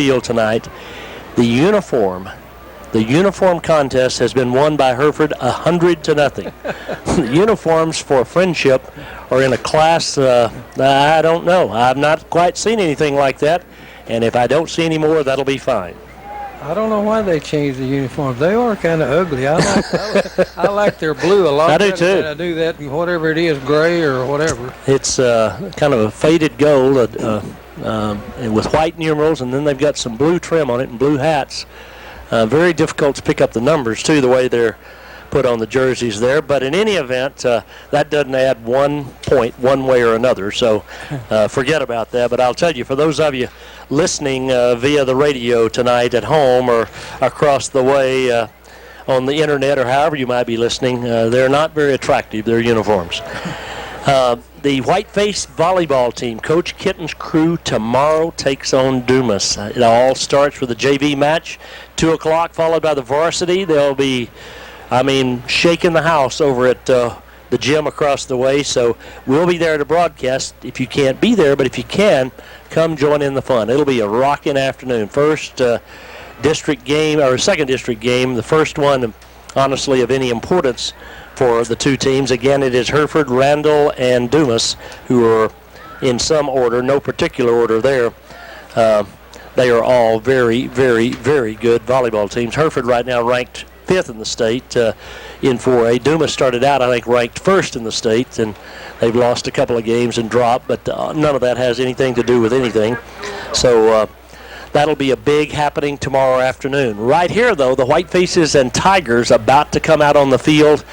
field tonight. The uniform contest has been won by Hereford 100-0. The uniforms for Friendship are in a class, I don't know. I've not quite seen anything like that, and if I don't see any more, that'll be fine. I don't know why they changed the uniforms. They are kind of ugly. I like their blue a lot. I do too. I do that, whatever it is, gray or whatever. It's kind of a faded gold with white numerals, and then they've got some blue trim on it and blue hats. Very difficult to pick up the numbers, too, the way they're put on the jerseys there. But in any event, that doesn't add 1 point one way or another, so forget about that. But I'll tell you, for those of you listening via the radio tonight at home or across the way on the internet or however you might be listening, they're not very attractive, their uniforms. The Whiteface volleyball team, Coach Kitten's crew, tomorrow takes on Dumas. It all starts with a JV match, 2 o'clock, followed by the varsity. They'll be, shaking the house over at the gym across the way. So we'll be there to broadcast if you can't be there, but if you can, come join in the fun. It'll be a rocking afternoon. First district game, or second district game, the first one, honestly, of any importance for the two teams. Again, it is Hereford, Randall, and Dumas, who are in some order, no particular order there. They are all very, very, very good volleyball teams. Hereford right now ranked 5th in the state in 4A. Dumas started out, I think, ranked 1st in the state, and they've lost a couple of games and dropped, but none of that has anything to do with anything. So that'll be a big happening tomorrow afternoon. Right here, though, the Whitefaces and Tigers about to come out on the field.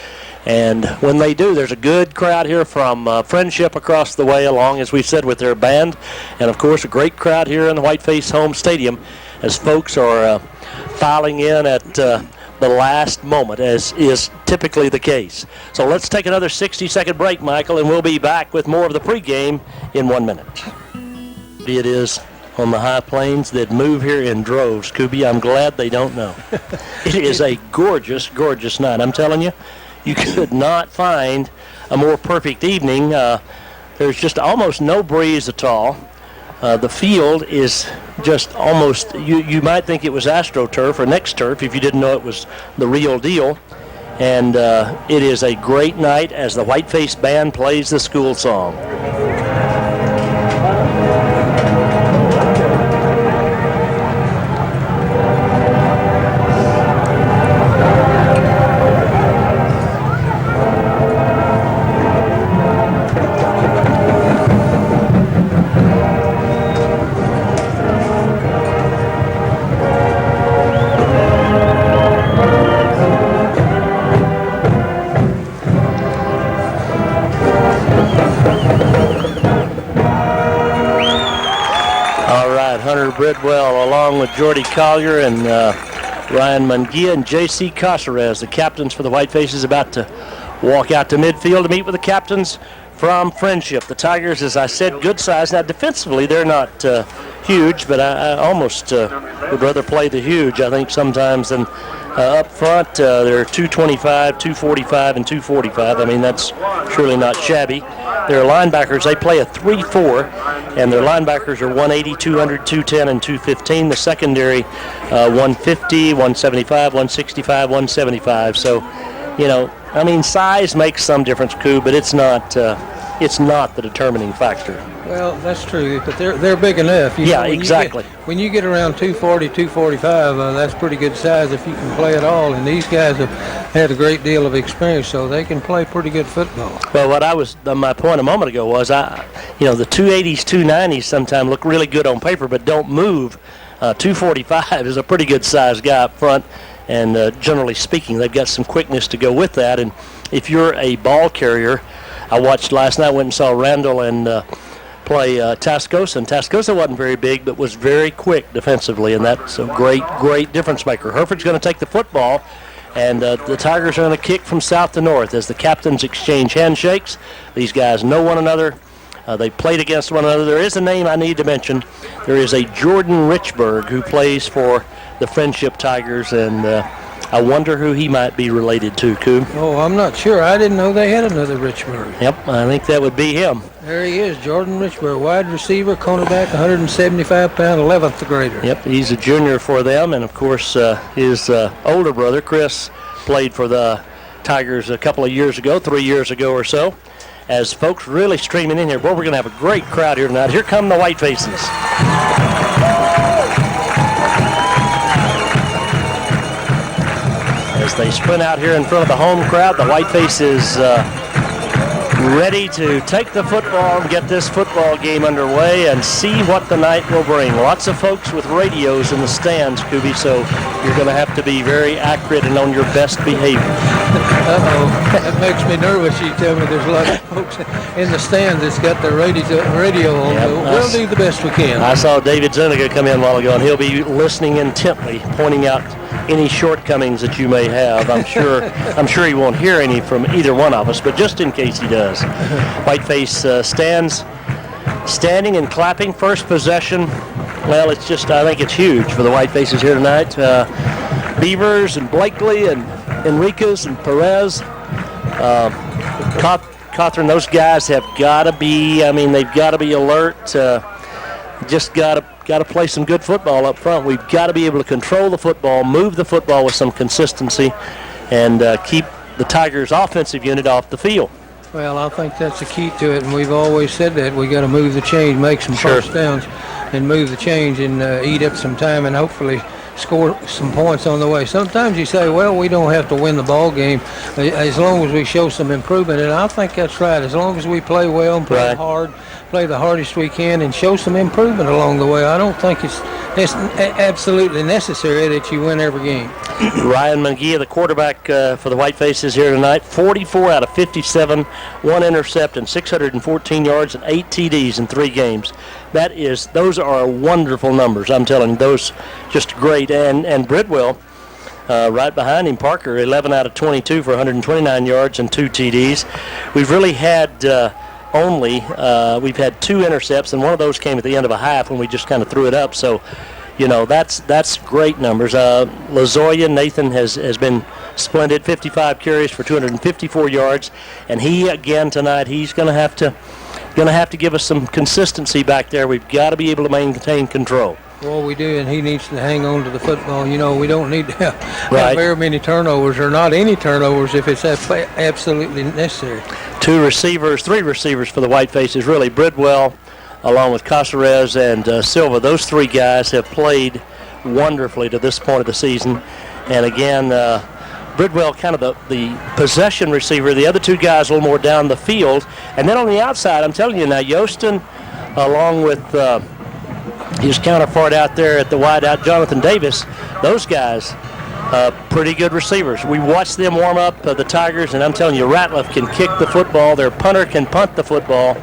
And when they do, there's a good crowd here from Friendship across the way, along, as we said, with their band. And, of course, a great crowd here in the Whiteface home stadium as folks are filing in at the last moment, as is typically the case. So let's take another 60-second break, Michael, and we'll be back with more of the pregame in 1 minute. It is on the high plains that move here in droves, Scooby. I'm glad they don't know. It is a gorgeous, gorgeous night. I'm telling you, you could not find a more perfect evening. There's just almost no breeze at all. The field is just almost, you might think it was AstroTurf or NextTurf if you didn't know it was the real deal. And it is a great night as the Whiteface Band plays the school song. Bridwell, along with Jordy Collier and Ryan Mungia and J.C. Caceres, the captains for the Whitefaces, about to walk out to midfield to meet with the captains from Friendship. The Tigers, as I said, good size. Now, defensively, they're not huge, but I almost would rather play the huge, I think, sometimes than up front. They're 225, 245, and 245. I mean, that's surely not shabby. Their linebackers, they play a 3-4, and their linebackers are 180, 200, 210, and 215. The secondary, 150, 175, 165, 175. So, size makes some difference, Koo, but it's not the determining factor. Well, that's true, but they're big enough. Exactly. When you get around 240, 245, that's pretty good size if you can play it all. And these guys have had a great deal of experience, so they can play pretty good football. Well, my point a moment ago was, the 280s, 290s sometimes look really good on paper, but don't move. 245 is a pretty good size guy up front, and generally speaking, they've got some quickness to go with that. And if you're a ball carrier, I watched last night, went and saw Randall and play Tascosa, and Tascosa wasn't very big, but was very quick defensively, and that's a great, great difference maker. Hereford's going to take the football, and the Tigers are going to kick from south to north as the captains exchange handshakes. These guys know one another. They played against one another. There is a name I need to mention. There is a Jordan Richburg who plays for the Friendship Tigers, and I wonder who he might be related to, Coop. Oh, I'm not sure. I didn't know they had another Richburg. Yep, I think that would be him. There he is, Jordan Richburg, wide receiver, cornerback, 175-pound, 11th grader. Yep, he's a junior for them, and of course his older brother, Chris, played for the Tigers a couple of years ago, 3 years ago or so. As folks really streaming in here, boy, we're going to have a great crowd here tonight. Here come the White Faces. As they sprint out here in front of the home crowd, the White Faces ready to take the football and get this football game underway and see what the night will bring. Lots of folks with radios in the stands, Kubi, so you're going to have to be very accurate and on your best behavior. Uh-oh, that makes me nervous. You tell me there's a lot of folks in the stands that's got their radio on. Yep, we'll do the best we can. I saw David Zuniga come in a while ago, and he'll be listening intently, pointing out any shortcomings that you may have. I'm sure he won't hear any from either one of us, but just in case he does. Whiteface standing and clapping. First possession. Well, I think it's huge for the White Faces here tonight. Beavers and Blakely and Enriquez and Perez. Cawthorn, those guys have got to be, they've got to be alert. Just got to play some good football up front. We've got to be able to control the football, move the football with some consistency, and keep the Tigers' offensive unit off the field. Well, I think that's the key to it, and we've always said that. We got to move the chains, make some first downs, and move the chains and eat up some time and hopefully score some points on the way. Sometimes you say, well, we don't have to win the ball game as long as we show some improvement, and I think that's right. As long as we play well and play hard, play the hardest we can, and show some improvement along the way, I don't think it's absolutely necessary that you win every game. Ryan Munguia, the quarterback for the White Faces here tonight, 44 out of 57, 1 intercept and 614 yards and 8 TDs in 3 games. Those are wonderful numbers. I'm telling you, those just great. And Bridwell, right behind him, Parker, 11 out of 22 for 129 yards and 2 TDs. We've really had we've had 2 intercepts, and one of those came at the end of a half when we just kind of threw it up. So, that's great numbers. Lazoya, Nathan has been splendid, 55 carries for 254 yards, and he again tonight, he's going to have to give us some consistency back there. We've got to be able to maintain control. Well, we do, and he needs to hang on to the football. We don't need to have very many turnovers or not any turnovers if it's absolutely necessary. 3 receivers for the White Faces, really. Bridwell, along with Caceres and Silva, those 3 guys have played wonderfully to this point of the season. And again, Bridwell kind of the possession receiver, the other 2 guys a little more down the field. And then on the outside, I'm telling you now, Yostin, along with his counterpart out there at the wide out, Jonathan Davis, those guys, pretty good receivers. We watched them warm up the Tigers, and I'm telling you, Ratliff can kick the football. Their punter can punt the football.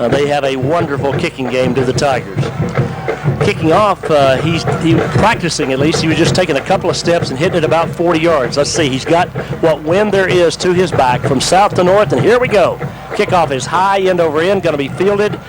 They have a wonderful kicking game to the Tigers. Kicking off, he was practicing at least. He was just taking a couple of steps and hitting it about 40 yards. Let's see, he's got what wind there is to his back from south to north, and here we go. Kickoff is high, end over end, going to be fielded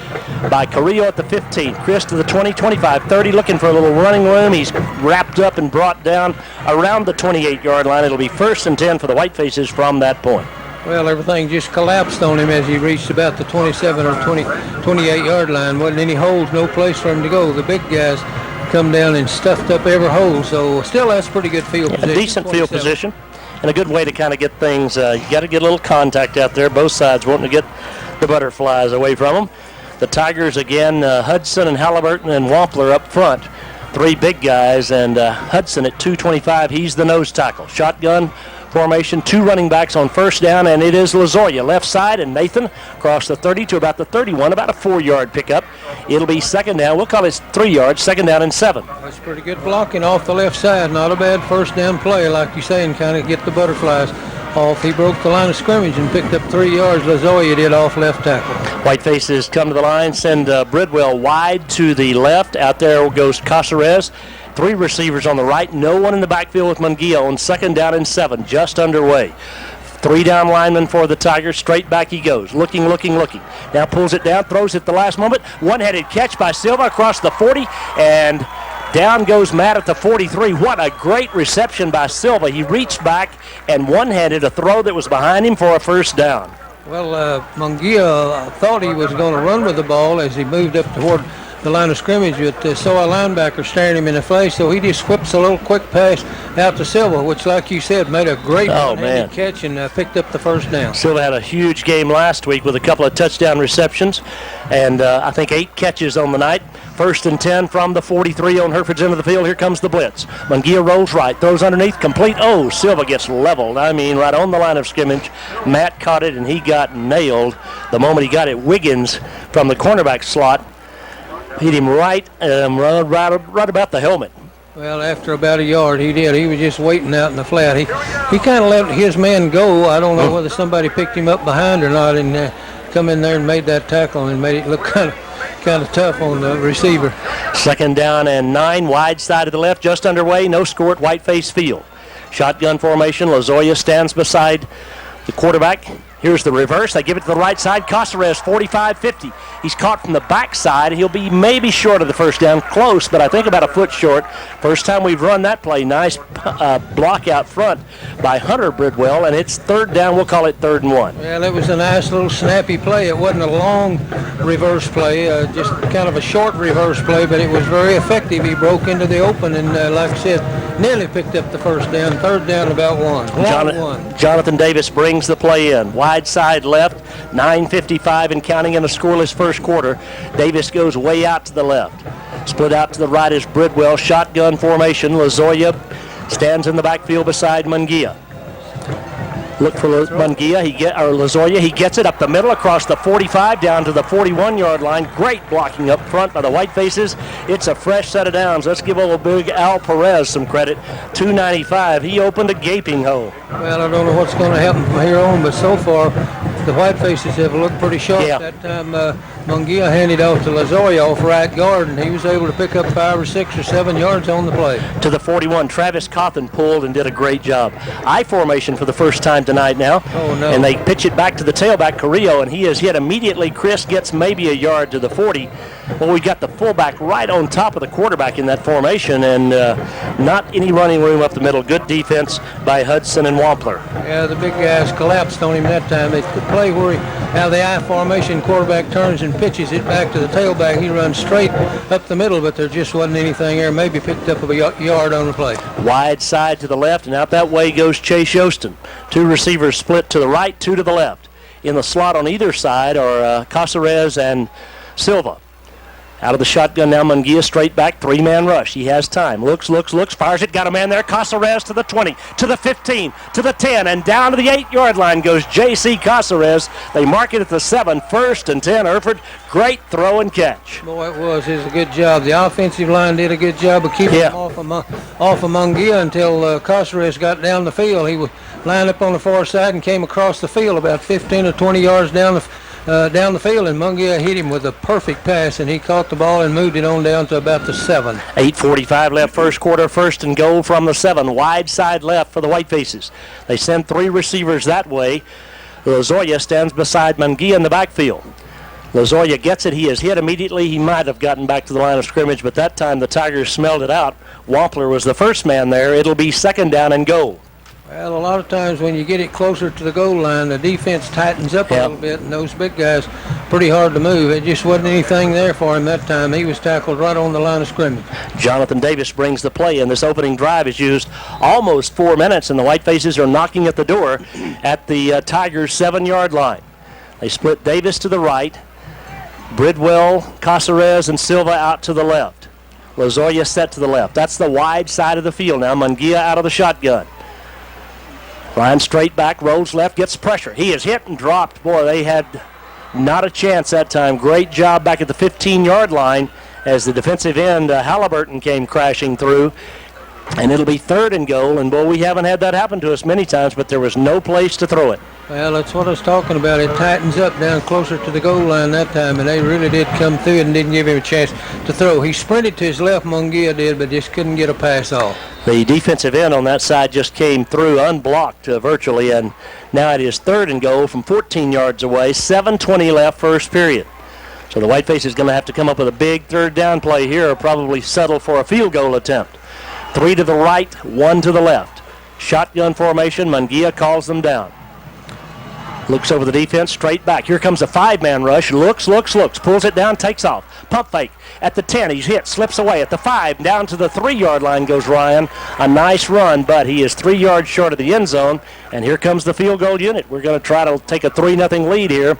by Carrillo at the 15. Chris to the 20, 25, 30, looking for a little running room. He's wrapped up and brought down around the 28-yard line. It'll be 1st and 10 for the White Faces from that point. Well, everything just collapsed on him as he reached about the 27 or 28-yard line. Wasn't any holes, no place for him to go. The big guys come down and stuffed up every hole, so still that's pretty good field position. A decent field position and a good way to kind of get things. You got to get a little contact out there, both sides wanting to get the butterflies away from them. The Tigers, again, Hudson and Halliburton and Wampler up front. 3 big guys, and Hudson at 225, he's the nose tackle. Shotgun formation, 2 running backs on 1st down, and it is Lazoya left side, and Nathan across the 30 to about the 31, about a 4-yard pickup. It'll be 2nd down. We'll call it 3 yards, 2nd down and 7. That's pretty good blocking off the left side. Not a bad 1st down play, like you say, and kind of get the butterflies off. He broke the line of scrimmage and picked up 3 yards. Lazoya did off left tackle. White Faces come to the line, send Bridwell wide to the left. Out there goes Caceres. 3 receivers on the right, no one in the backfield with Munguia on 2nd down and 7, just underway. 3 down linemen for the Tigers. Straight back he goes, looking. Now pulls it down, throws it at the last moment. One-headed catch by Silva across the 40, and Down goes Matt at the 43. What a great reception by Silva. He reached back and one-handed a throw that was behind him for a first down. Well, Mungia thought he was going to run with the ball as he moved up toward the line of scrimmage, but saw a linebacker staring him in the face, so he just whips a little quick pass out to Silva, which, like you said, made a great catch and picked up the first down. Silva had a huge game last week with a couple of touchdown receptions, and I think 8 catches on the night. 1st and 10 from the 43 on Hereford's end of the field. Here comes the blitz. Mungia rolls right, throws underneath, complete. Oh, Silva gets leveled. I mean, right on the line of scrimmage. Matt caught it, and he got nailed the moment he got it. Wiggins from the cornerback slot hit him right about the helmet. Well, after about a yard, he did. He was just waiting out in the flat. He kind of let his man go. I don't know whether somebody picked him up behind or not, and come in there and made that tackle and made it look kind of tough on the receiver. 2nd down and 9, wide side of the left, just underway. No score at Whiteface Field. Shotgun formation. Lozoya stands beside the quarterback. Here's the reverse. They give it to the right side. Casares, 45-50. He's caught from the backside. He'll be maybe short of the first down. Close, but I think about a foot short. First time we've run that play. Nice block out front by Hunter Bridwell, and it's 3rd down. We'll call it 3rd and 1. Well, it was a nice little snappy play. It wasn't a long reverse play, just kind of a short reverse play, but it was very effective. He broke into the open and, like I said, nearly picked up the first down. 3rd down, about 1. Jonathan Davis brings the play in. Wide side left, 9:55 and counting in a scoreless first quarter. Davis goes way out to the left. Split out to the right is Bridwell. Shotgun formation. Lozoya stands in the backfield beside Mungia. Look for Lozoya. He gets it up the middle across the 45 down to the 41-yard line. Great blocking up front by the Whitefaces. It's a fresh set of downs. Let's give old big Al Perez some credit. 295. He opened a gaping hole. Well, I don't know what's going to happen from here on, but so far the Whitefaces have looked pretty sharp. Yeah. That time Mungia handed off to Lozoya off right guard, and he was able to pick up 5 or 6 or 7 yards on the play. To the 41, Travis Cawthon pulled and did a great job. I formation for the first time tonight now. Oh, no. And they pitch it back to the tailback, Carrillo, and he is hit immediately. Chris gets maybe a yard to the 40. Well, we got the fullback right on top of the quarterback in that formation, and not any running room up the middle. Good defense by Hudson and Wampler. Yeah, the big guys collapsed on him that time. They could play where he, out of the I formation, quarterback turns and pitches it back to the tailback. He runs straight up the middle, but there just wasn't anything there. Maybe picked up a yard on the play. Wide side to the left, and out that way goes Chase Yostin. 2 receivers split to the right, 2 to the left. In the slot on either side are Casares and Silva. Out of the shotgun now, Mungia straight back, 3-man rush. He has time. Looks, fires it, got a man there. Casares to the 20, to the 15, to the 10, and down to the 8-yard line goes J.C. Casares. They mark it at the 7, 1st and 10. Hereford, great throw and catch. Boy, it was a good job. The offensive line did a good job of keeping him off of Mungia until Casares got down the field. He was lined up on the far side and came across the field about 15 or 20 yards down the field, and Mungia hit him with a perfect pass, and he caught the ball and moved it on down to about the 7. 8:45 left first quarter, 1st and goal from the 7. Wide side left for the Whitefaces. They send 3 receivers that way. Lozoya stands beside Mungia in the backfield. Lozoya gets it. He is hit immediately. He might have gotten back to the line of scrimmage, but that time the Tigers smelled it out. Wampler was the first man there. It'll be 2nd down and goal. Well, a lot of times when you get it closer to the goal line, the defense tightens up a little bit, and those big guys pretty hard to move. It just wasn't anything there for him that time. He was tackled right on the line of scrimmage. Jonathan Davis brings the play, and this opening drive is used almost 4 minutes, and the Whitefaces are knocking at the door at the Tigers' 7-yard line. They split Davis to the right, Bridwell, Casares, and Silva out to the left. Lozoya set to the left. That's the wide side of the field now. Mungia out of the shotgun. Line straight back, rolls left, gets pressure. He is hit and dropped. Boy, they had not a chance that time. Great job back at the 15-yard line as the defensive end, Halliburton, came crashing through. And it'll be 3rd and goal. And, boy, we haven't had that happen to us many times, but there was no place to throw it. Well, that's what I was talking about. It tightens up down closer to the goal line that time, and they really did come through it and didn't give him a chance to throw. He sprinted to his left, Mungia did, but just couldn't get a pass off. The defensive end on that side just came through unblocked virtually, and now it is 3rd and goal from 14 yards away. 7:20 left, first period. So the Whiteface is going to have to come up with a big third down play here, or probably settle for a field goal attempt. 3 to the right, 1 to the left. Shotgun formation. Munguia calls them down. Looks over the defense, straight back. Here comes a 5-man rush. Looks, pulls it down, takes off. Pump fake at the 10. He's hit, slips away at the 5. Down to the 3-yard line goes Ryan. A nice run, but he is 3 yards short of the end zone. And here comes the field goal unit. We're going to try to take a 3-0 lead here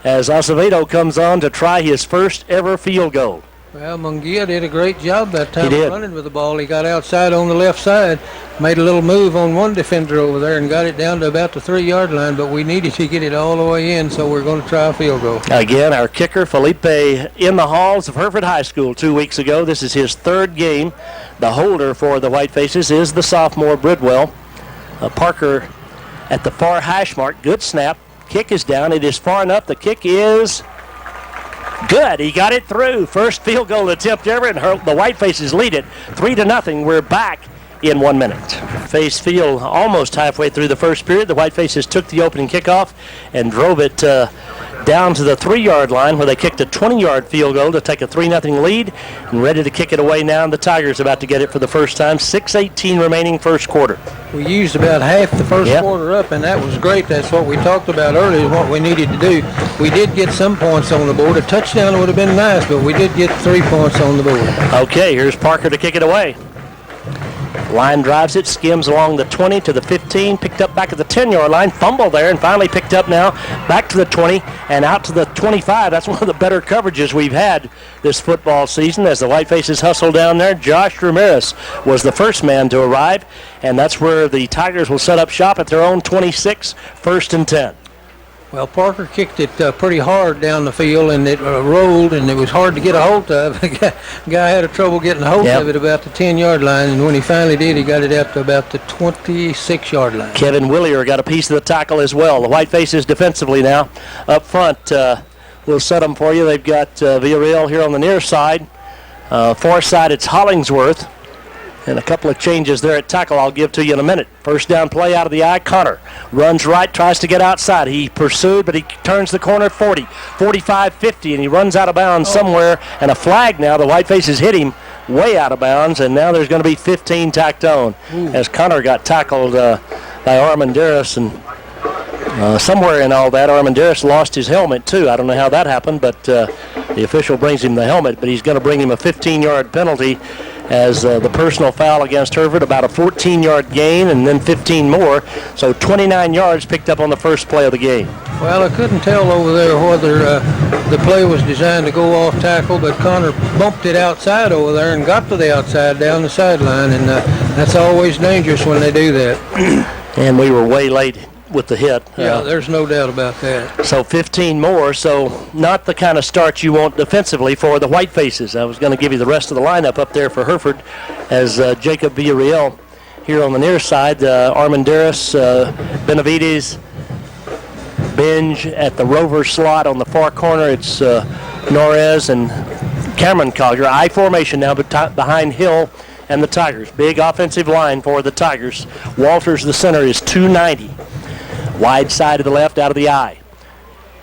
as Acevedo comes on to try his first ever field goal. Well, Munguia did a great job that time He did. running with the ball. He got outside on the left side, made a little move on one defender over there and got it down to about the 3-yard line, but we needed to get it all the way in, so we're going to try a field goal. Again, our kicker, Felipe, in the halls of Hereford High School 2 weeks ago. This is his 3rd game. The holder for the Whitefaces is the sophomore Bridwell. Parker at the far hash mark. Good snap. Kick is down. It is far enough. The kick is good. He got it through. First field goal attempt ever, and the Whitefaces lead it 3-0. We're back in 1 minute. Face field almost halfway through the first period. The Whitefaces took the opening kickoff and drove it down to the 3-yard line, where they kicked a 20-yard field goal to take a 3-0 lead, and ready to kick it away now. And the Tigers about to get it for the first time. 6:18 remaining first quarter. We used about half the first quarter up, and that was great. That's what we talked about earlier, what we needed to do. We did get some points on the board. A touchdown would have been nice, but we did get 3 points on the board. Okay, here's Parker to kick it away. Line drives it, skims along the 20 to the 15, picked up back at the 10-yard line, fumble there, and finally picked up now back to the 20 and out to the 25. That's one of the better coverages we've had this football season as the Whitefaces hustle down there. Josh Ramirez was the first man to arrive, and that's where the Tigers will set up shop at their own 26, 1st and 10. Well, Parker kicked it pretty hard down the field, and it rolled, and it was hard to get a hold of. The guy had trouble getting a hold of it about the 10-yard line, and when he finally did, he got it out to about the 26-yard line. Kevin Willier got a piece of the tackle as well. The Whitefaces defensively now up front. We'll set them for you. They've got Villarreal here on the near side. Far side, it's Hollingsworth. And a couple of changes there at tackle I'll give to you in a minute. First down play out of the eye. Connor runs right, tries to get outside. He pursued, but he turns the corner 40, 45, 50, and he runs out of bounds somewhere. And a flag now. The Whitefaces hit him way out of bounds, and now there's going to be 15 tacked on as Connor got tackled by Armandaris. And somewhere in all that, Armandaris lost his helmet too. I don't know how that happened, but the official brings him the helmet, but he's going to bring him a 15-yard penalty as the personal foul against Hereford, about a 14-yard gain and then 15 more. So 29 yards picked up on the first play of the game. Well, I couldn't tell over there whether the play was designed to go off tackle, but Connor bumped it outside over there and got to the outside down the sideline, and that's always dangerous when they do that. And we were way late with the hit. Yeah, there's no doubt about that. So 15 more, so not the kind of start you want defensively for the Whitefaces. I was going to give you the rest of the lineup up there for Hereford as Jacob Villarreal here on the near side, Armandaris, Benavides, Binge at the rover slot on the far corner. It's Norez and Cameron Collier. I formation now behind Hill and the Tigers. Big offensive line for the Tigers. Walters, the center, is 290. Wide side to the left, out of the eye.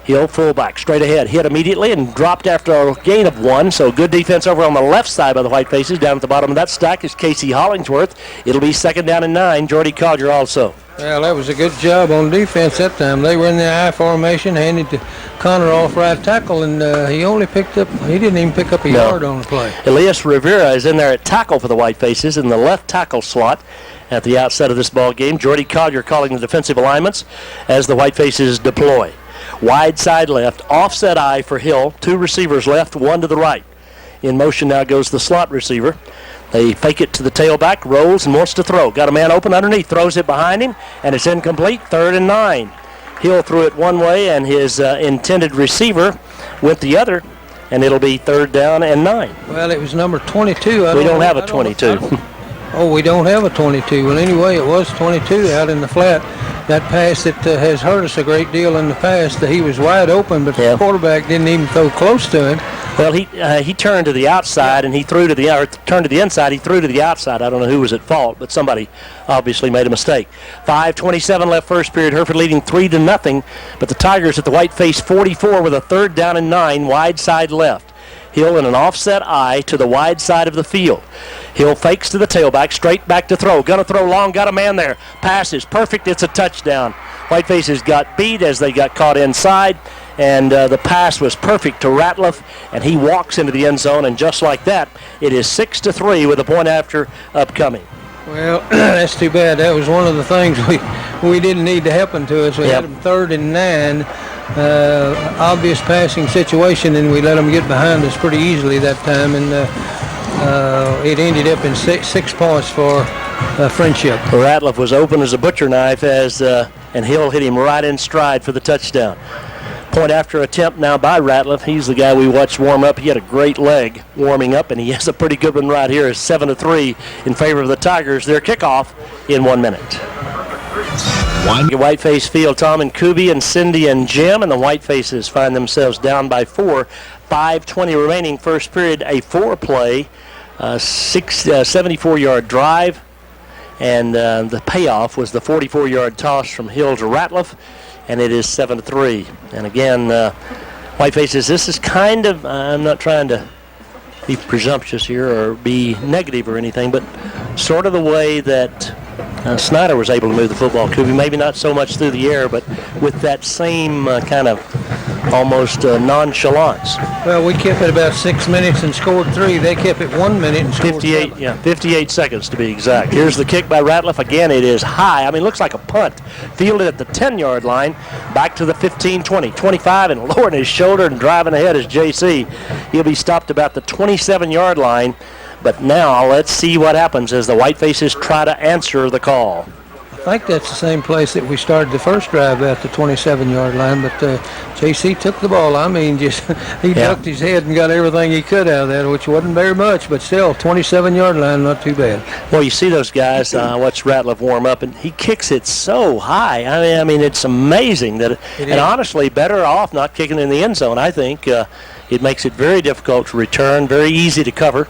Hill, fullback, straight ahead. Hit immediately and dropped after a gain of 1. So good defense over on the left side by the Whitefaces. Down at the bottom of that stack is Casey Hollingsworth. It'll be 2nd down and 9. Jordy Collier also. Well, that was a good job on defense that time. They were in the I formation, handed to Connor off right tackle, and he didn't even pick up a yard on the play. Elias Rivera is in there at tackle for the Whitefaces in the left tackle slot at the outset of this ball game. Jordy Collier calling the defensive alignments as the Whitefaces deploy. Wide side left, offset eye for Hill. 2 receivers left, 1 to the right. In motion now goes the slot receiver. They fake it to the tailback, rolls and wants to throw. Got a man open underneath, throws it behind him, and it's incomplete. 3rd and 9. Hill threw it one way, and his intended receiver went the other, and it'll be 3rd down and 9. Well, it was number 22. We don't have a 22. Oh, we don't have a 22. Well, anyway, it was 22 out in the flat. That pass that has hurt us a great deal in the past. He was wide open, but the quarterback didn't even throw close to him. Well, he turned to the outside and he threw to turned to the inside. He threw to the outside. I don't know who was at fault, but somebody obviously made a mistake. 5:27 left first period. Hereford leading 3-0. But the Tigers at the white face 44 with a 3rd down and 9, wide side left. Hill in an offset eye to the wide side of the field. Hill fakes to the tailback, straight back to throw. Gonna throw long, got a man there. Passes, perfect, it's a touchdown. Whitefaces got beat as they got caught inside, and the pass was perfect to Ratliff, and he walks into the end zone, and just like that, it is 6-3 with a point after upcoming. Well, that's too bad. That was one of the things we didn't need to happen to us. We had them 3rd and 9. Obvious passing situation, and we let them get behind us pretty easily that time, and it ended up in 6 points for Friendship. Ratliff was open as a butcher knife and Hill hit him right in stride for the touchdown. Point after attempt now by Ratliff. He's the guy we watched warm up. He had a great leg warming up, and he has a pretty good one right here. It's 7-3 in favor of the Tigers. Their kickoff in 1 minute. Whiteface field, Tom and Kubi and Cindy and Jim, and the Whitefaces find themselves down by 4. 5:20 remaining first period, a 4-play, 74-yard drive, and the payoff was the 44-yard toss from Hill to Ratliff, and it is 7-3. And again, Whitefaces, this is kind of, I'm not trying to be presumptuous here or be negative or anything, but sort of the way that Snyder was able to move the football. Kubi, maybe not so much through the air, but with that same kind of almost nonchalance. Well, we kept it about 6 minutes and scored 3. They kept it 1 minute and scored 58. 7. Yeah, 58 seconds to be exact. Here's the kick by Ratliff. Again, it is high. I mean, it looks like a punt. Fielded at the 10-yard line, back to the 15, 20, 25, and lowering his shoulder and driving ahead is JC. He'll be stopped about the 27-yard line. But now let's see what happens as the Whitefaces try to answer the call. I think that's the same place that we started the first drive at, the 27-yard line, but JC took the ball. I mean, just he ducked his head and got everything he could out of that, which wasn't very much, but still, 27-yard line, not too bad. Well, you see those guys, watch Ratliff warm up, and he kicks it so high. I mean, it's amazing that, and honestly, better off not kicking in the end zone, I think. It makes it very difficult to return, very easy to cover.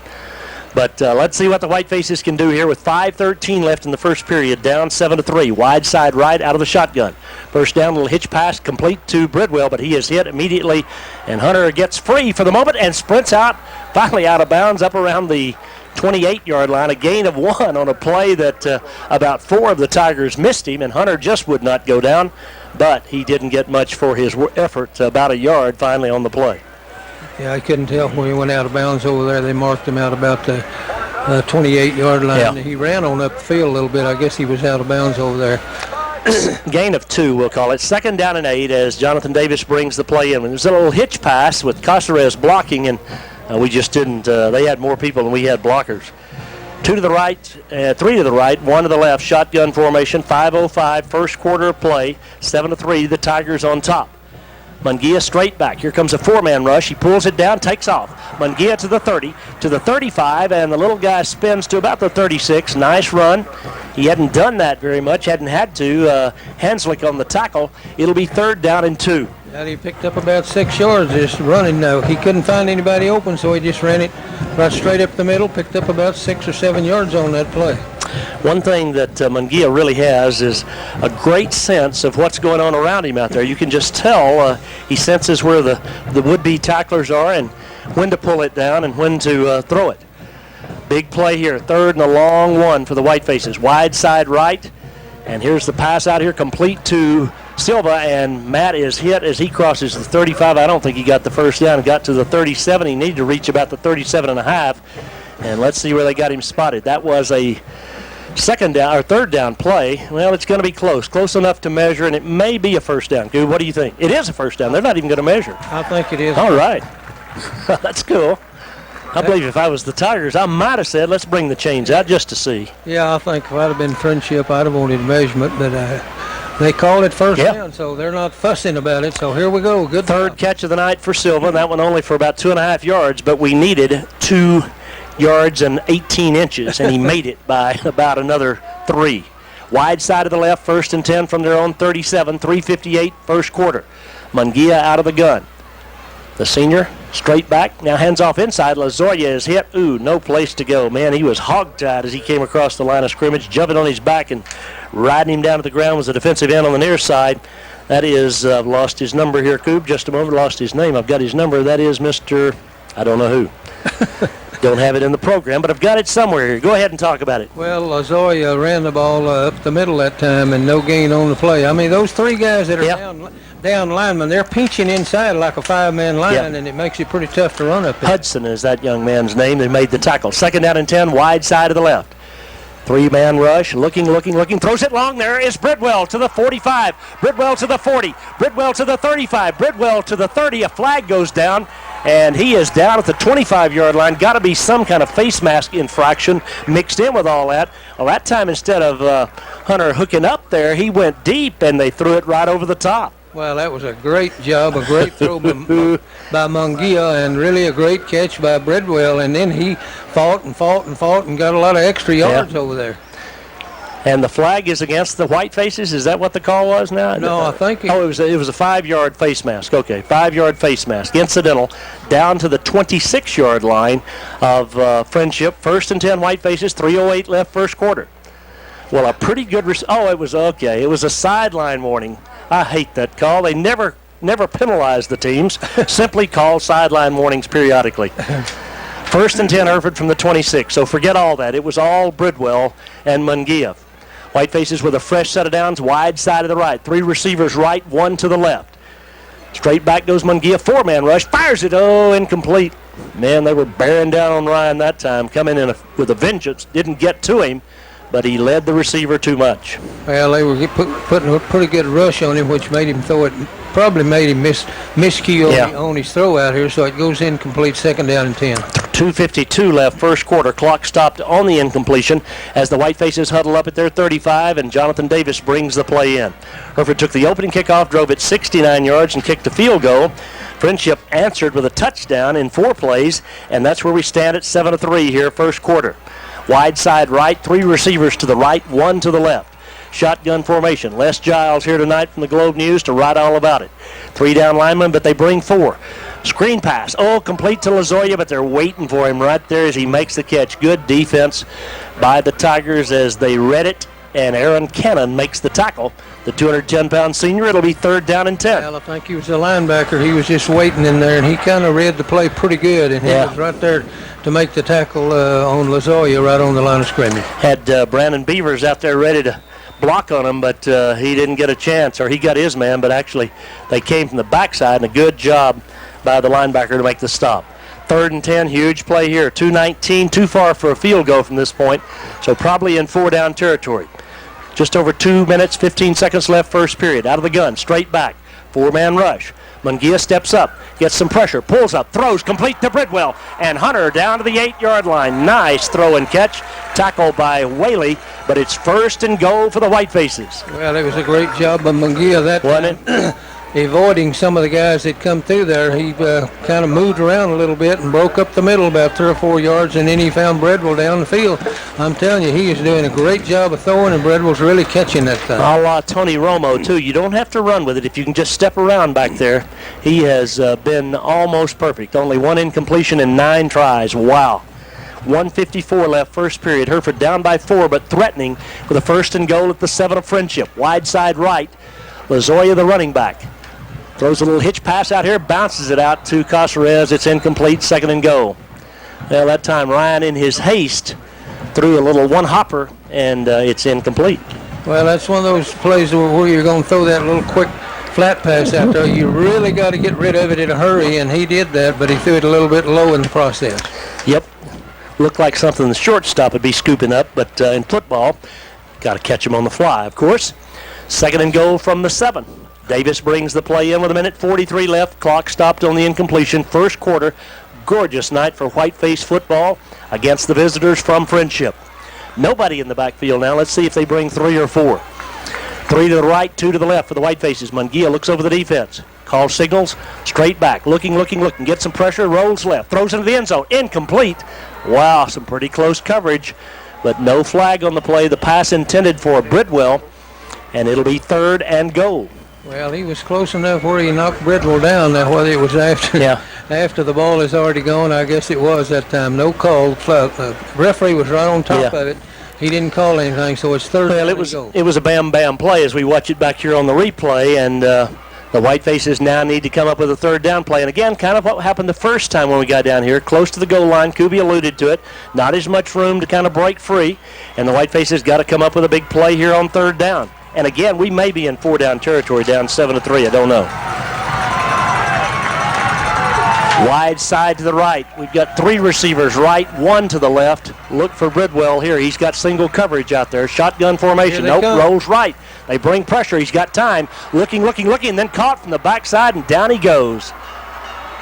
But let's see what the Whitefaces can do here with 5:13 left in the first period, down 7-3. Wide side right out of the shotgun. First down, little hitch pass complete to Bridwell, but he is hit immediately, and Hunter gets free for the moment and sprints out, finally out of bounds up around the 28-yard line, a gain of 1 on a play that about 4 of the Tigers missed him, and Hunter just would not go down, but he didn't get much for his effort, about a yard finally on the play. Yeah, I couldn't tell when he went out of bounds over there. They marked him out about the 28-yard line. Yeah. He ran on up the field a little bit. I guess he was out of bounds over there. Gain of 2, we'll call it. 2nd down and 8 as Jonathan Davis brings the play in. There's a little hitch pass with Caceres blocking, and we just didn't. They had more people than we had blockers. 2 to the right, 3 to the right, 1 to the left. Shotgun formation, 5:05, first quarter of play. 7-3, the Tigers on top. Munguia straight back. Here comes a 4-man rush. He pulls it down, takes off. Munguia to the 30, to the 35, and the little guy spins to about the 36. Nice run. He hadn't done that very much, hadn't had to. Hanslick on the tackle. It'll be 3rd down and 2. And he picked up about 6 yards just running. He couldn't find anybody open, so he just ran it right straight up the middle, picked up about 6 or 7 yards on that play. One thing that Munguia really has is a great sense of what's going on around him out there. You can just tell he senses where the would-be tacklers are and when to pull it down and when to throw it. Big play here, 3rd and a long one for the Whitefaces. Wide side right, and here's the pass out here, complete to Silva, and Matt is hit as he crosses the 35. I don't think he got the first down. He got to the 37. He needed to reach about the 37.5, and let's see where they got him spotted. That was a 3rd down play. Well, it's going to be close enough to measure, and it may be a first down. Dude, what do you think? It is a first down. They're not even going to measure. I think it is. All right. That's cool. I believe if I was the Tigers, I might have said, let's bring the chains out just to see. Yeah, I think if I'd have been Friendship, I'd have wanted measurement, but they called it first down, so they're not fussing about it. So here we go. Good 3rd catch of the night for Silva. That one only for about 2.5 yards, but we needed 2 yards and 18 inches, and he made it by about another 3. Wide side of the left, 1st and 10 from their own 37, 3:58 first quarter. Munguia out of the gun. The senior Straight back, now hands off inside. Lazoya is hit. Ooh, no place to go. Man, he was hog-tied as he came across the line of scrimmage, jumping on his back and riding him down to the ground was a defensive end on the near side. That is, lost his number here, Coop. Just a moment, lost his name. I've got his number. That is Mr. I don't know who. Don't have it in the program, but I've got it somewhere here. Go ahead and talk about it. Well, Lazoya ran the ball up the middle that time and no gain on the play. I mean, those three guys that are down linemen, they're pinching inside like a five-man line, and it makes it pretty tough to run up there. Hudson is that young man's name. They made the tackle. 2nd down and 10, wide side of the left. 3-man rush, looking, throws it long. There is Bridwell to the 45, Bridwell to the 40, Bridwell to the 35, Bridwell to the 30. A flag goes down, and he is down at the 25-yard line. Got to be some kind of face mask infraction mixed in with all that. Well, that time instead of Hunter hooking up there, he went deep, and they threw it right over the top. Well, that was a great job, a great throw by Mungia, and really a great catch by Bridwell. And then he fought and got a lot of extra yards over there. And the flag is against the white faces. Is that what the call was now? No, I think it was a 5-yard face mask. Okay, 5-yard face mask. Incidental down to the 26-yard line of Friendship. 1st and 10 white faces, 3:08 left first quarter. Well, a pretty good it was okay. It was a sideline warning. I hate that call. They never penalize the teams. Simply call sideline warnings periodically. 1st and 10 Hereford from the 26. So forget all that. It was all Bridwell and Mungia. White faces with a fresh set of downs, wide side of the right. 3 receivers right, 1 to the left. Straight back goes Mungia. 4-man rush. Fires it. Oh, incomplete. Man, they were bearing down on Ryan that time. Coming in with a vengeance. Didn't get to him, but he led the receiver too much. Well, they were putting a pretty good rush on him, which made him throw it. Probably made him miskey on his throw out here, so it goes incomplete. 2nd down and 10. 2:52 left first quarter. Clock stopped on the incompletion as the white faces huddle up at their 35, and Jonathan Davis brings the play in. Hereford took the opening kickoff, drove it 69 yards, and kicked a field goal. Friendship answered with a touchdown in 4 plays, and that's where we stand at 7-3 here first quarter. Wide side right, 3 receivers to the right, 1 to the left. Shotgun formation. Les Giles here tonight from the Globe News to write all about it. 3 down linemen, but they bring 4. Screen pass. Oh, complete to Lazoya, but they're waiting for him right there as he makes the catch. Good defense by the Tigers as they read it, and Aaron Cannon makes the tackle. The 210-pound senior. It'll be 3rd down and 10. Well, I think he was a linebacker. He was just waiting in there, and he kind of read the play pretty good, and he was right there to make the tackle on Lazoya right on the line of scrimmage. Had Brandon Beavers out there ready to block on him, but he didn't get a chance, or he got his man, but actually they came from the backside, and a good job by the linebacker to make the stop. 3rd and 10, huge play here. 2:19, too far for a field goal from this point, so probably in 4-down territory. Just over 2 minutes, 15 seconds left first period. Out of the gun, straight back, 4-man rush. Mungia steps up, gets some pressure, pulls up, throws complete to Bridwell, and Hunter down to the 8-yard line. Nice throw and catch, tackled by Whaley, but it's 1st and goal for the white faces. Well, it was a great job by Mungia that time. Avoiding some of the guys that come through there. He kind of moved around a little bit and broke up the middle about 3 or 4 yards, and then he found Bridwell down the field. I'm telling you, he is doing a great job of throwing, and Bridwell's really catching that thing. A la Tony Romo, too. You don't have to run with it if you can just step around back there. He has been almost perfect. Only 1 incompletion in 9 tries. Wow. 1:54 left first period. Hereford down by 4, but threatening with a 1st and goal at the 7 of Friendship. Wide side right. Lazoya, the running back. Throws a little hitch pass out here, bounces it out to Caceres. It's incomplete, 2nd and goal. Well, that time Ryan, in his haste, threw a little one-hopper, and it's incomplete. Well, that's one of those plays where you're going to throw that little quick flat pass out there. You really got to get rid of it in a hurry, and he did that, but he threw it a little bit low in the process. Yep. Looked like something the shortstop would be scooping up, but in football, got to catch him on the fly, of course. 2nd and goal from the 7. Davis brings the play in with 1:43 left. Clock stopped on the incompletion. First quarter. Gorgeous night for whiteface football against the visitors from Friendship. Nobody in the backfield now. Let's see if they bring 3 or 4. 3 to the right, 2 to the left for the whitefaces. Mungia looks over the defense. Calls signals. Straight back. Looking. Gets some pressure. Rolls left. Throws into the end zone. Incomplete. Wow, some pretty close coverage. But no flag on the play. The pass intended for Bridwell. And it'll be 3rd and goal. Well, he was close enough where he knocked Bridwell down. Now, whether it was after the ball is already gone, I guess it was that time. No call. Referee was right on top of it. He didn't call anything, so it's third down and goal. It was a bam-bam play as we watch it back here on the replay, and the Whitefaces now need to come up with a third down play. And again, kind of what happened the first time when we got down here, close to the goal line. Kuby alluded to it. Not as much room to kind of break free, and the Whitefaces got to come up with a big play here on third down. And again, we may be in four-down territory, down 7-3. I don't know. Wide side to the right. We've got three receivers right, one to the left. Look for Bridwell here. He's got single coverage out there. Shotgun formation. Nope, rolls right. They bring pressure. He's got time. Looking, and then caught from the backside, and down he goes.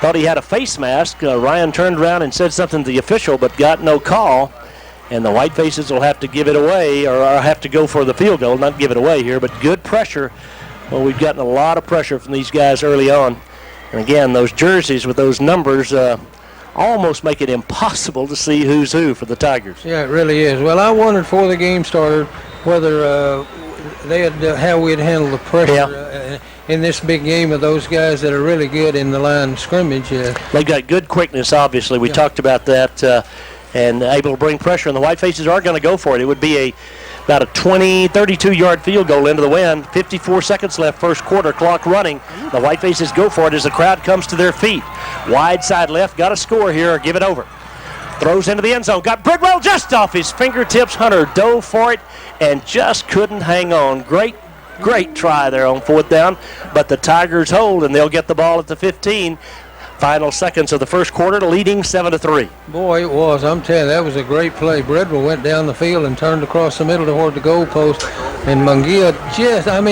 Thought he had a face mask. Ryan turned around and said something to the official, but got no call. And the Whitefaces will have to give it away, or have to go for the field goal. Not give it away here, but good pressure. Well, we've gotten a lot of pressure from these guys early on. And again, those jerseys with those numbers almost make it impossible to see who's who for the Tigers. Yeah, it really is. Well, I wondered before the game started whether how we'd handle the pressure in this big game of those guys that are really good in the line of scrimmage. They've got good quickness, obviously. We talked about that. And able to bring pressure, and the Whitefaces are going to go for it. It would be about a 32-yard field goal into the wind. 54 seconds left, first quarter, clock running. The Whitefaces go for it as the crowd comes to their feet. Wide side left, got a score here, or give it over. Throws into the end zone, got Bridwell just off his fingertips. Hunter dove for it and just couldn't hang on. Great try there on fourth down, but the Tigers hold, and they'll get the ball at the 15. Final seconds of the first quarter, leading 7-3. Boy, it was. I'm telling you, that was a great play. Bridwell went down the field and turned across the middle toward the goal post. And Mungia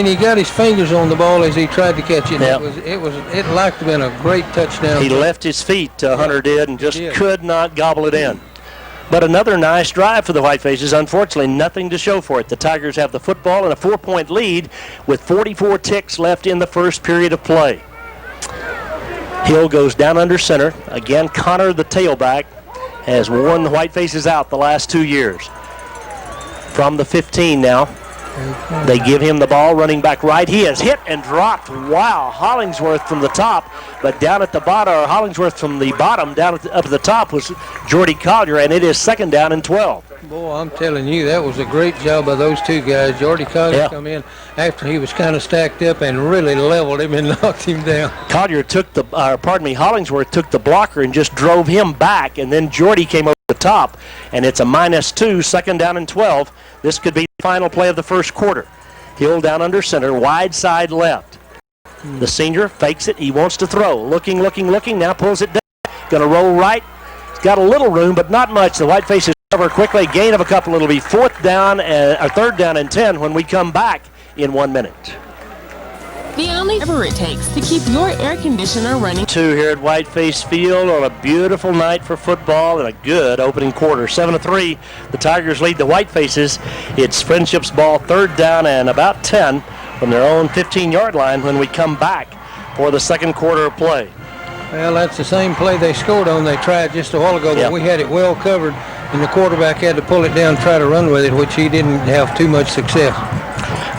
he got his fingers on the ball as he tried to catch it. Yep. It liked to have been a great touchdown. He left his feet, Hunter did, and just could not gobble it in. But another nice drive for the Whitefaces. Unfortunately, nothing to show for it. The Tigers have the football and a 4-point lead with 44 ticks left in the first period of play. Hill goes down under center. Again, Connor, the tailback, has worn the Whitefaces out the last 2 years. From the 15 now. They give him the ball, running back right. He is hit and dropped. Wow, Hollingsworth from the top, but down at the bottom, or Hollingsworth from the bottom, down up at the top was Jordy Collier, and it is second down and 12. Boy, I'm telling you, that was a great job by those two guys. Jordy Collier come in after he was kind of stacked up and really leveled him and knocked him down. Collier took Hollingsworth took the blocker and just drove him back, and then Jordy came over the top, and it's a -2, second down and 12. This could be the final play of the first quarter. Hill down under center, wide side left. The senior fakes it. He wants to throw. Looking, now pulls it down. Going to roll right. He's got a little room, but not much. The Whitefaces cover quickly. Gain of a couple. It'll be third down and 10 when we come back in 1 minute. The only ever it takes to keep your air conditioner running. 2 here at Whiteface Field on a beautiful night for football and a good opening quarter. 7-3, the Tigers lead the Whitefaces. It's Friendship's ball, third down and about 10 from their own 15-yard line when we come back for the second quarter of play. Well, that's the same play they scored on. They tried just a while ago, but we had it well covered, and the quarterback had to pull it down and try to run with it, which he didn't have too much success.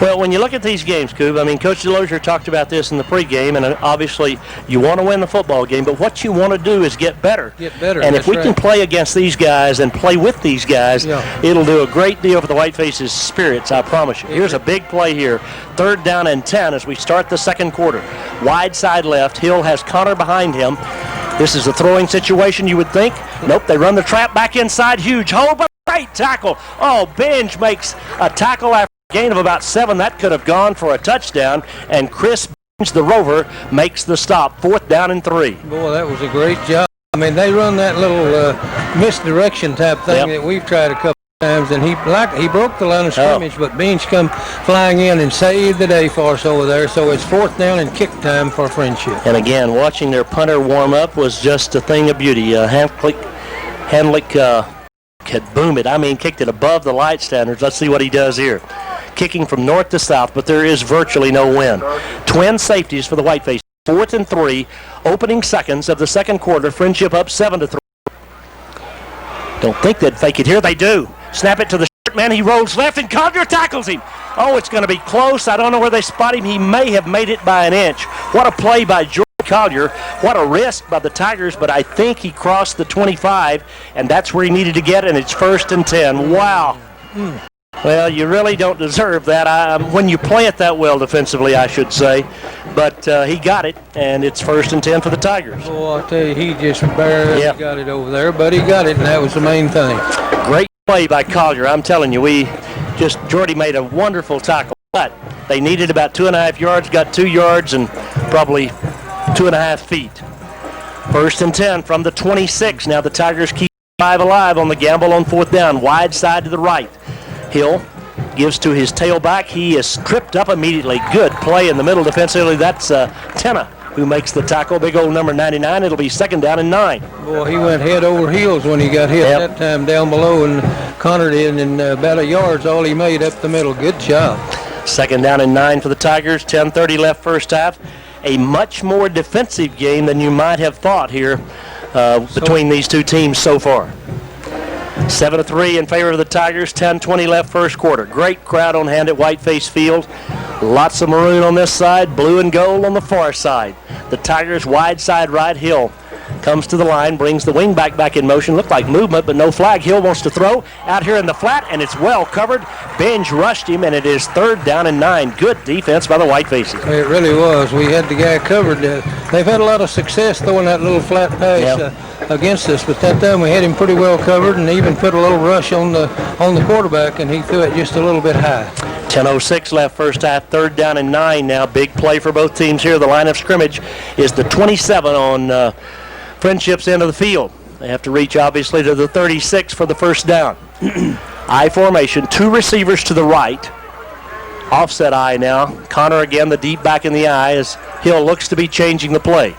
Well, when you look at these games, Coob, Coach DeLozier talked about this in the pregame, and obviously you want to win the football game, but what you want to do is get better. And if we can play against these guys and play with these guys, it'll do a great deal for the Whitefaces' spirits, I promise you. Here's a big play here, third down and 10 as we start the second quarter. Wide side left, Hill has Connor behind him. This is a throwing situation, you would think. Nope, they run the trap back inside, huge hole, but great tackle. Oh, Binge makes a tackle after gain of about 7. That could have gone for a touchdown, and Chris Binge, the Rover, makes the stop. Fourth down and 3. Boy, that was a great job. They run that little misdirection type thing that we've tried a couple times, and he broke the line of scrimmage, but Binge come flying in and saved the day for us over there. So it's fourth down and kick time for Friendship. And again, watching their punter warm up was just a thing of beauty. Handlick could boom it. Kicked it above the light standards. Let's see what he does here. Kicking from north to south, but there is virtually no wind. Twin safeties for the Whitefaces. 4th and 3, opening seconds of the second quarter. Friendship up 7-3. Don't think they'd fake it here. They do. Snap it to the short man. He rolls left, and Collier tackles him. Oh, it's going to be close. I don't know where they spot him. He may have made it by an inch. What a play by Jordy Collier. What a risk by the Tigers, but I think he crossed the 25, and that's where he needed to get, and it's 1st and 10. Wow. Well, you really don't deserve that. When you play it that well defensively, I should say. But he got it, and it's 1st and 10 for the Tigers. Well, I'll tell you, he just barely got it over there, but he got it, and that was the main thing. Great play by Collier. I'm telling you, Jordy made a wonderful tackle, but they needed about 2.5 yards, got 2 yards and probably 2.5 feet. 1st and 10 from the 26. Now the Tigers keep 5 alive on the gamble on 4th down. Wide side to the right. Hill gives to his tailback. He is tripped up immediately. Good play in the middle defensively. That's Tenna who makes the tackle. Big old number 99. It'll be 2nd down and 9. Boy, he went head over heels when he got hit that time down below, and Connor did, and about a yard's all he made up the middle. Good job. 2nd down and 9 for the Tigers. 10:30 left first half. A much more defensive game than you might have thought here between these two teams so far. 7-3 in favor of the Tigers. 10:20 left first quarter. Great crowd on hand at Whiteface Field. Lots of maroon on this side, blue and gold on the far side. The Tigers wide side right. Hill comes to the line, brings the wingback back in motion. Looked like movement, but no flag. Hill wants to throw out here in the flat, and it's well covered. Benj rushed him, and it is 3rd down and 9. Good defense by the Whitefaces. It really was. We had the guy covered. They've had a lot of success throwing that little flat pass against us, but that time we had him pretty well covered, and even put a little rush on the quarterback, and he threw it just a little bit high. 10:06 left first half. 3rd down and 9 now. Big play for both teams here. The line of scrimmage is the 27 on Friendship's end of the field. They have to reach, obviously, to the 36 for the first down. I formation, 2 receivers to the right. Offset I now. Connor again, the deep back in the eye as Hill looks to be changing the play.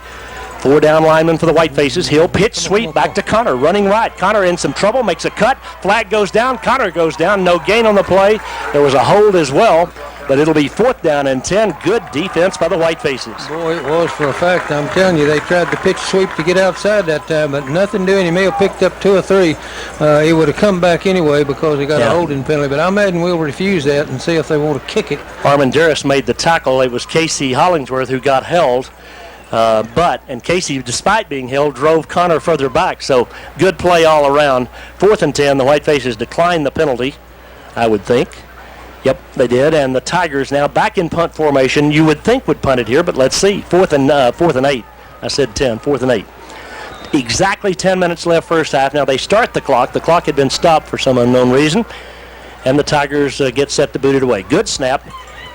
4 down linemen for the Whitefaces. Hill pitch sweep back to Connor, running right. Connor in some trouble, makes a cut. Flag goes down. Connor goes down. No gain on the play. There was a hold as well, but it'll be 4th down and 10. Good defense by the Whitefaces. Boy, it was for a fact. I'm telling you, they tried to pitch sweep to get outside that time, but nothing doing. He may have picked up 2 or 3. He would have come back anyway because he got a holding penalty, but I imagine we'll refuse that and see if they want to kick it. Armanduras made the tackle. It was Casey Hollingsworth who got held. And Casey, despite being held, drove Connor further back. So good play all around. 4th and 10. The Whitefaces declined the penalty, I would think. Yep, they did. And the Tigers now back in punt formation. You would think would punt it here, but let's see. 4th and 8. I said 10. 4th and 8. Exactly 10 minutes left first half. Now they start the clock. The clock had been stopped for some unknown reason. And the Tigers get set to boot it away. Good snap.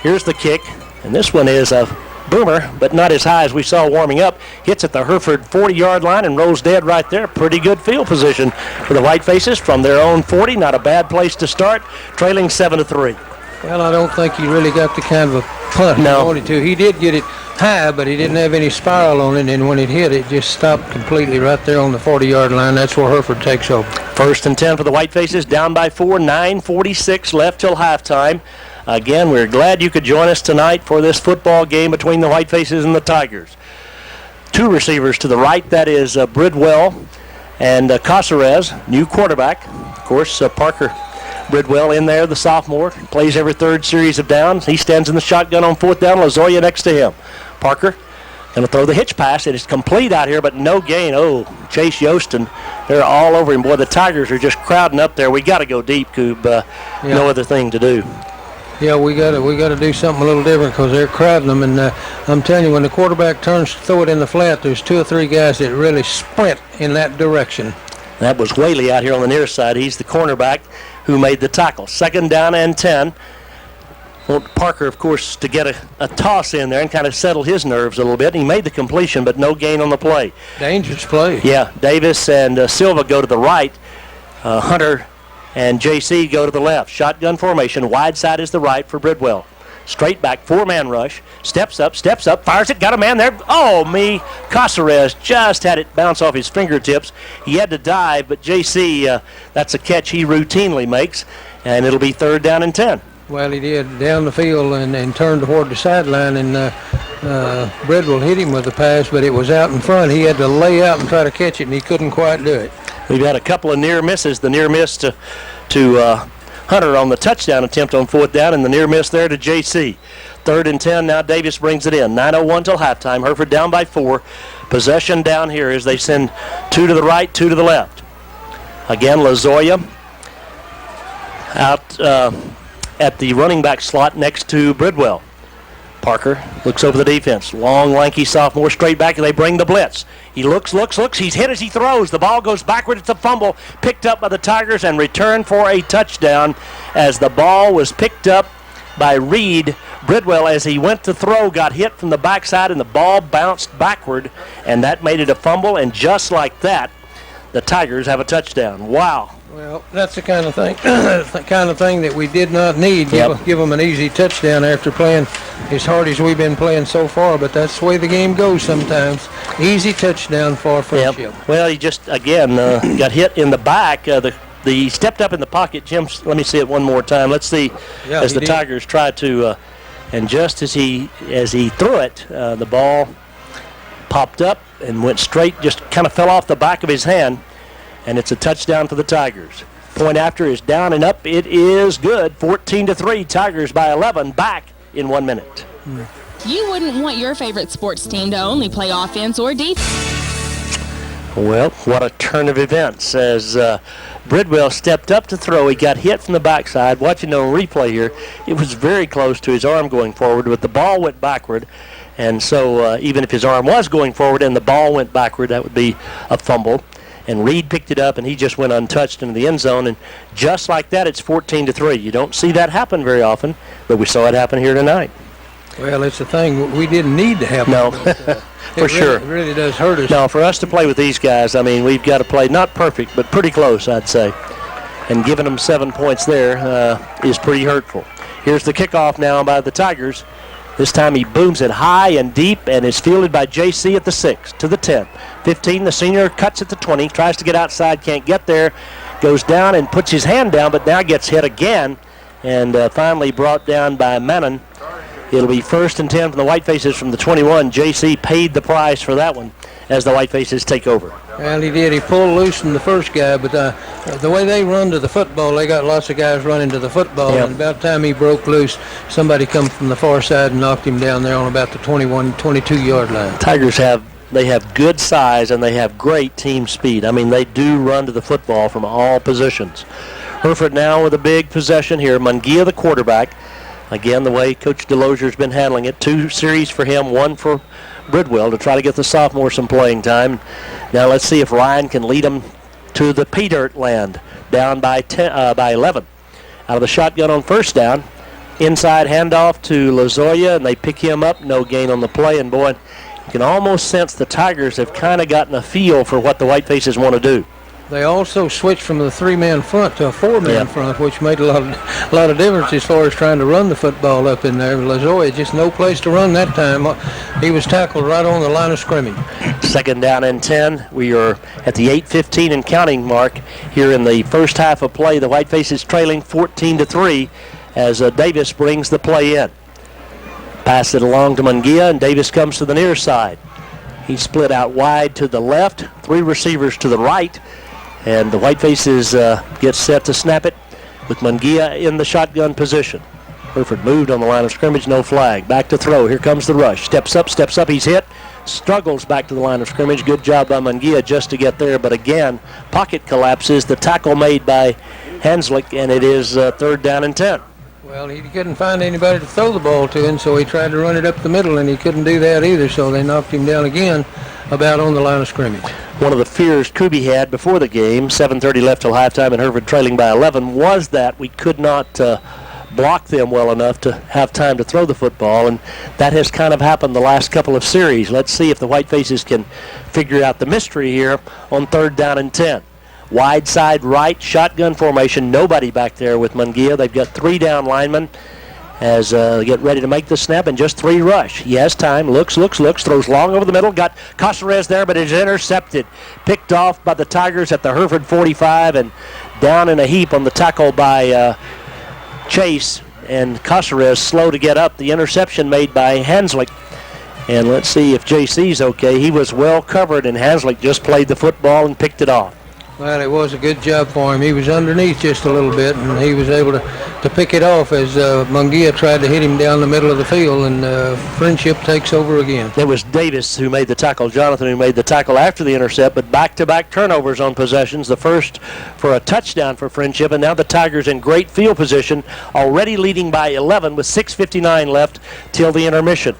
Here's the kick. And this one is a boomer, but not as high as we saw warming up. Hits at the Hereford 40-yard line and rolls dead right there. Pretty good field position for the Whitefaces from their own 40. Not a bad place to start. Trailing 7-3. Well, I don't think he really got the kind of a punt he wanted to. He did get it high, but he didn't have any spiral on it, and when it hit, it just stopped completely right there on the 40-yard line. That's where Hereford takes over. 1st and 10 for the Whitefaces, down by 4, 9:46 left till halftime. Again, we're glad you could join us tonight for this football game between the Whitefaces and the Tigers. 2 receivers to the right, that is Bridwell and Caceres, new quarterback. Of course, Parker Bridwell in there, the sophomore, plays every 3rd series of downs. He stands in the shotgun on 4th down, Lazoya next to him. Parker going to throw the hitch pass. It is complete out here, but no gain. Oh, Chase Yostin, they're all over him. Boy, the Tigers are just crowding up there. We got to go deep, Coob. No other thing to do. Yeah, we got to do something a little different because they're crowding them. And I'm telling you, when the quarterback turns to throw it in the flat, there's 2 or 3 guys that really sprint in that direction. That was Whaley out here on the near side. He's the cornerback who made the tackle. 2nd down and 10. Want Parker, of course, to get a toss in there and kind of settle his nerves a little bit. He made the completion, but no gain on the play. Dangerous play. Yeah, Davis and Silva go to the right. Hunter and JC go to the left. Shotgun formation. Wide side is the right for Bridwell. Straight back, 4-man rush. Steps up, fires it, got a man there. Oh, Caceres just had it bounce off his fingertips. He had to dive, but JC, that's a catch he routinely makes, and it'll be 3rd down and 10. Well, he did down the field and turned toward the sideline, and Bridwell hit him with the pass, but it was out in front. He had to lay out and try to catch it, and he couldn't quite do it. We've had a couple of near misses. The near miss to Hunter on the touchdown attempt on 4th down, and the near miss there to J.C. 3rd and 10. Now Davis brings it in. 9:01 till halftime. Hereford down by 4. Possession down here as they send 2 to the right, 2 to the left. Again, Lozoya out at the running back slot next to Bridwell. Parker looks over the defense. Long, lanky sophomore straight back, and they bring the blitz. He looks. He's hit as he throws. The ball goes backward. It's a fumble picked up by the Tigers and returned for a touchdown as the ball was picked up by Reed. Bridwell, as he went to throw, got hit from the backside, and the ball bounced backward, and that made it a fumble. And just like that, the Tigers have a touchdown. Wow. Well, that's the kind of thing, that we did not need. Give them an easy touchdown after playing as hard as we've been playing so far. But that's the way the game goes sometimes. Easy touchdown for Friendship. Yep. Well, he just again got hit in the back. He stepped up in the pocket. Jim, let me see it one more time. Let's see as the Tigers try to, and just as he threw it, the ball popped up and went straight. Just kind of fell off the back of his hand. And it's a touchdown for the Tigers. Point after is down and up. It is good. 14-3. Tigers by 11. Back in 1 minute. You wouldn't want your favorite sports team to only play offense or defense. Well, what a turn of events as Bridwell stepped up to throw. He got hit from the backside. Watching on replay here, it was very close to his arm going forward, but the ball went backward. And so even if his arm was going forward and the ball went backward, that would be a fumble. And Reed picked it up, and he just went untouched into the end zone. And just like that, it's 14-3. You don't see that happen very often, but we saw it happen here tonight. Well, it's a thing we didn't need to happen. No, for sure. It really does hurt us. No, for us to play with these guys, I mean, we've got to play not perfect, but pretty close, I'd say. And giving them 7 points there is pretty hurtful. Here's the kickoff now by the Tigers. This time he booms it high and deep and is fielded by J.C. at the 6, to the 10. 15, the senior cuts at the 20, tries to get outside, can't get there, goes down and puts his hand down, but now gets hit again and finally brought down by Mannon. It'll be 1st and 10 from the Whitefaces from the 21. J.C. paid the price for that one as the Whitefaces take over. Well, he did. He pulled loose from the first guy, but the way they run to the football, they got lots of guys running to the football, and about the time he broke loose, somebody come from the far side and knocked him down there on about the 21, 22-yard line. Tigers have good size, and they have great team speed. I mean, they do run to the football from all positions. Hereford now with a big possession here. Mungia, the quarterback. Again, the way Coach Delozier's been handling it. 2 series for him, 1 for Bridwell to try to get the sophomore some playing time. Now let's see if Ryan can lead them to the pay dirt land. Down by 11. Out of the shotgun on 1st down. Inside handoff to Lozoya, and they pick him up. No gain on the play, and boy, you can almost sense the Tigers have kind of gotten a feel for what the Whitefaces want to do. They also switched from the 3-man front to a 4-man front, which made a lot of difference as far as trying to run the football up in there. Lozoya, just no place to run that time. He was tackled right on the line of scrimmage. 2nd down and 10. We are at the 8:15 and counting mark here in the first half of play. The Whitefaces trailing 14-3 as Davis brings the play in. Pass it along to Mungia, and Davis comes to the near side. He's split out wide to the left, 3 receivers to the right. And the Whitefaces get set to snap it with Mungia in the shotgun position. Hereford moved on the line of scrimmage, no flag. Back to throw. Here comes the rush. Steps up. He's hit. Struggles back to the line of scrimmage. Good job by Mungia just to get there. But again, pocket collapses. The tackle made by Hanslick, and it is 3rd down and 10. Well, he couldn't find anybody to throw the ball to him, so he tried to run it up the middle, and he couldn't do that either, so they knocked him down again about on the line of scrimmage. One of the fears Kuby had before the game, 7:30 left till halftime and Hereford trailing by 11, was that we could not block them well enough to have time to throw the football, and that has kind of happened the last couple of series. Let's see if the Whitefaces can figure out the mystery here on 3rd down and 10. Wide side right, shotgun formation, nobody back there with Mungia. They've got 3 down linemen as they get ready to make the snap, and just 3 rush. He has time, looks, throws long over the middle, got Casares there, but it's intercepted. Picked off by the Tigers at the Hereford 45 and down in a heap on the tackle by Chase, and Casares slow to get up. The interception made by Hanslick. And let's see if JC's okay. He was well covered, and Hanslick just played the football and picked it off. Well, it was a good job for him. He was underneath just a little bit, and he was able to pick it off as Mungia tried to hit him down the middle of the field, and Friendship takes over again. It was Davis who made the tackle, Jonathan who made the tackle after the intercept, but back-to-back turnovers on possessions. The first for a touchdown for Friendship, and now the Tigers in great field position, already leading by 11 with 6:59 left till the intermission.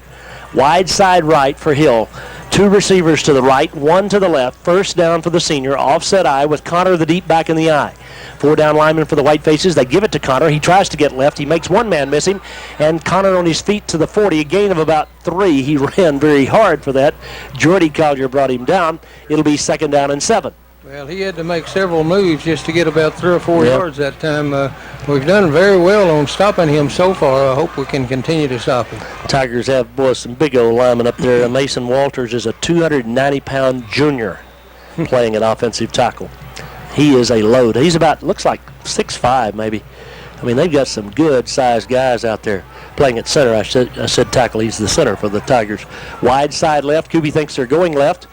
Wide side right for Hill. 2 receivers to the right, 1 to the left. First down for the senior, offset eye with Connor the deep back in the eye. 4 down linemen for the White Faces. They give it to Connor. He tries to get left. He makes one man miss him, and Connor on his feet to the 40, a gain of about 3. He ran very hard for that. Jordy Collier brought him down. It'll be 2nd down and 7. Well, he had to make several moves just to get about 3 or 4 yards that time. We've done very well on stopping him so far. I hope we can continue to stop him. Tigers have, some big old linemen up there. Mason Walters is a 290-pound junior playing at offensive tackle. He is a load. He's about, looks like 6'5", maybe. I mean, they've got some good-sized guys out there playing at center. I said tackle. He's the center for the Tigers. Wide side left. Kuby thinks they're going left.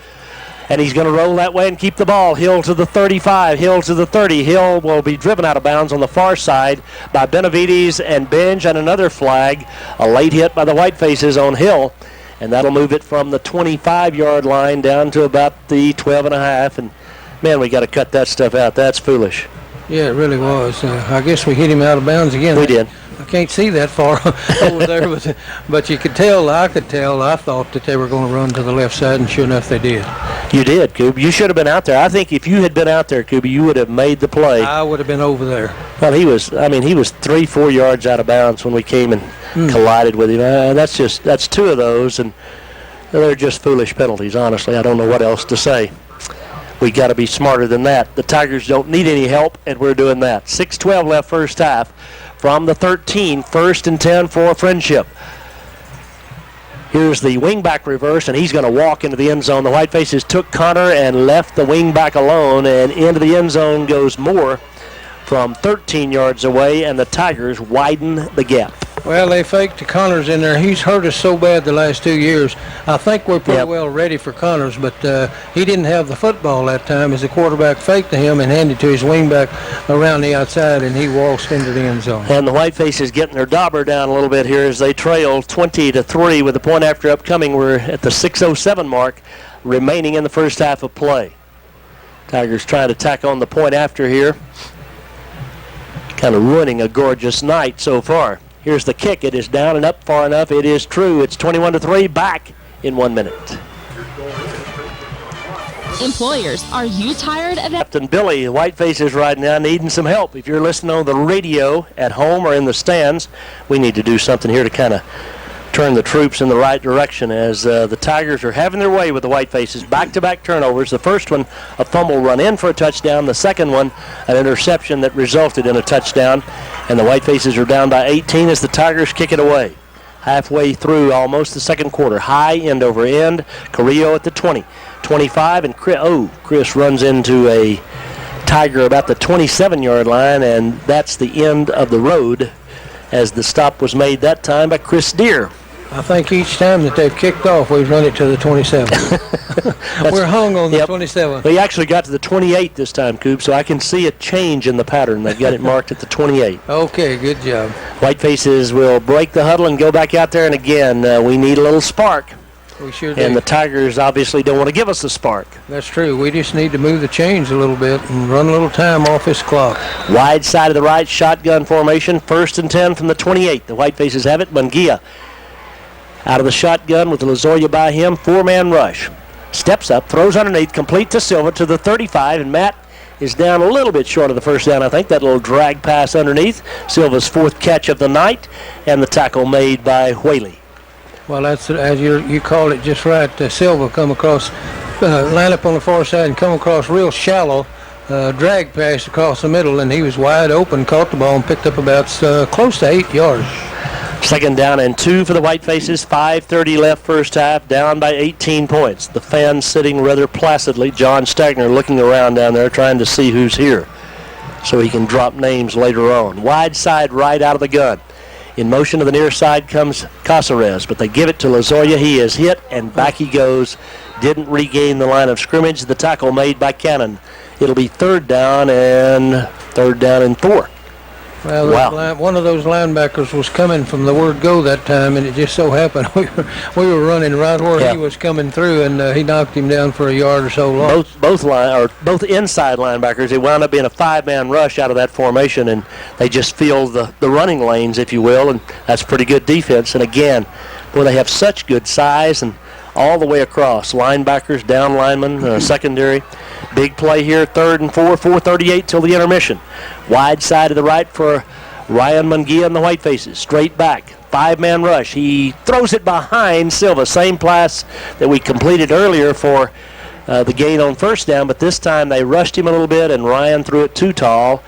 And he's going to roll that way and keep the ball. Hill to the 35, Hill to the 30. Hill will be driven out of bounds on the far side by Benavides and Benj, and another flag. A late hit by the White Faces on Hill. And that'll move it from the 25-yard line down to about the 12.5. And, man, we got to cut that stuff out. That's foolish. Yeah, it really was. I guess we hit him out of bounds again. We did. I can't see that far over there, but you could tell, I thought that they were going to run to the left side, and sure enough they did. You did, Coob. You should have been out there. I think if you had been out there, Coob, you would have made the play. I would have been over there. Well, he was 3-4 yards out of bounds when we came and collided with him. That's 2 of those, and they're just foolish penalties, honestly. I don't know what else to say. We got to be smarter than that. The Tigers don't need any help, and we're doing that. 6:12 left first half. From the 13, 1st and 10 for Friendship. Here's the wingback reverse, and he's going to walk into the end zone. The White Faces took Connor and left the wingback alone, and into the end zone goes Moore from 13 yards away, and the Tigers widen the gap. Well, they faked to Connors in there. He's hurt us so bad the last 2 years. I think we're pretty well ready for Connors, but he didn't have the football that time as the quarterback faked to him and handed to his wingback around the outside, and he waltzed into the end zone. And the White Faces getting their dauber down a little bit here as they trail 20-3 with the point after upcoming. We're at the 6:07 mark remaining in the first half of play. Tigers trying to tack on the point after here. Kind of ruining a gorgeous night so far. Here's the kick. It is down and up far enough. It is true. It's 21-3. Back in 1 minute. Employers, are you tired of that? Captain Billy, the White Faces right now needing some help. If you're listening on the radio at home or in the stands, we need to do something here to kind of turn the troops in the right direction as the Tigers are having their way with the White Faces. Back-to-back turnovers. The first one, a fumble run in for a touchdown. The second one, an interception that resulted in a touchdown. And the White Faces are down by 18 as the Tigers kick it away. Halfway through almost the second quarter. High end over end. Carrillo at the 20. 25, and Chris runs into a Tiger about the 27-yard line, and that's the end of the road as the stop was made that time by Chris Deere. I think each time that they've kicked off, we've run it to the 27. We're hung on the 27. They actually got to the 28 this time, Coop, so I can see a change in the pattern. They've got it marked at the 28. Okay, good job. White Faces will break the huddle and go back out there, and again, we need a little spark. We sure do. And the Tigers obviously don't want to give us the spark. That's true. We just need to move the chains a little bit and run a little time off this clock. Wide side of the right, shotgun formation, 1st and 10 from the 28. The White Faces have it. Mungia out of the shotgun with Lozoya by him. 4-man rush. Steps up, throws underneath, complete to Silva to the 35, and Matt is down a little bit short of the first down, I think. That little drag pass underneath. Silva's 4th catch of the night, and the tackle made by Whaley. Well, that's, as you called it just right, Silva come across, line up on the far side and come across real shallow, drag pass across the middle, and he was wide open, caught the ball, and picked up about close to 8 yards. 2nd down and 2 for the White Faces. 5:30 left first half, down by 18 points. The fans sitting rather placidly. John Stagner looking around down there trying to see who's here so he can drop names later on. Wide side right out of the gun. In motion to the near side comes Caceres, but they give it to Lozoya. He is hit, and back he goes. Didn't regain the line of scrimmage. The tackle made by Cannon it'll be 3rd down and 4. Well, Wow. one of those linebackers was coming from the word go that time, and it just so happened we were running right where he was coming through, and he knocked him down for a yard or so long. Both inside linebackers. It wound up being a 5-man rush out of that formation, and they just filled the running lanes, if you will, and that's pretty good defense. And again, boy, they have such good size and all the way across. Linebackers, down linemen, secondary. Big play here, 3rd and 4, 4:38 till the intermission. Wide side to the right for Ryan Mungia and the Whitefaces. Straight back, 5-man rush. He throws it behind Silva. Same pass that we completed earlier for the gain on 1st down, but this time they rushed him a little bit, and Ryan threw it too tall,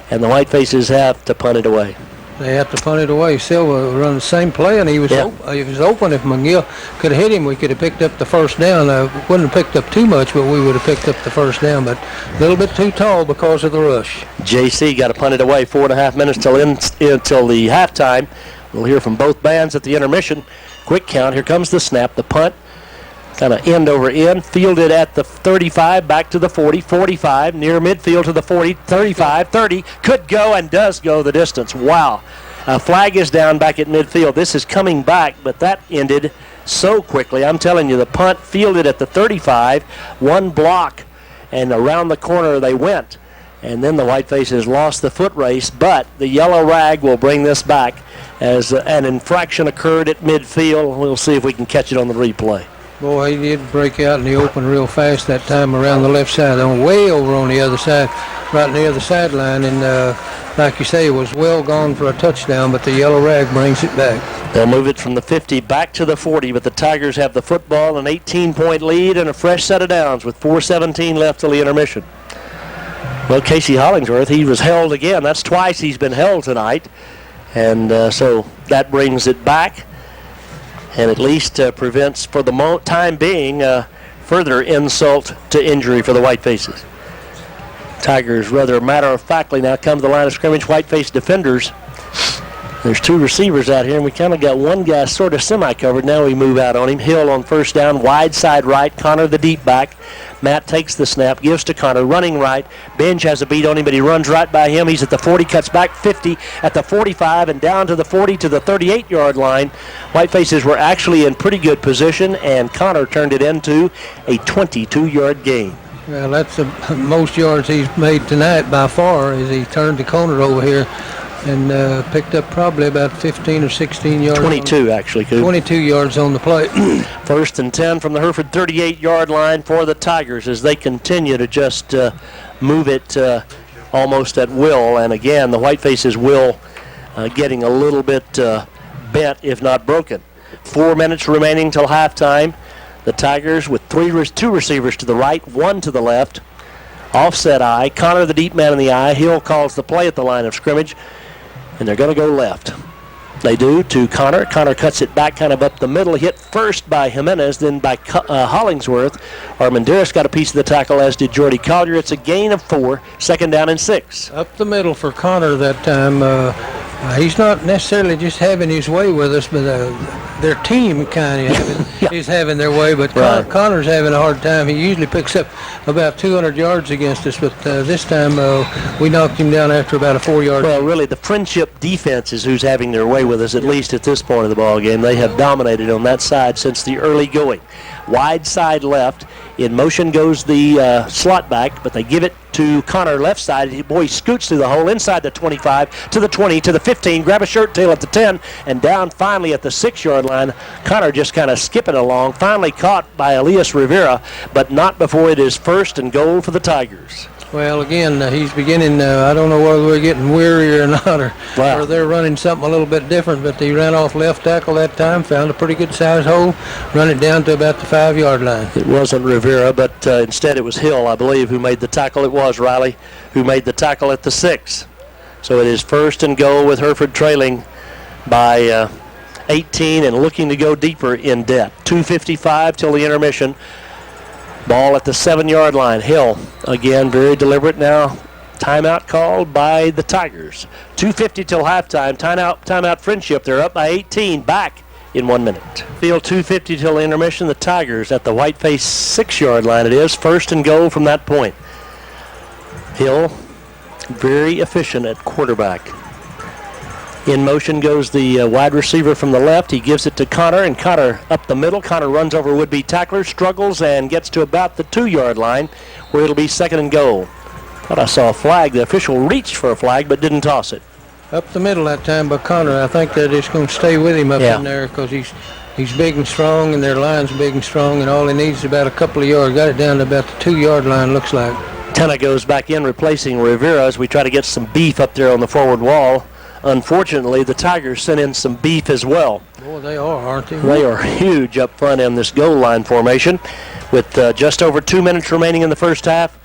and the Whitefaces have to punt it away. They have to punt it away. Silva run the same play, and he was open. If McGill could have hit him, we could have picked up the 1st down. Wouldn't have picked up too much, but we would have picked up the 1st down. But a little bit too tall because of the rush. JC got to punt it away. 4.5 minutes till the halftime. We'll hear from both bands at the intermission. Quick count. Here comes the snap. The punt, kind of end over end, fielded at the 35, back to the 40, 45, near midfield to the 40, 35, 30, could go and does go the distance. Wow. A flag is down back at midfield. This is coming back, but that ended so quickly. I'm telling you, the punt fielded at the 35, one block, and around the corner they went. And then the Whitefaces lost the foot race, but the yellow rag will bring this back as an infraction occurred at midfield. We'll see if we can catch it on the replay. Boy, he did break out in the open real fast that time around the left side, way over on the other side, right near the sideline. And like you say, it was well gone for a touchdown, but the yellow rag brings it back. They'll move it from the 50 back to the 40, but the Tigers have the football, an 18-point lead, and a fresh set of downs with 4:17 left till the intermission. Well, Casey Hollingsworth, he was held again. That's twice he's been held tonight. And so that brings it back, and at least prevents, for the time being, further insult to injury for the Whitefaces. Tigers rather matter-of-factly now come to the line of scrimmage. Whiteface defenders. There's 2 receivers out here, and we kind of got one guy sort of semi-covered. Now we move out on him. Hill on 1st down, wide side right. Connor the deep back. Matt takes the snap, gives to Connor, running right. Benj has a beat on him, but he runs right by him. He's at the 40, cuts back 50, at the 45, and down to the 40 to the 38-yard line. Whitefaces were actually in pretty good position, and Connor turned it into a 22-yard gain. Well, that's the most yards he's made tonight by far, as he turned the corner over here and picked up probably about 15 or 16 yards. 22, actually, Coop. 22 yards on the play. 1st and 10 from the Hereford 38-yard line for the Tigers as they continue to just move it almost at will. And again, the Whitefaces will getting a little bit bent, if not broken. 4 minutes remaining till halftime. The Tigers with 2 receivers to the right, 1 to the left. Offset eye. Connor the deep man in the eye. Hill calls the play at the line of scrimmage, and they're going to go left. They do to Connor. Connor cuts it back kind of up the middle. Hit first by Jimenez, then by Hollingsworth. Armendariz got a piece of the tackle, as did Jordy Collier. It's a gain of 4, 2nd down and 6. Up the middle for Connor that time. He's not necessarily just having his way with us, but their team kind of is having their way. But Connor's having a hard time. He usually picks up about 200 yards against us, but this time we knocked him down after about a 4-yard. Well, really, the Friendship defense is who's having their way with us, at least at this point of the ball game. They have dominated on that side since the early going. Wide side left. In motion goes the slot back, but they give it to Connor left side. Boy, he scoots through the hole inside the 25, to the 20, to the 15, grab a shirt tail at the 10, and down finally at the 6-yard line. Connor just kind of skipping along, finally caught by Elias Rivera, but not before it is 1st and goal for the Tigers. Well, again, he's beginning, I don't know whether we're getting weary or not, or they're running something a little bit different, but he ran off left tackle that time, found a pretty good size hole, run it down to about the 5-yard line. It wasn't Rivera, but instead it was Hill, I believe, who made the tackle. It was Riley who made the tackle at the 6. So it is 1st and goal with Hereford trailing by 18 and looking to go deeper in debt. 2:55 till the intermission. Ball at the 7-yard line. Hill, again, very deliberate now. Timeout called by the Tigers. 2:50 till halftime. Timeout Friendship. They're up by 18. Back in 1 minute. Field 2:50 till the intermission. The Tigers at the Whiteface 6-yard line. It is 1st and goal from that point. Hill, very efficient at quarterback. In motion goes the wide receiver from the left. He gives it to Connor, and Connor up the middle. Connor runs over would-be tackler, struggles, and gets to about the 2-yard line, where it'll be 2nd and goal. Thought I saw a flag. The official reached for a flag, but didn't toss it. Up the middle that time by Connor. I think that it's going to stay with him up in there because he's big and strong, and their line's big and strong, and all he needs is about a couple of yards. Got it down to about the 2-yard line, looks like. Tenna goes back in, replacing Rivera as we try to get some beef up there on the forward wall. Unfortunately, the Tigers sent in some beef as well. Boy, they are, aren't they? They are huge up front in this goal line formation. With just over 2 minutes remaining in the first half,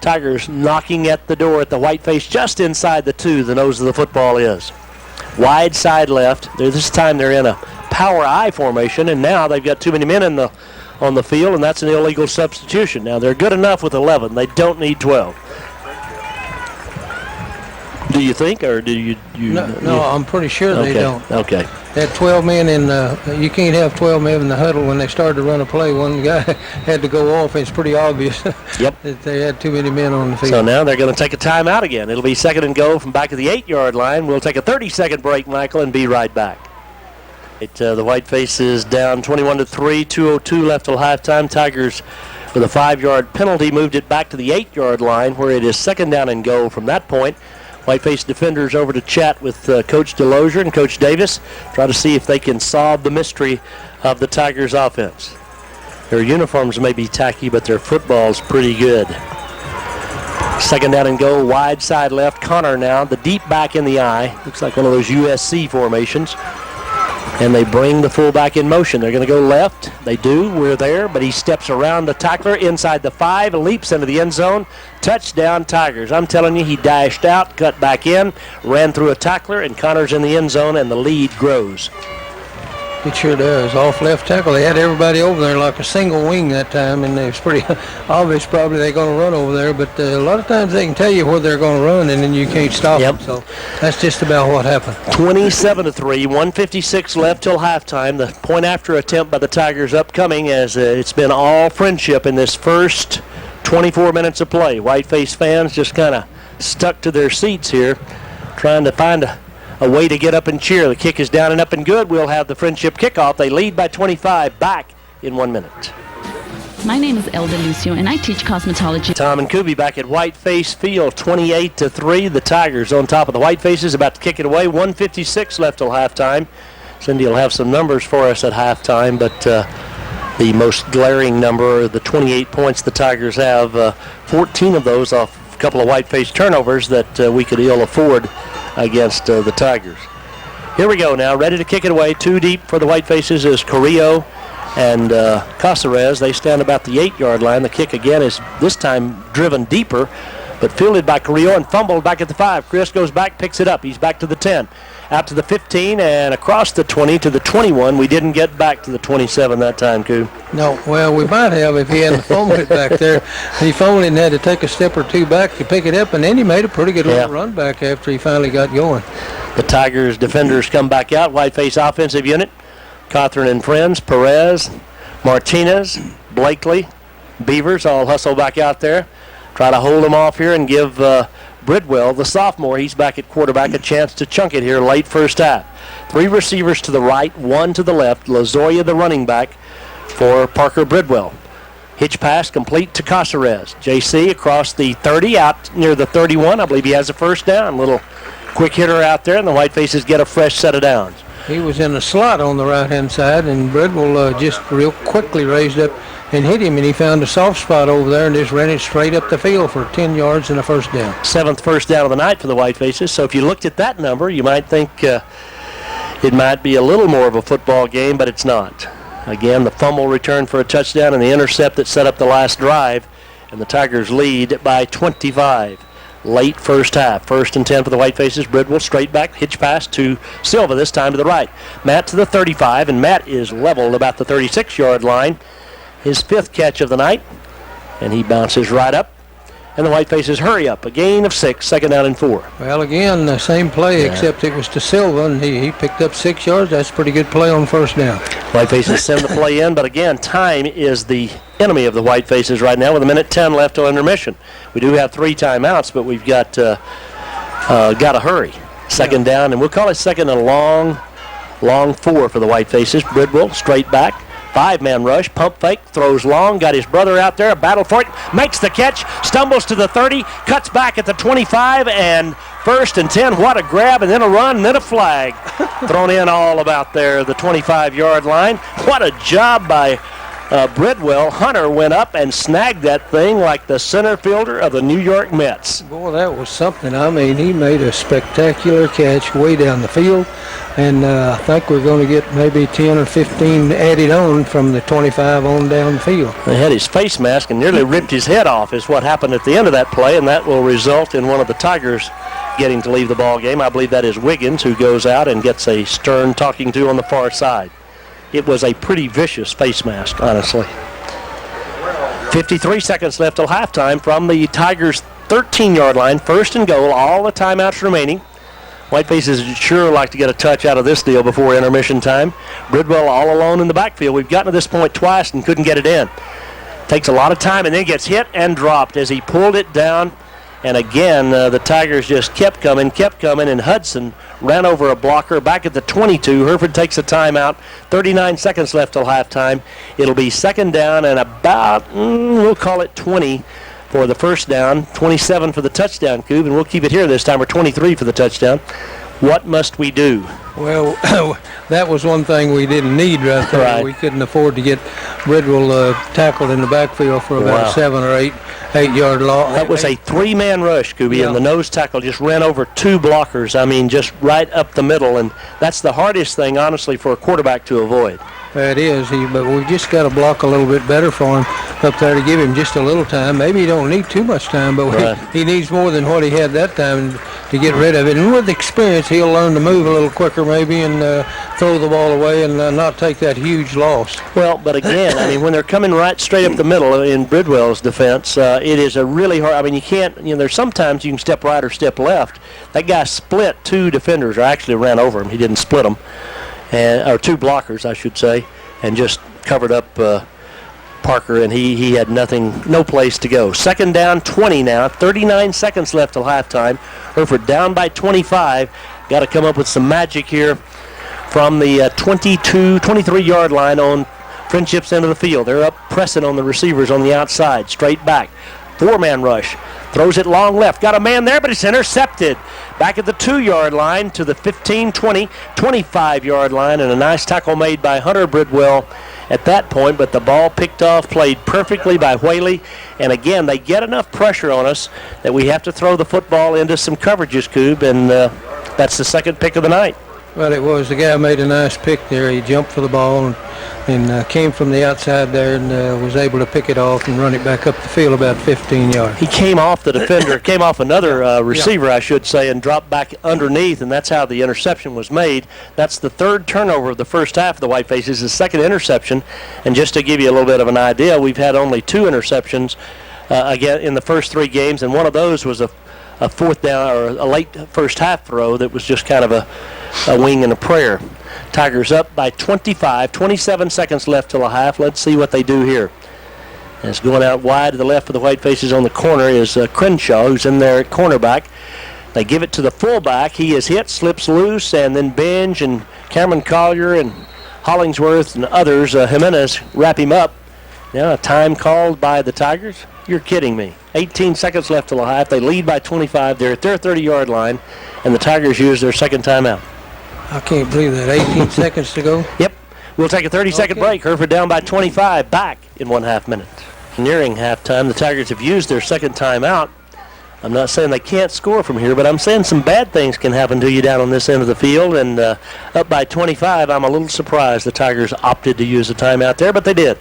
Tigers knocking at the door at the white face just inside the 2, the nose of the football is. Wide side left. This time they're in a power I formation, and now they've got too many men on the field, and that's an illegal substitution. Now, they're good enough with 11. They don't need 12. Do you think, or do you? No, I'm pretty sure they don't. Okay. They had 12 men in. You can't have 12 men in the huddle when they started to run a play. One guy had to go off. It's pretty obvious that they had too many men on the field. So now they're going to take a timeout again. It'll be 2nd and goal from back of the 8-yard line. We'll take a 30-second break, Michael, and be right back. The white face is down 21-3, 2:02 left till halftime. Tigers, with a 5-yard penalty, moved it back to the 8-yard line, where it is 2nd down and goal from that point. Whiteface defenders over to chat with Coach DeLozier and Coach Davis, try to see if they can solve the mystery of the Tigers' offense. Their uniforms may be tacky, but their football's pretty good. 2nd down and goal, wide side left. Connor now, the deep back in the eye. Looks like one of those USC formations. And they bring the fullback in motion. They're going to go left. They do. We're there. But he steps around the tackler inside the 5 and leaps into the end zone. Touchdown, Tigers. I'm telling you, he dashed out, cut back in, ran through a tackler, and Connor's in the end zone, and the lead grows. It sure does. Off left tackle. They had everybody over there like a single wing that time, and it's pretty obvious probably they're going to run over there. But a lot of times they can tell you where they're going to run, and then you can't stop them. So that's just about what happened. 27-3, 1:56 left till halftime. The point after attempt by the Tigers upcoming, as it's been all friendship in this first 24 minutes of play. Whiteface fans just kind of stuck to their seats here, trying to find a way to get up and cheer. The kick is down and up and good. We'll have the friendship kickoff. They lead by 25, back in 1 minute. My name is Elda Lucio, and I teach cosmetology. Tom and Kuby back at Whiteface Field, 28-3. The Tigers on top of the Whitefaces, about to kick it away. 1:56 left till halftime. Cindy will have some numbers for us at halftime, but the most glaring number, the 28 points the Tigers have, 14 of those off a couple of Whiteface turnovers that we could ill afford against the Tigers. Here we go now, ready to kick it away. 2 deep for the Whitefaces is Carrillo and Caceres. They stand about the 8-yard line. The kick again is this time driven deeper, but fielded by Carrillo and fumbled back at the 5. Chris goes back, picks it up. He's back to the 10, out to the 15, and across the 20 to the 21. We didn't get back to the 27 that time, Coo. No, well, we might have if he hadn't fumbled it back there. He fumbled it and had to take a step or 2 back to pick it up, and then he made a pretty good little run back after he finally got going. The Tigers defenders come back out. Whiteface offensive unit. Cawthorn and friends, Perez, Martinez, Blakely, Beavers all hustle back out there. Try to hold them off here and give Bridwell, the sophomore, he's back at quarterback, a chance to chunk it here late first half. 3 receivers to the right, 1 to the left. Lozoya, the running back, for Parker Bridwell. Hitch pass complete to Caceres. JC across the 30, out near the 31. I believe he has a first down. Little quick hitter out there, and the Whitefaces get a fresh set of downs. He was in the slot on the right-hand side, and Bridwell just real quickly raised up and hit him, and he found a soft spot over there and just ran it straight up the field for 10 yards and a first down. 7th first down of the night for the Whitefaces. So if you looked at that number, you might think it might be a little more of a football game, but it's not. Again, the fumble return for a touchdown and the intercept that set up the last drive, and the Tigers lead by 25. Late first half. 1st and 10 for the Whitefaces. Bridwell straight back. Hitch pass to Silva, this time to the right. Matt to the 35, and Matt is leveled about the 36-yard line. His 5th catch of the night, and he bounces right up and the Whitefaces hurry up. A gain of 6, second down and 4. Well, again, the same play, except it was to Silva, and he picked up 6 yards. That's a pretty good play on first down. Whitefaces send the play in, but again, time is the enemy of the Whitefaces right now with 1:10 left till intermission. We do have 3 timeouts, but we've got to hurry. Second down, and we'll call it second and long 4 for the Whitefaces. Bridwell straight back. 5-man rush, pump fake, throws long, got his brother out there, a battle for it, makes the catch, stumbles to the 30, cuts back at the 25, and 1st and 10. What a grab, and then a run, and then a flag. Thrown in all about there, the 25-yard line. What a job by Bridwell. Hunter went up and snagged that thing like the center fielder of the New York Mets. Boy, that was something. I mean, he made a spectacular catch way down the field, and I think we're going to get maybe 10 or 15 added on from the 25 on down the field. They had his face mask and nearly ripped his head off is what happened at the end of that play, and that will result in one of the Tigers getting to leave the ball game. I believe that is Wiggins, who goes out and gets a stern talking to on the far side. It was a pretty vicious face mask, honestly. 53 seconds left till halftime from the Tigers' 13-yard line. 1st and goal, all the timeouts remaining. Whitefaces would sure like to get a touch out of this deal before intermission time. Bridwell all alone in the backfield. We've gotten to this point twice and couldn't get it in. Takes a lot of time and then gets hit and dropped as he pulled it down. And again, the Tigers just kept coming, and Hudson ran over a blocker back at the 22. Hereford takes a timeout. 39 seconds left till halftime. It'll be second down and about, we'll call it 20 for the first down, 27 for the touchdown, Coob, and we'll keep it here this time, or 23 for the touchdown. What must we do? Well, that was one thing we didn't need right there. Right. We couldn't afford to get Bridwell tackled in the backfield for about a 7 or 8 yard loss. That was a 3-man rush, Cooby, and the nose tackle just ran over 2 blockers. I mean, just right up the middle, and that's the hardest thing, honestly, for a quarterback to avoid. It is, but we've just got to block a little bit better for him up there to give him just a little time. Maybe he don't need too much time, but he needs more than what he had that time to get rid of it. And with experience, he'll learn to move a little quicker maybe and throw the ball away and not take that huge loss. Well, but again, I mean, when they're coming right straight up the middle in Bridwell's defense, it is a really hard. I mean, you can't, there's sometimes you can step right or step left. That guy split 2 defenders, or actually ran over him. He didn't split them. Or 2 blockers, I should say, and just covered up Parker, and he had no place to go. Second down, 20 now, 39 seconds left till halftime. Hereford down by 25. Got to come up with some magic here from the 23-yard line on Friendship's end of the field. They're up pressing on the receivers on the outside, straight back. 4-man rush. Throws it long left. Got a man there, but it's intercepted. Back at the 2-yard line to the 15, 20, 25-yard line, and a nice tackle made by Hunter Bridwell at that point, but the ball picked off, played perfectly by Whaley. And again, they get enough pressure on us that we have to throw the football into some coverages, Coob, and that's the second pick of the night. Well, it was. The guy made a nice pick there. He jumped for the ball and came from the outside there and was able to pick it off and run it back up the field about 15 yards. He came off the defender, came off another receiver, I should say, and dropped back underneath, and that's how the interception was made. That's the 3rd turnover of the first half of the Whitefaces, the 2nd interception. And just to give you a little bit of an idea, we've had only 2 interceptions again in the first 3 games, and one of those was a 4th down or a late first half throw that was just kind of a wing and a prayer. Tigers up by 25, 27 seconds left till a half. Let's see what they do here. And it's going out wide to the left of the Whitefaces on the corner is Crenshaw, who's in there at cornerback. They give it to the fullback. He is hit, slips loose, and then Binge and Cameron Collier and Hollingsworth and others, Jimenez, wrap him up. Now a time called by the Tigers. You're kidding me. 18 seconds left till a half. They lead by 25. They're at their 30-yard line, and the Tigers use their second timeout. I can't believe that. 18 seconds to go. Yep. We'll take a 30-second break. Hereford down by 25. Back in 1/2 minute. Nearing halftime, the Tigers have used their second timeout. I'm not saying they can't score from here, but I'm saying some bad things can happen to you down on this end of the field. And up by 25, I'm a little surprised the Tigers opted to use a timeout there, but they did.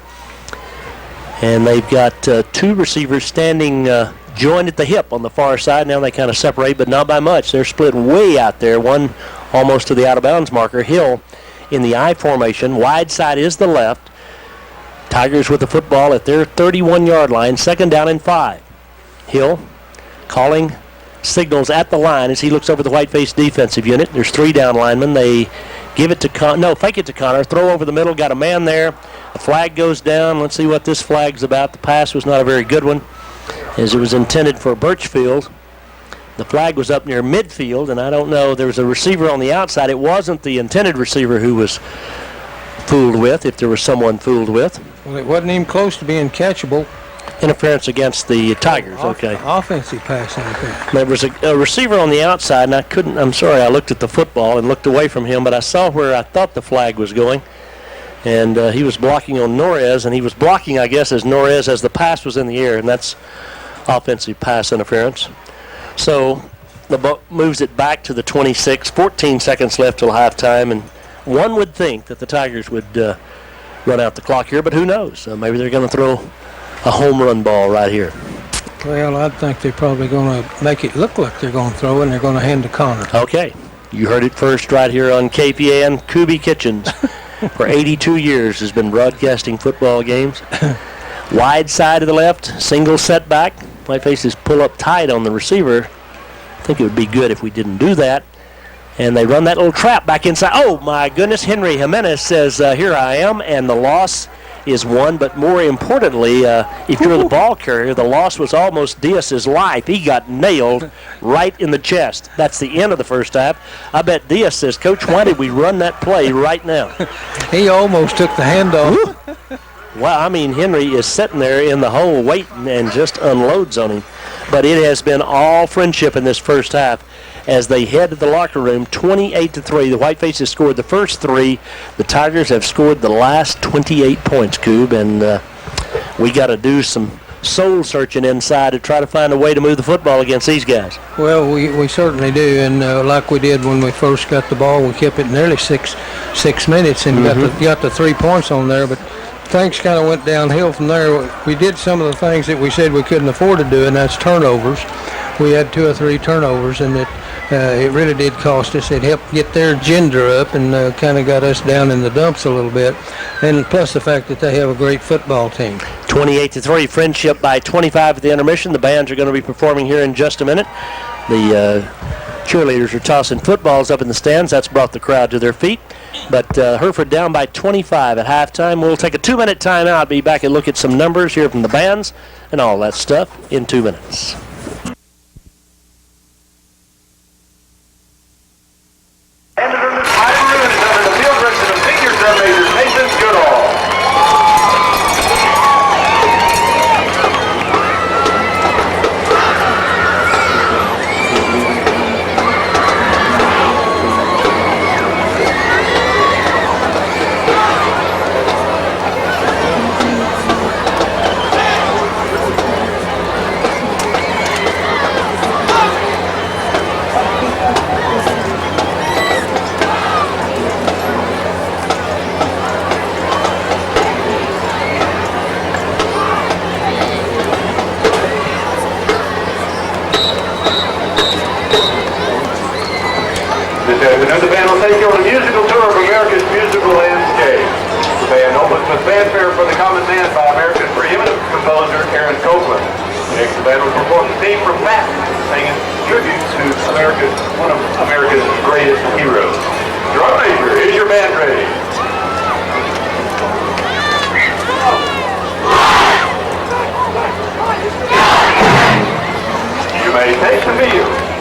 And they've got 2 receivers standing joined at the hip on the far side. Now they kind of separate, but not by much. They're split way out there, one almost to the out-of-bounds marker. Hill in the I formation. Wide side is the left. Tigers with the football at their 31-yard line, second down and 5. Hill calling signals at the line as he looks over the white-faced defensive unit. There's 3 down linemen. They give it to fake it to Connor, throw over the middle, got a man there. A flag goes down. Let's see what this flag's about. The pass was not a very good one, as it was intended for Birchfield. The flag was up near midfield, and I don't know, there was a receiver on the outside. It wasn't the intended receiver who was fooled with, if there was someone fooled with. Well, it wasn't even close to being catchable. Interference against the Tigers, okay. Offensive pass interference. There was a receiver on the outside, and I looked at the football and looked away from him, but I saw where I thought the flag was going. And he was blocking on Norez, and he was blocking, I guess, as the pass was in the air, and that's offensive pass interference. So the Buck moves it back to the 26, 14 seconds left till halftime, and one would think that the Tigers would run out the clock here, but who knows? Maybe they're going to throw a home run ball right here. Well, I think they're probably going to make it look like they're going to throw, and they're going to hand to Connor. Okay. You heard it first right here on KPAN. Kuby Kitchens, for 82 years, has been broadcasting football games. Wide side to the left, single setback. Whitefaces pull up tight on the receiver. I think it would be good if we didn't do that. And they run that little trap back inside. Oh, my goodness. Henry Jimenez says, here I am, and the loss is 1. But more importantly, if you're the ball carrier, the loss was almost Diaz's life. He got nailed right in the chest. That's the end of the first half. I bet Diaz says, Coach, why did we run that play right now? He almost took the handoff. Well, I mean, Henry is sitting there in the hole waiting and just unloads on him. But it has been all friendship in this first half as they head to the locker room, 28-3. The Whitefaces scored the first 3. The Tigers have scored the last 28 points, Coob, and we got to do some soul searching inside to try to find a way to move the football against these guys. Well, we certainly do, and like we did when we first got the ball, we kept it nearly six minutes and got the 3 points on there, but things kind of went downhill from there. We did some of the things that we said we couldn't afford to do, and that's turnovers. We had 2 or 3 turnovers, and it really did cost us. It helped get their gender up and kind of got us down in the dumps a little bit, and plus the fact that they have a great football team. 28-3, Friendship by 25 at the intermission. The bands are going to be performing here in just a minute. The cheerleaders are tossing footballs up in the stands. That's brought the crowd to their feet. But Hereford down by 25 at halftime. We'll take a 2-minute timeout, be back and look at some numbers here from the bands and all that stuff in 2 minutes. The band will take you on a musical tour of America's musical landscape. The band opens with fanfare for the Common Man by America's preeminent composer, Aaron Copland. Next, the band will perform the theme from Back, singing tribute to one of America's greatest heroes. Drum major, is your band ready? You may take the field.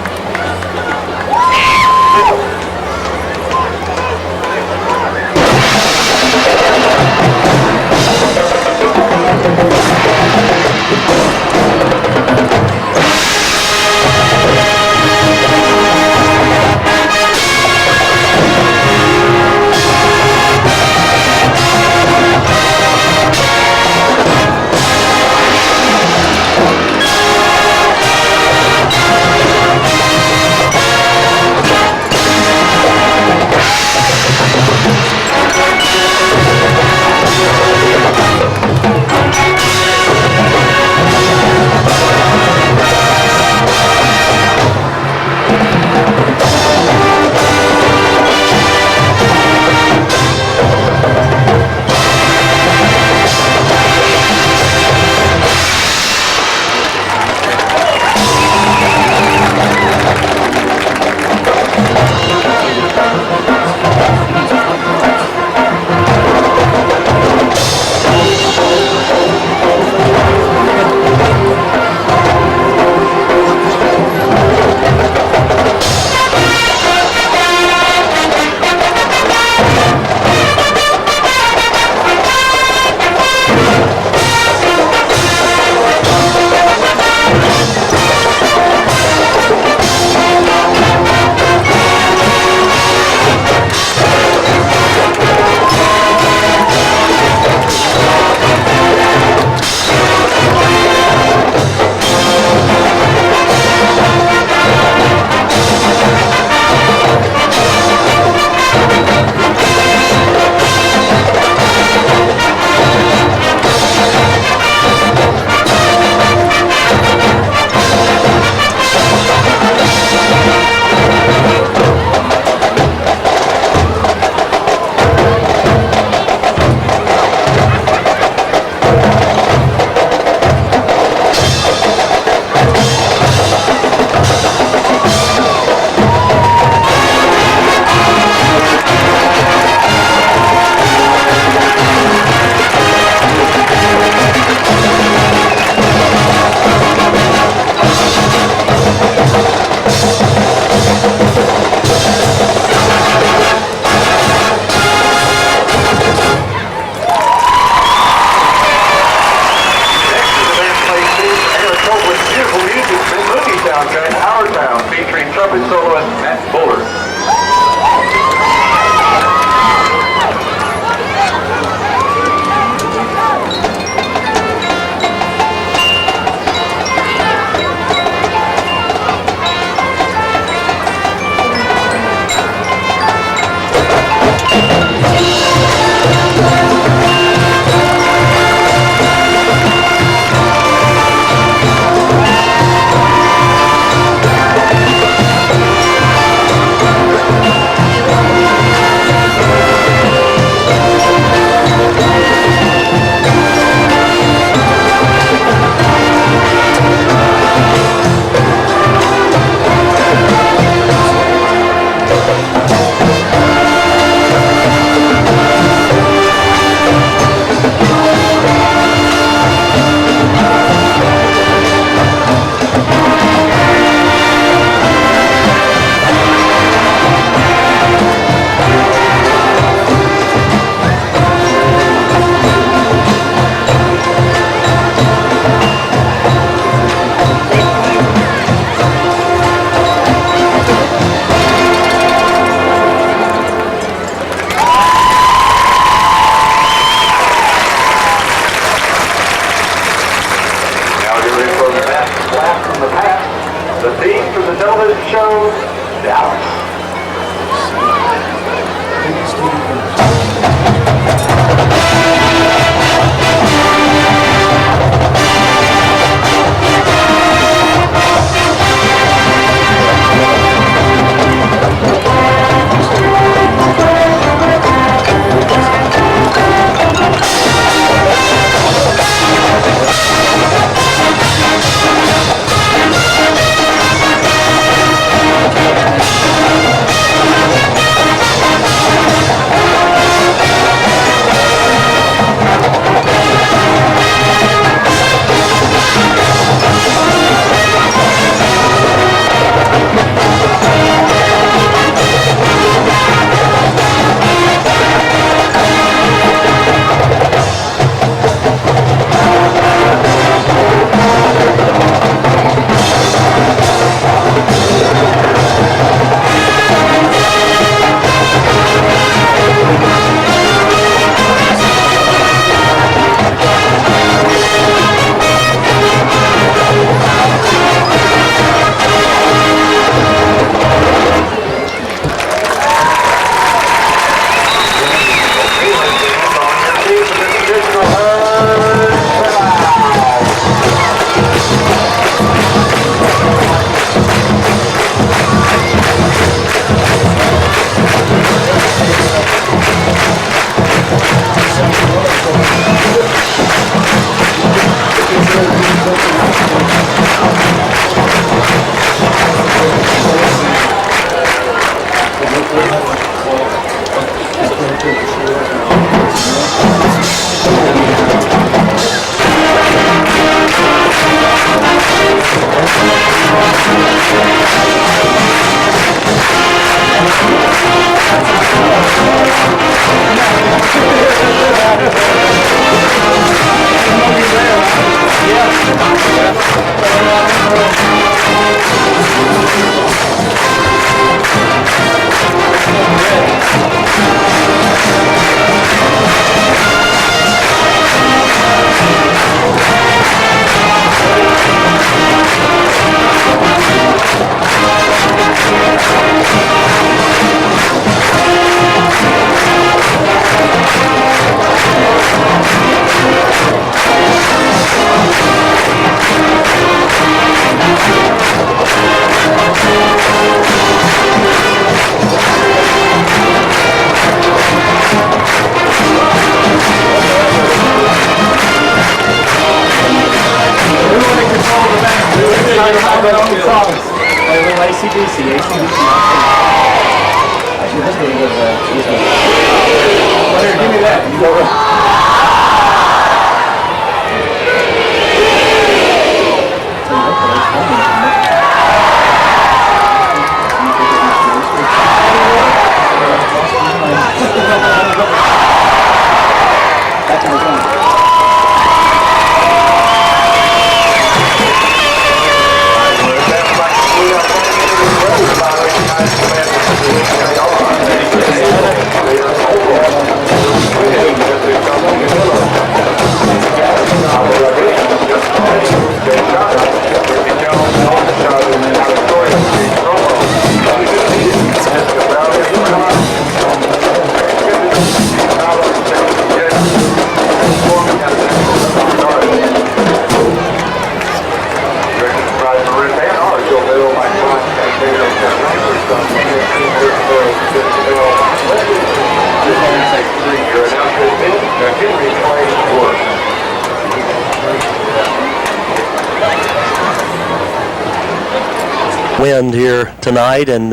Wind here tonight, and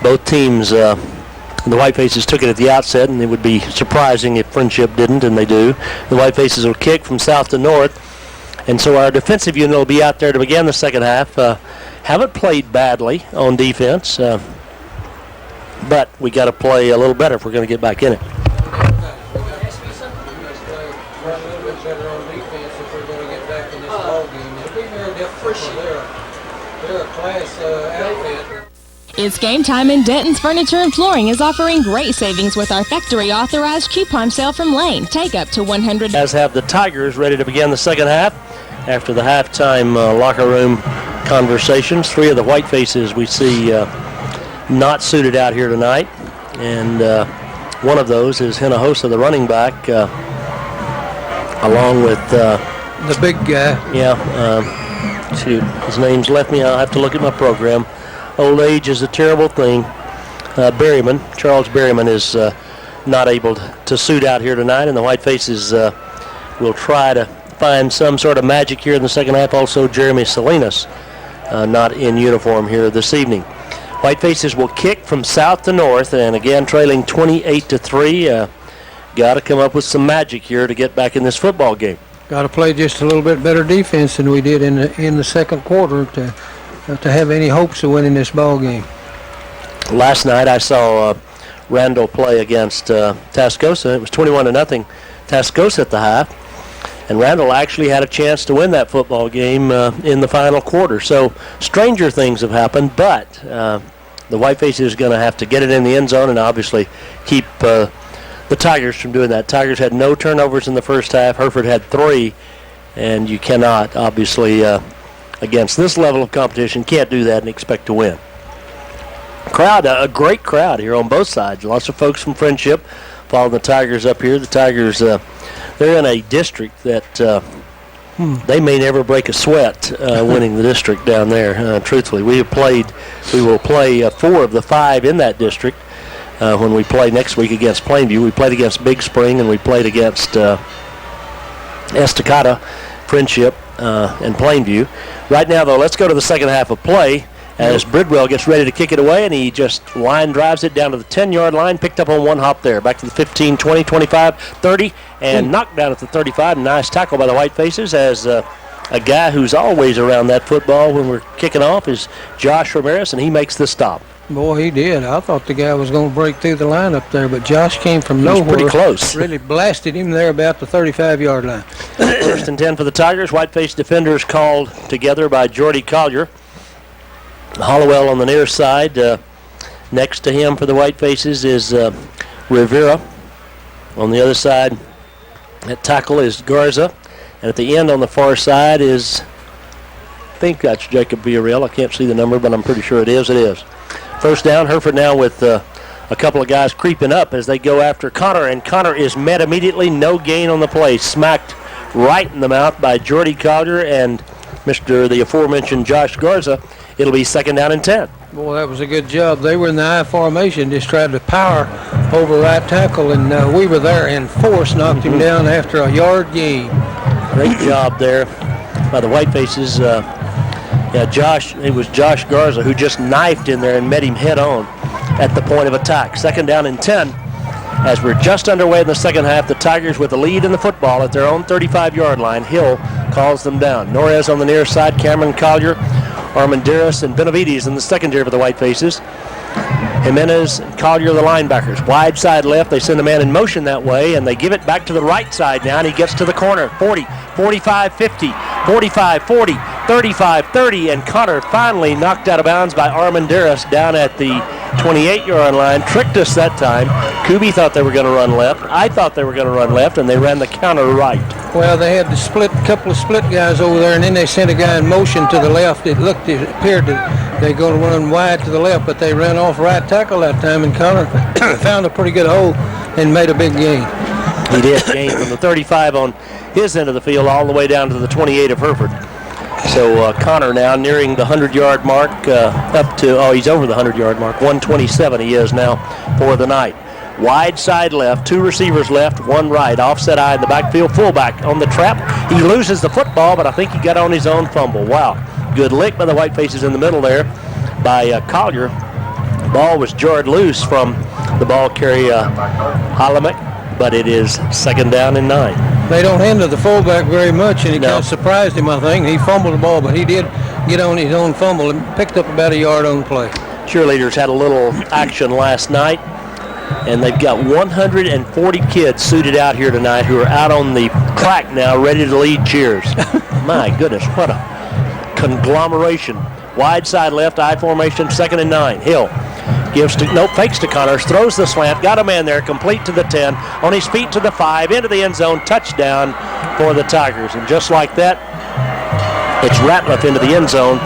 both teams, the Whitefaces took it at the outset, and it would be surprising if Friendship didn't, and they do. The Whitefaces will kick from south to north, and so our defensive unit will be out there to begin the second half. Haven't played badly on defense, but we got to play a little better if we're going to get back in it. It's game time, and Denton's Furniture and Flooring is offering great savings with our factory-authorized coupon sale from Lane. Take up to $100. As have the Tigers, ready to begin the second half. After the halftime locker room conversations, three of the Whitefaces we see not suited out here tonight, and one of those is Hinojosa, the running back, along with the big guy. Yeah, shoot, his name's left me. I'll have to look at my program. Old age is a terrible thing. Charles Berryman is not able to suit out here tonight, and the Whitefaces will try to find some sort of magic here in the second half. Also, Jeremy Salinas not in uniform here this evening. Whitefaces will kick from south to north, and again trailing 28-3. Got to come up with some magic here to get back in this football game. Got to play just a little bit better defense than we did in the second quarter to have any hopes of winning this ball game. Last night I saw Randall play against Tascosa. It was 21-0 Tascosa at the half, and Randall actually had a chance to win that football game in the final quarter. So stranger things have happened, but the Whitefaces is going to have to get it in the end zone and obviously keep the Tigers from doing that. Tigers had no turnovers in the first half. Hereford had 3, and you cannot obviously against this level of competition, can't do that and expect to win. Crowd, a great crowd here on both sides. Lots of folks from Friendship following the Tigers up here. The Tigers, they're in a district that they may never break a sweat winning the district down there, truthfully. We will play 4 of the 5 in that district when we play next week against Plainview. We played against Big Spring, and we played against Estacada, Friendship, and Plainview. Right now, though, let's go to the second half of play as Bridwell gets ready to kick it away, and he just line drives it down to the 10-yard line, picked up on one hop there. Back to the 15, 20, 25, 30, and knocked down at the 35. Nice tackle by the White Faces as a guy who's always around that football when we're kicking off is Josh Ramirez, and he makes the stop. Boy, he did. I thought the guy was going to break through the line up there, but Josh came from nowhere. He was pretty close. Really blasted him there about the 35-yard line. First and 10 for the Tigers. Whiteface defenders called together by Jordy Collier. Hollowell on the near side. Next to him for the Whitefaces is Rivera. On the other side, at tackle is Garza. And at the end on the far side is, I think that's Jacob Villarreal. I can't see the number, but I'm pretty sure it is. It is. First down, Hereford now with a couple of guys creeping up as they go after Connor, and Connor is met immediately. No gain on the play. Smacked right in the mouth by Jordy Collier and the aforementioned Josh Garza. It'll be second down and 10. Boy, that was a good job. They were in the I formation, just tried to power over right tackle, and we were there, and force knocked him down after a yard gain. Great job there by the Whitefaces. It was Josh Garza who just knifed in there and met him head on at the point of attack. Second down and 10. As we're just underway in the second half, the Tigers with the lead in the football at their own 35-yard line. Hill calls them down. Norez on the near side, Cameron Collier, Armanderas, and Benavides in the secondary for the Whitefaces. Jimenez and Collier, the linebackers. Wide side left, they send a man in motion that way, and they give it back to the right side now, and he gets to the corner. 40, 45, 50, 45, 40, 35, 30, and Connor finally knocked out of bounds by Armanderas down at the 28-yard line. Tricked us that time. Kubi thought they were going to run left. I thought they were going to run left, and they ran the counter right. Well, they had the couple of split guys over there, and then they sent a guy in motion to the left. It appeared that they're going to run wide to the left, but they ran off right tackle that time, and Connor found a pretty good hole and made a big gain. He did gain from the 35 on his end of the field all the way down to the 28 of Hereford. So Connor now nearing the 100-yard mark, he's over the 100-yard mark. 127 he is now for the night. Wide side left, two receivers left, one right. Offset eye in the backfield, fullback on the trap. He loses the football, but I think he got on his own fumble. Wow. Good lick by the Whitefaces in the middle there by Collier. The ball was jarred loose from the ball carrier Halamek, but it is second down and 9. They don't handle the fullback very much, and it kind of surprised him, I think. He fumbled the ball, but he did get on his own fumble and picked up about a yard on the play. Cheerleaders had a little action last night, and they've got 140 kids suited out here tonight who are out on the track now ready to lead cheers. My goodness, what a conglomeration. Wide side left, I formation, second and 9. Hill fakes to Connors, throws the slant, got a man there, complete to the 10, on his feet to the 5, into the end zone, touchdown for the Tigers. And just like that, it's Ratliff into the end zone,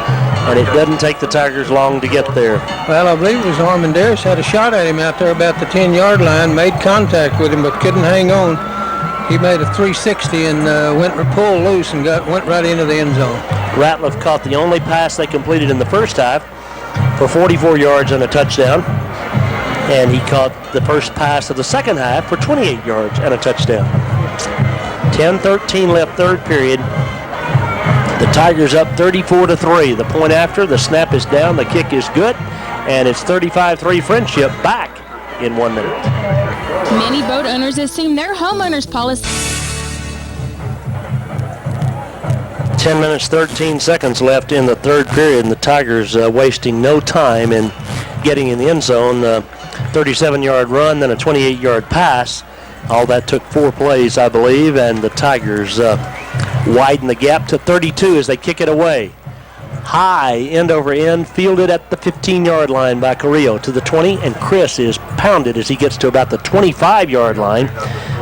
and it doesn't take the Tigers long to get there. Well, I believe it was Armanderas had a shot at him out there about the 10-yard line, made contact with him, but couldn't hang on. He made a 360 and pulled loose and went right into the end zone. Ratliff caught the only pass they completed in the first half for 44 yards and a touchdown. And he caught the first pass of the second half for 28 yards and a touchdown. 10-13 left third period. The Tigers up 34-3. The point after, the snap is down, the kick is good, and it's 35-3 Friendship back in 1 minute. Many boat owners assume their homeowners policy. 10 minutes, 13 seconds left in the third period, and the Tigers wasting no time in getting in the end zone. 37-yard run, then a 28-yard pass. All that took 4 plays, I believe, and the Tigers widen the gap to 32 as they kick it away. High, end over end, fielded at the 15-yard line by Carrillo to the 20, and Chris is pounded as he gets to about the 25-yard line.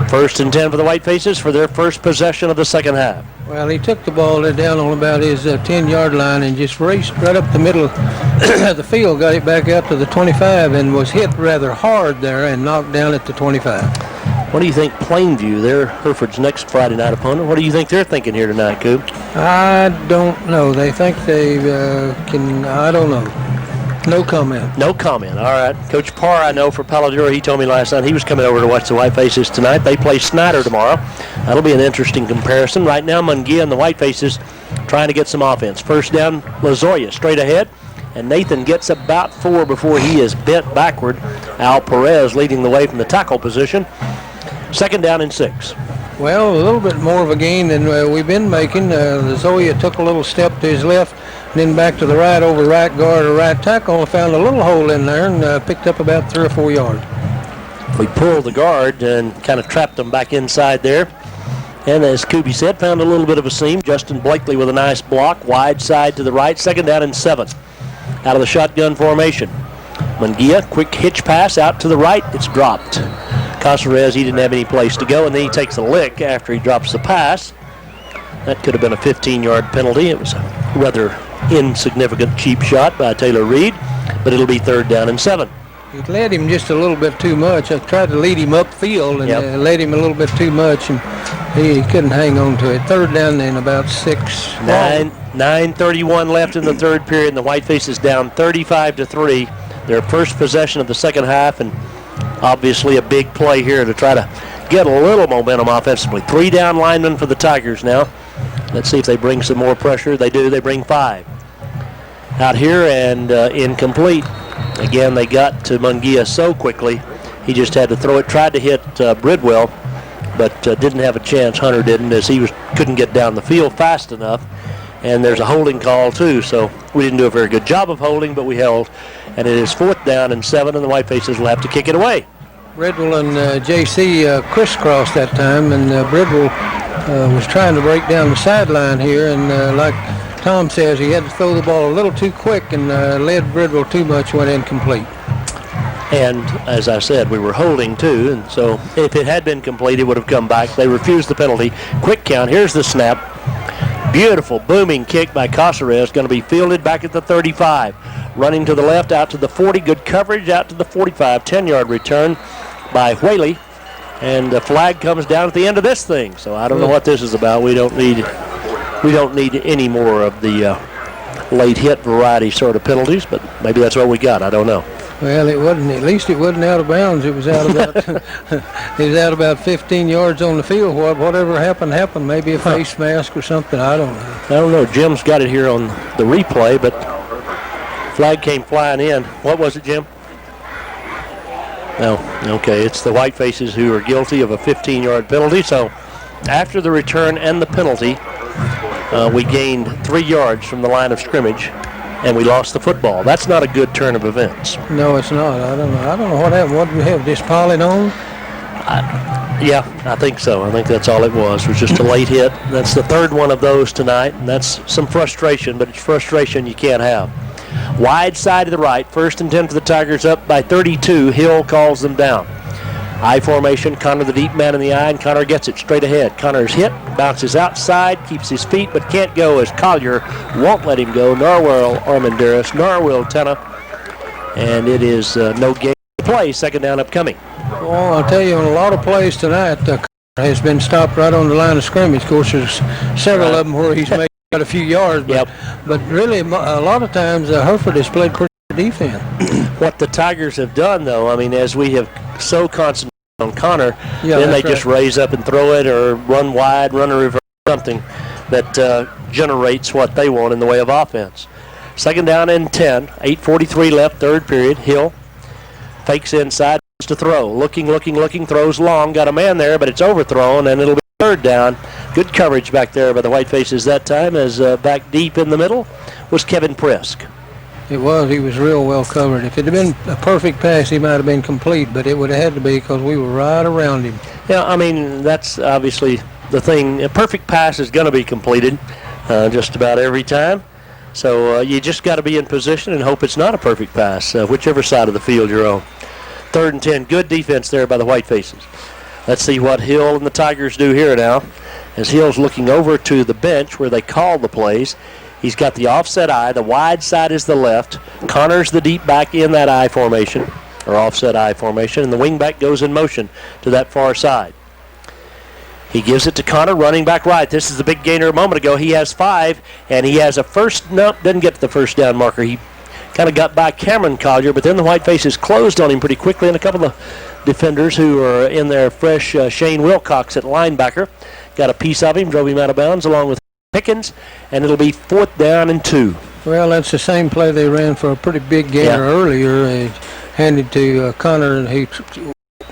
First and 10 for the Whitefaces for their first possession of the second half. Well, he took the ball down on about his 10-yard line and just raced right up the middle of the field, got it back out to the 25, and was hit rather hard there and knocked down at the 25. What do you think Plainview, they're Hereford's next Friday night opponent, what do you think they're thinking here tonight, Coop? I don't know. They think they I don't know. No comment. No comment. All right. Coach Parr, I know for Paladura, he told me last night he was coming over to watch the Whitefaces tonight. They play Snyder tomorrow. That'll be an interesting comparison. Right now, Mungia and the Whitefaces trying to get some offense. First down, Lazoya straight ahead. and Nathan gets about 4 before he is bent backward. Al Perez leading the way from the tackle position. 2nd down and 6. Well, a little bit more of a gain than we've been making. Zoya took a little step to his left, then back to the right over right guard or right tackle, and found a little hole in there and picked up about 3 or 4 yards. We pulled the guard and kind of trapped them back inside there. And as Kuby said, found a little bit of a seam. Justin Blakely with a nice block, wide side to the right, 2nd down and 7. Out of the shotgun formation. Munguia, quick hitch pass out to the right, it's dropped. Caceres, he didn't have any place to go, and then he takes a lick after he drops the pass. That could have been a 15-yard penalty. It was a rather insignificant cheap shot by Taylor Reed, but it'll be 3rd down and 7. He led him just a little bit too much. I tried to lead him upfield and led him a little bit too much, and he couldn't hang on to it. 3rd down and about 6. 9:31 left in the 3rd period, and the Whitefaces down 35-3. Their first possession of the 2nd half, and obviously a big play here to try to get a little momentum offensively. 3 down linemen for the Tigers now. Let's see if they bring some more pressure. They do. They bring 5. Out here and incomplete. Again, they got to Munguia so quickly. He just had to throw it. Tried to hit Bridwell, but didn't have a chance. Hunter didn't, as he couldn't get down the field fast enough. And there's a holding call, too. So we didn't do a very good job of holding, but we held. And it is 4th down and 7, and the Whitefaces will have to kick it away. Bridwell and J.C. crisscrossed that time, and Bridwell was trying to break down the sideline here, and like Tom says, he had to throw the ball a little too quick and led Bridwell too much, went incomplete. And as I said, we were holding too, and so if it had been complete, it would have come back. They refused the penalty. Quick count. Here's the snap. Beautiful booming kick by Caceres, going to be fielded back at the 35. Running to the left, out to the 40. Good coverage out to the 45. 10-yard return by Whaley. And the flag comes down at the end of this thing. So I don't know what this is about. We don't need any more of the late hit variety sort of penalties, but maybe that's what we got. I don't know. Well, it wasn't. At least it wasn't out of bounds. It was out about. It was out about 15 yards on the field. Whatever happened. Maybe a face mask or something. I don't know. Jim's got it here on the replay, but flag came flying in. What was it, Jim? No. Okay, it's the Whitefaces who are guilty of a 15-yard penalty. So after the return and the penalty, we gained 3 yards from the line of scrimmage, and we lost the football. That's not a good turn of events. No, it's not. I don't know what happened. What did we have? Just piling on? Yeah, I think so. I think that's all it was just a late hit. That's the 3rd one of those tonight, and that's some frustration, but it's frustration you can't have. Wide side to the right, 1st and 10 for the Tigers, up by 32. Hill calls them down. I formation, Connor the deep man in the eye, and Connor gets it straight ahead. Connor's hit, bounces outside, keeps his feet, but can't go as Collier won't let him go. Norwell Armandaris, Norwell Tenna, and it is no gain to play. 2nd down upcoming. Well, I'll tell you, on a lot of plays tonight, has been stopped right on the line of scrimmage. Of course, there's several of them where he's made a few yards, but really a lot of times Hereford has played pretty good defense. What the Tigers have done, though, I mean, as we have so concentrated on Connor, then they just raise up and throw it or run wide, run a reverse, something that generates what they want in the way of offense. 2nd down and 10, 8:43 left, 3rd period. Hill fakes inside to throw, looking, throws long, got a man there, but it's overthrown, and it'll be 3rd down. Good coverage back there by the Whitefaces that time, as back deep in the middle was Kevin Prisk. It was. He was real well covered. If it had been a perfect pass, he might have been complete, but it would have had to be because we were right around him. Yeah, I mean, that's obviously the thing. A perfect pass is going to be completed just about every time. So you just got to be in position and hope it's not a perfect pass, whichever side of the field you're on. 3rd and 10. Good defense there by the Whitefaces. Let's see what Hill and the Tigers do here now. As Hill's looking over to the bench where they call the plays. He's got the offset eye. The wide side is the left. Connor's the deep back in that eye formation, or offset eye formation, and the wing back goes in motion to that far side. He gives it to Connor, running back right. This is the big gainer a moment ago. He has 5, and he has a first. Nope, didn't get to the 1st down marker. He kind of got by Cameron Collier, but then the Whitefaces closed on him pretty quickly, and a couple of defenders who are in there fresh, Shane Wilcox at linebacker, got a piece of him, drove him out of bounds along with Pickens, and it'll be 4th down and 2. Well, that's the same play they ran for a pretty big gainer earlier. They handed to Connor, and he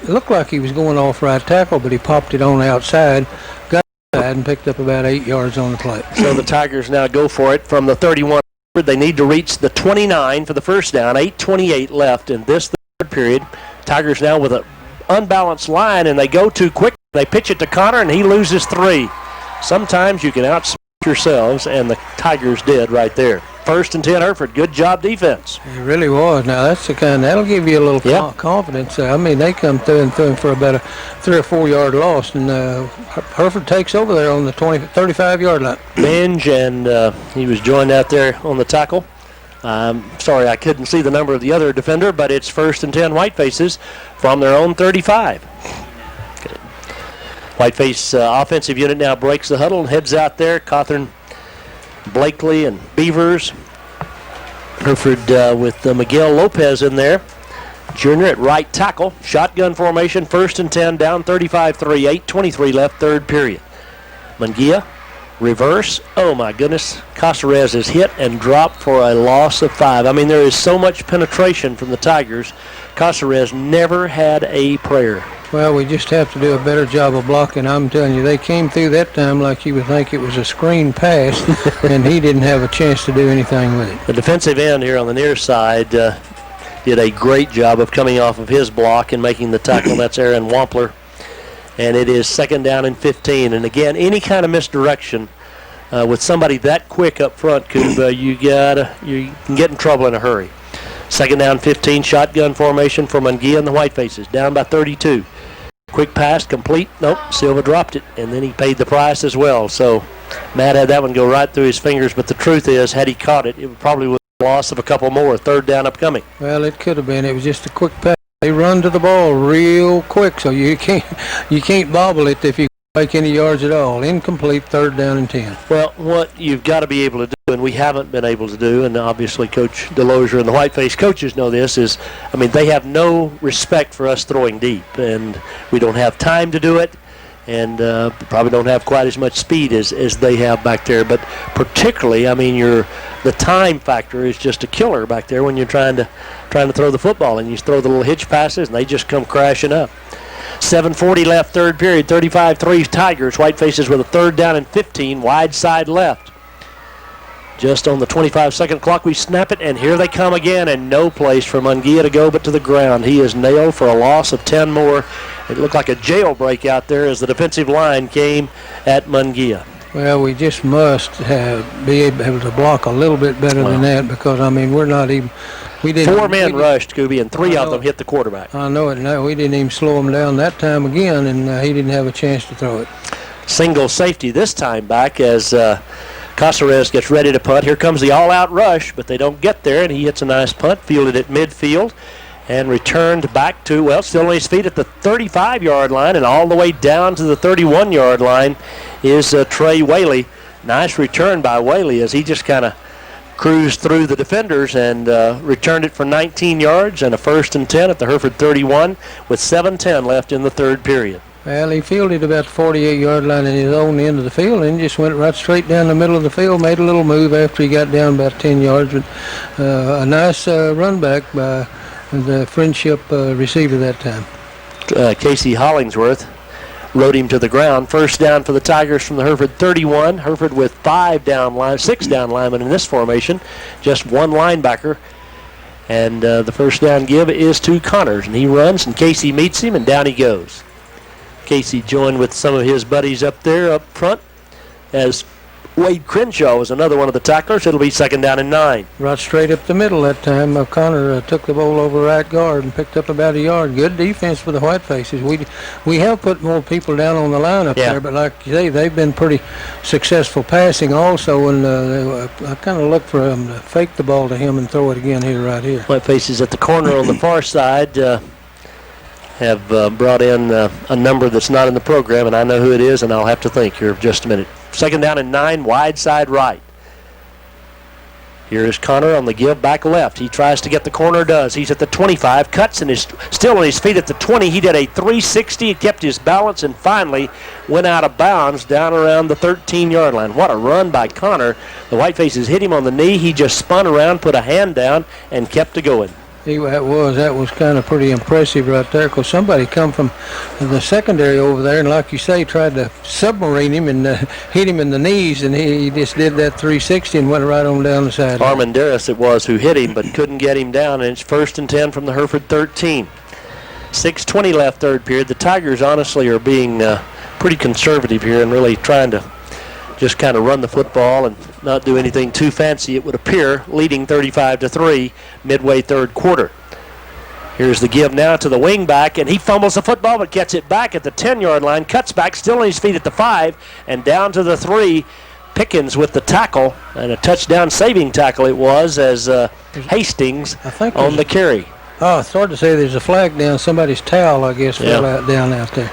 looked like he was going off right tackle, but he popped it on the outside, got outside, and picked up about 8 yards on the play. So the Tigers now go for it from the 31. They need to reach the 29 for the first down. 8:28 left in this third period. Tigers now with an unbalanced line, and they go too quick. They pitch it to Connor, and he loses 3. Sometimes you can outsmart yourselves, and the Tigers did right there. 1st and 10, Hereford. Good job defense. It really was. Now, that's the kind that'll give you a little confidence. I mean, they come through for about a 3 or 4 yard loss, and Hereford takes over there on the 35-yard line. Minge, and he was joined out there on the tackle. Sorry, I couldn't see the number of the other defender, but it's 1st and 10 Whitefaces from their own 35. Okay. Whiteface offensive unit now breaks the huddle and heads out there. Cawthorn, Blakely, and Beavers. Hereford with Miguel Lopez in there. Junior at right tackle. Shotgun formation, 1st and 10, down 35-3, 8:23 left, third period. Munguia, reverse. Oh my goodness. Caceres is hit and dropped for a loss of 5. I mean, there is so much penetration from the Tigers. Caceres never had a prayer. Well, we just have to do a better job of blocking. I'm telling you, they came through that time like you would think it was a screen pass, and he didn't have a chance to do anything with it. The defensive end here on the near side did a great job of coming off of his block and making the tackle. That's Aaron Wampler. And it is 2nd down and 15. And again, any kind of misdirection with somebody that quick up front, you can get in trouble in a hurry. 2nd down, 15, shotgun formation for Munguia and the Whitefaces, down by 32. Quick pass, complete. Nope, Silva dropped it, and then he paid the price as well. So Matt had that one go right through his fingers, but the truth is, had he caught it, it would probably was a loss of a couple more. 3rd down upcoming. Well, it could have been. It was just a quick pass. They run to the ball real quick, so you can't bobble it if you make any yards at all. Incomplete, 3rd down and 10. Well, what you've got to be able to do, and we haven't been able to do, and obviously Coach Delozier and the Whiteface coaches know this, is, I mean, they have no respect for us throwing deep, and we don't have time to do it, and probably don't have quite as much speed as they have back there. But particularly, I mean, the time factor is just a killer back there when you're trying to throw the football, and you throw the little hitch passes, and they just come crashing up. 7:40 left, third period, 35-3 Tigers. Whitefaces with a 3rd down and 15, wide side left. Just on the 25-second clock, we snap it, and here they come again, and no place for Munguia to go but to the ground. He is nailed for a loss of 10 more. It looked like a jailbreak out there as the defensive line came at Munguia. Well, we just must be able to block a little bit better than that, because, I mean, we're not even... We didn't, 4 men rushed, Scooby, and 3 of them hit the quarterback. I know it. No, we didn't even slow him down that time again, and he didn't have a chance to throw it. Single safety this time back as Caceres gets ready to punt. Here comes the all-out rush, but they don't get there, and he hits a nice punt, fielded at midfield, and returned back to, well, still on his feet at the 35-yard line, and all the way down to the 31-yard line is Trey Whaley. Nice return by Whaley as he just kind of cruised through the defenders and returned it for 19 yards and a 1st and 10 at the Hereford 31 with 7:10 left in the third period. Well, he fielded about the 48-yard line in his own end of the field and just went right straight down the middle of the field, made a little move after he got down about 10 yards. But a nice run back by the Friendship receiver that time. Casey Hollingsworth rode him to the ground. 1st down for the Tigers from the Hereford 31. Hereford with 6 down linemen in this formation, just 1 linebacker. And the 1st down give is to Connors, and he runs, and Casey meets him, and down he goes. Casey joined with some of his buddies up there up front as Wade Crenshaw was another one of the tacklers. It'll be 2nd down and 9. Right straight up the middle that time. Connor took the ball over right guard and picked up about a yard. Good defense for the Whitefaces. We have put more people down on the line up there, but like you say, they've been pretty successful passing also, and I kind of look for them to fake the ball to him and throw it again right here. Whitefaces at the corner on the far side have brought in a number that's not in the program, and I know who it is, and I'll have to think here in just a minute. 2nd down and 9, wide side right. Here is Connor on the give back left. He tries to get the corner, does. He's at the 25, cuts and is still on his feet at the 20. He did a 360, he kept his balance, and finally went out of bounds down around the 13-yard line. What a run by Connor. The Whitefaces hit him on the knee. He just spun around, put a hand down, and kept it going. That was kind of pretty impressive right there, because somebody come from the secondary over there and, like you say, tried to submarine him and hit him in the knees, and he just did that 360 and went right on down the side. Armandaris it was who hit him, but couldn't get him down, and it's 1st and 10 from the Hereford 13. 6:20 left third period. The Tigers honestly are being pretty conservative here and really trying to just kind of run the football and not do anything too fancy, it would appear, leading 35-3 midway third quarter. Here's the give now to the wing back, and he fumbles the football but gets it back at the 10-yard line, cuts back, still on his feet at the 5, and down to the 3. Pickens with the tackle, and a touchdown saving tackle it was, as Hastings on the carry. Oh, it's hard to say. There's a flag down. Somebody's towel, I guess, fell down out there.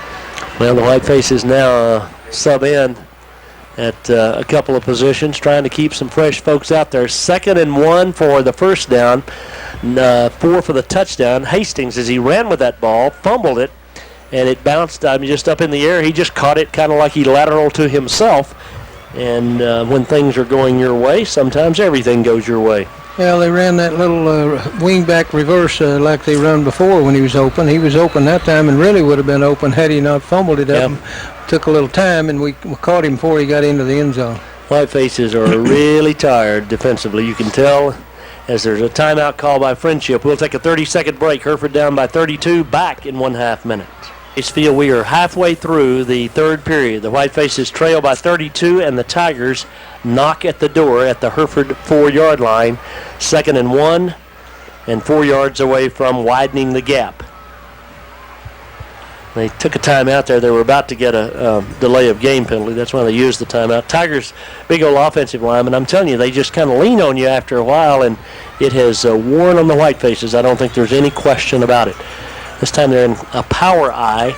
Well, the Whitefaces now sub in at a couple of positions, trying to keep some fresh folks out there. 2nd and 1 for the first down, 4 for the touchdown. Hastings, as he ran with that ball, fumbled it, and it bounced just up in the air. He just caught it kind of like he lateral to himself. And when things are going your way, sometimes everything goes your way. Well, they ran that little wing-back reverse like they run before when he was open. He was open that time and really would have been open had he not fumbled it up. Took a little time, and we caught him before he got into the end zone. Whitefaces are really tired defensively. You can tell as there's a timeout call by Friendship. We'll take a 30-second break. Hereford down by 32, back in 1/2 minutes. Feel we are halfway through the third period. The Whitefaces trail by 32, and the Tigers knock at the door at the Hereford 4-yard line. 2nd and 1, and 4 yards away from widening the gap. They took a timeout there. They were about to get a delay of game penalty. That's why they used the timeout. Tigers, big old offensive lineman, I'm telling you, they just kind of lean on you after a while, and it has worn on the Whitefaces. I don't think there's any question about it. This time they're in a power eye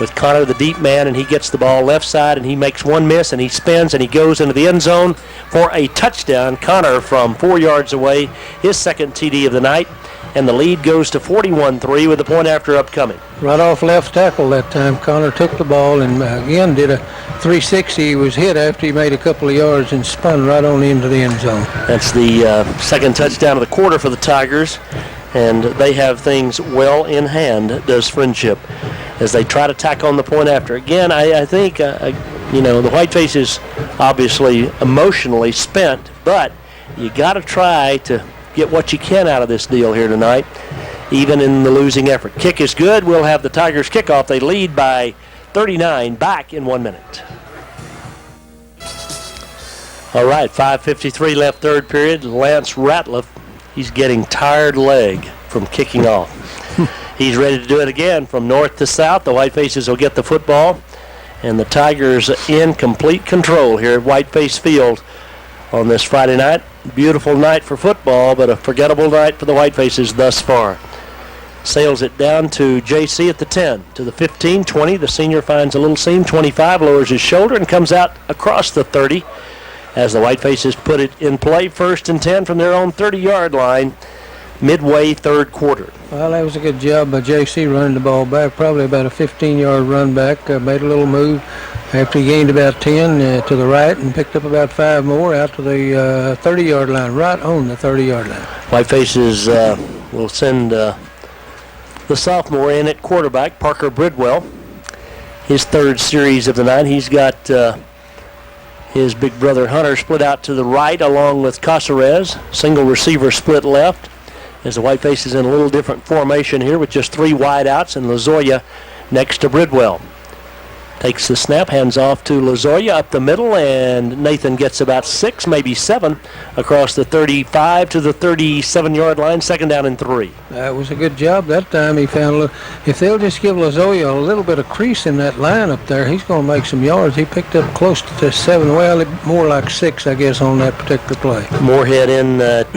with Connor, the deep man, and he gets the ball left side, and he makes one miss, and he spins, and he goes into the end zone for a touchdown. Connor from 4 yards away, his second TD of the night, and the lead goes to 41-3 with the point after upcoming. Right off left tackle that time. Connor took the ball and again did a 360. He was hit after he made a couple of yards and spun right on into the end zone. That's the second touchdown of the quarter for the Tigers, and they have things well in hand, does Friendship, as they try to tack on the point after. Again, I think, the Whitefaces obviously emotionally spent, but you got to try to get what you can out of this deal here tonight, even in the losing effort. Kick is good. We'll have the Tigers kickoff. They lead by 39, back in 1 minute. All right, 5:53 left third period. Lance Ratliff, he's getting tired leg from kicking off. He's ready to do it again from north to south. The Whitefaces will get the football, and the Tigers in complete control here at Whiteface Field on this Friday night. Beautiful night for football, but a forgettable night for the Whitefaces thus far. Sails it down to JC at the 10, to the 15, 20. The senior finds a little seam, 25, lowers his shoulder and comes out across the 30 as the Whitefaces put it in play. 1st and 10 from their own 30-yard line, midway third quarter. Well, that was a good job by JC running the ball back, probably about a 15-yard run back. Made a little move after he gained about 10 to the right and picked up about 5 more out to the 30-yard line, right on the 30-yard line. Whitefaces will send the sophomore in at quarterback, Parker Bridwell. His third series of the night. He's got his big brother Hunter split out to the right along with Caceres. Single receiver split left, as the Whitefaces in a little different formation here with just 3 wideouts, and Lozoya next to Bridwell. Takes the snap, hands off to Lozoya up the middle, and Nathan gets about 6, maybe 7, across the 35 to the 37-yard line, 2nd down and 3. That was a good job that time. He found, if they'll just give Lozoya a little bit of crease in that line up there, he's going to make some yards. He picked up close to 7, well, more like 6, I guess, on that particular play. Moorhead in at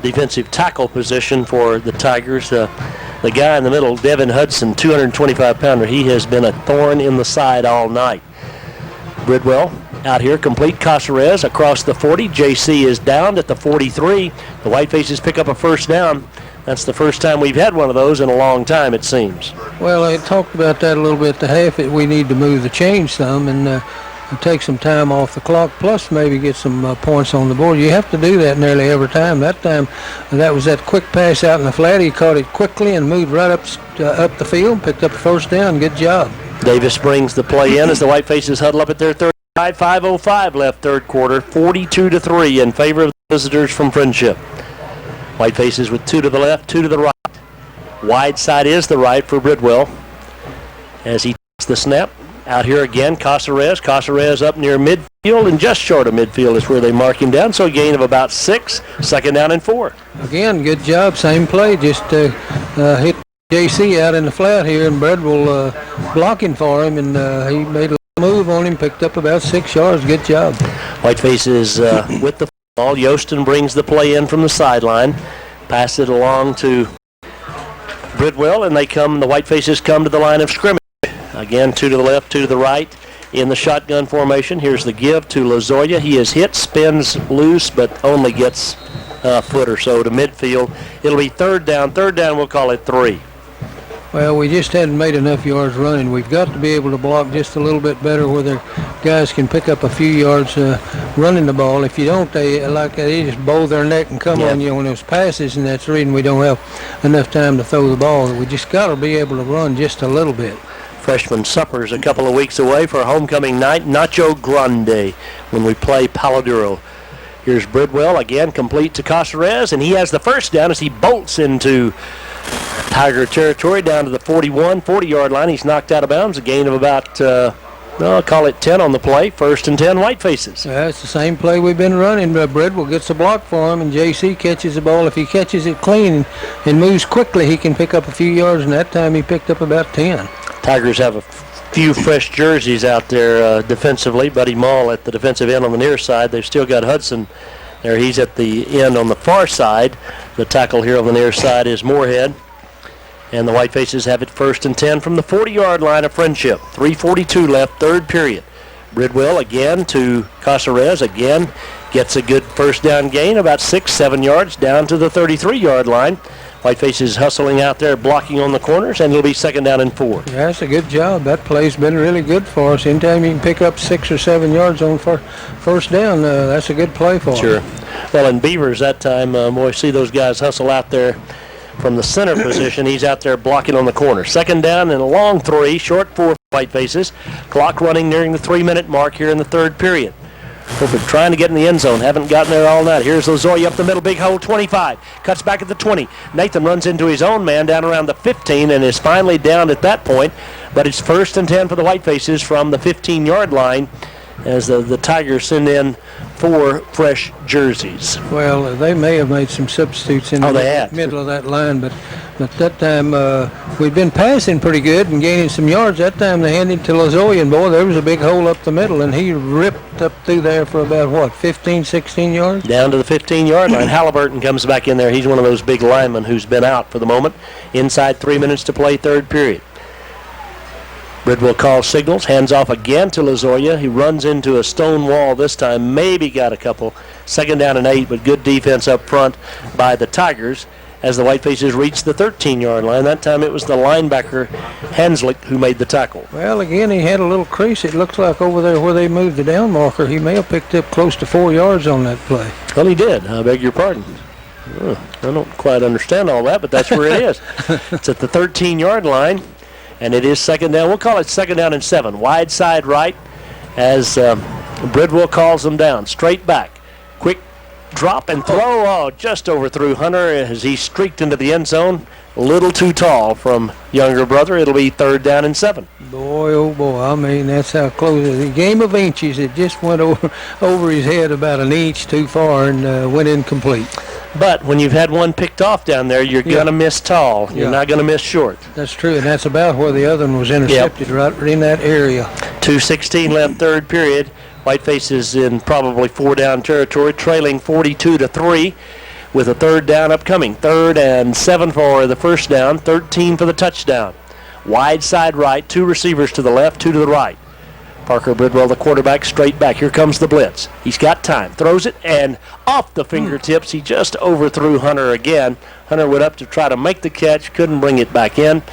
defensive tackle position for the Tigers. The guy in the middle, Devin Hudson, 225-pounder, he has been a thorn in the side all night. Bridwell out here. Complete Caceres across the 40. JC is down at the 43. The Whitefaces pick up a first down. That's the first time we've had one of those in a long time, it seems. Well, I talked about that a little bit at the half. We need to move the chain some and take some time off the clock, plus maybe get some points on the board. You have to do that nearly every time. That time, that was that quick pass out in the flat. He caught it quickly and moved right up the field, picked up a first down. Good job. Davis brings the play in as the Whitefaces huddle up at their 35. 5:05 left third quarter. 42-3 in favor of the visitors from Friendship. Whitefaces with 2 to the left, 2 to the right. Wide side is the right for Bridwell as he takes the snap. Out here again, Caceres. Caceres up near midfield, and just short of midfield is where they mark him down. So a gain of about 6. Second down and 4. Again, good job. Same play. Just hit JC out in the flat here, and Bridwell blocking for him, and he made a move on him, picked up about 6 yards. Good job. Whitefaces with the ball. Yostin brings the play in from the sideline. Pass it along to Bridwell, and the Whitefaces come to the line of scrimmage. Again, 2 to the left, 2 to the right in the shotgun formation. Here's the give to Lozoya. He is hit, spins loose, but only gets a foot or so to midfield. It'll be third down. Third down, we'll call it 3. Well, we just hadn't made enough yards running. We've got to be able to block just a little bit better where their guys can pick up a few yards running the ball. If you don't, they just bow their neck and come on you on those passes, and that's the reason we don't have enough time to throw the ball. We just got to be able to run just a little bit. Freshman supper's a couple of weeks away for homecoming night. Nacho Grande when we play Palo Duro. Here's Bridwell again, complete to Caceres, and he has the first down as he bolts into Tiger territory down to the 40-yard line. He's knocked out of bounds, a gain of about, I'll call it 10 on the play. First and 10, Whitefaces. It's the same play we've been running. Bridwell gets a block for him, and JC catches the ball. If he catches it clean and moves quickly, he can pick up a few yards, and that time he picked up about 10. Tigers have a few fresh jerseys out there defensively. Buddy Mall at the defensive end on the near side. They've still got Hudson there. He's at the end on the far side. The tackle here on the near side is Moorhead. And the Whitefaces have it first and 10 from the 40-yard line of Friendship. 3:42 left, third period. Bridwell again to Caceres. Again gets a good first down gain, about 6-7 yards down to the 33-yard line. Whitefaces hustling out there, blocking on the corners, and it'll be second down and 4. Yeah, that's a good job. That play's been really good for us. Anytime you can pick up 6 or 7 yards on first down, that's a good play for us. Sure. Well, in Beavers that time, boy, see those guys hustle out there from the center position. He's out there blocking on the corner. Second down and a long 3, short 4 Whitefaces. Clock running nearing the 3-minute mark here in the third period. Hereford trying to get in the end zone. Haven't gotten there all night. Here's Lozoya up the middle. Big hole, 25. Cuts back at the 20. Nathan runs into his own man down around the 15 and is finally down at that point. But it's first and 10 for the Whitefaces from the 15-yard line as the Tigers send in 4 fresh jerseys. Well, they may have made some substitutes in the middle of that line, but that time we'd been passing pretty good and gaining some yards. That time they handed it to Lozoya, and boy, there was a big hole up the middle, and he ripped up through there for about, 15, 16 yards? Down to the 15-yard line. Halliburton comes back in there. He's one of those big linemen who's been out for the moment. Inside 3 minutes to play, third period. Bridwell calls signals, hands off again to Lozoya. He runs into a stone wall this time, maybe got a couple. Second down and 8, but good defense up front by the Tigers as the Whitefaces reach the 13-yard line. That time it was the linebacker, Hanslick, who made the tackle. Well, again, he had a little crease. It looks like over there where they moved the down marker, he may have picked up close to 4 yards on that play. Well, he did. I beg your pardon. I don't quite understand all that, but that's where it is. It's at the 13-yard line. And it is second down. We'll call it second down and 7. Wide side right as Bridwell calls them down. Straight back. Quick drop and throw. Oh, just overthrew Hunter as he streaked into the end zone. A little too tall from younger brother. It'll be third down and 7. Boy, oh boy, I mean, that's how close it is. A game of inches. It just went over his head about an inch too far and went incomplete. But when you've had one picked off down there, you're going to miss tall. You're not going to miss short. That's true, and that's about where the other one was intercepted, right in that area. 2:16 left third period. Whitefaces in probably 4-down territory, trailing 42-3 with a third down upcoming. 3rd and 7 for the first down, 13 for the touchdown. Wide side right, 2 receivers to the left, 2 to the right. Parker Bridwell, the quarterback, straight back. Here comes the blitz. He's got time. Throws it, and off the fingertips, he just overthrew Hunter again. Hunter went up to try to make the catch, couldn't bring it back in.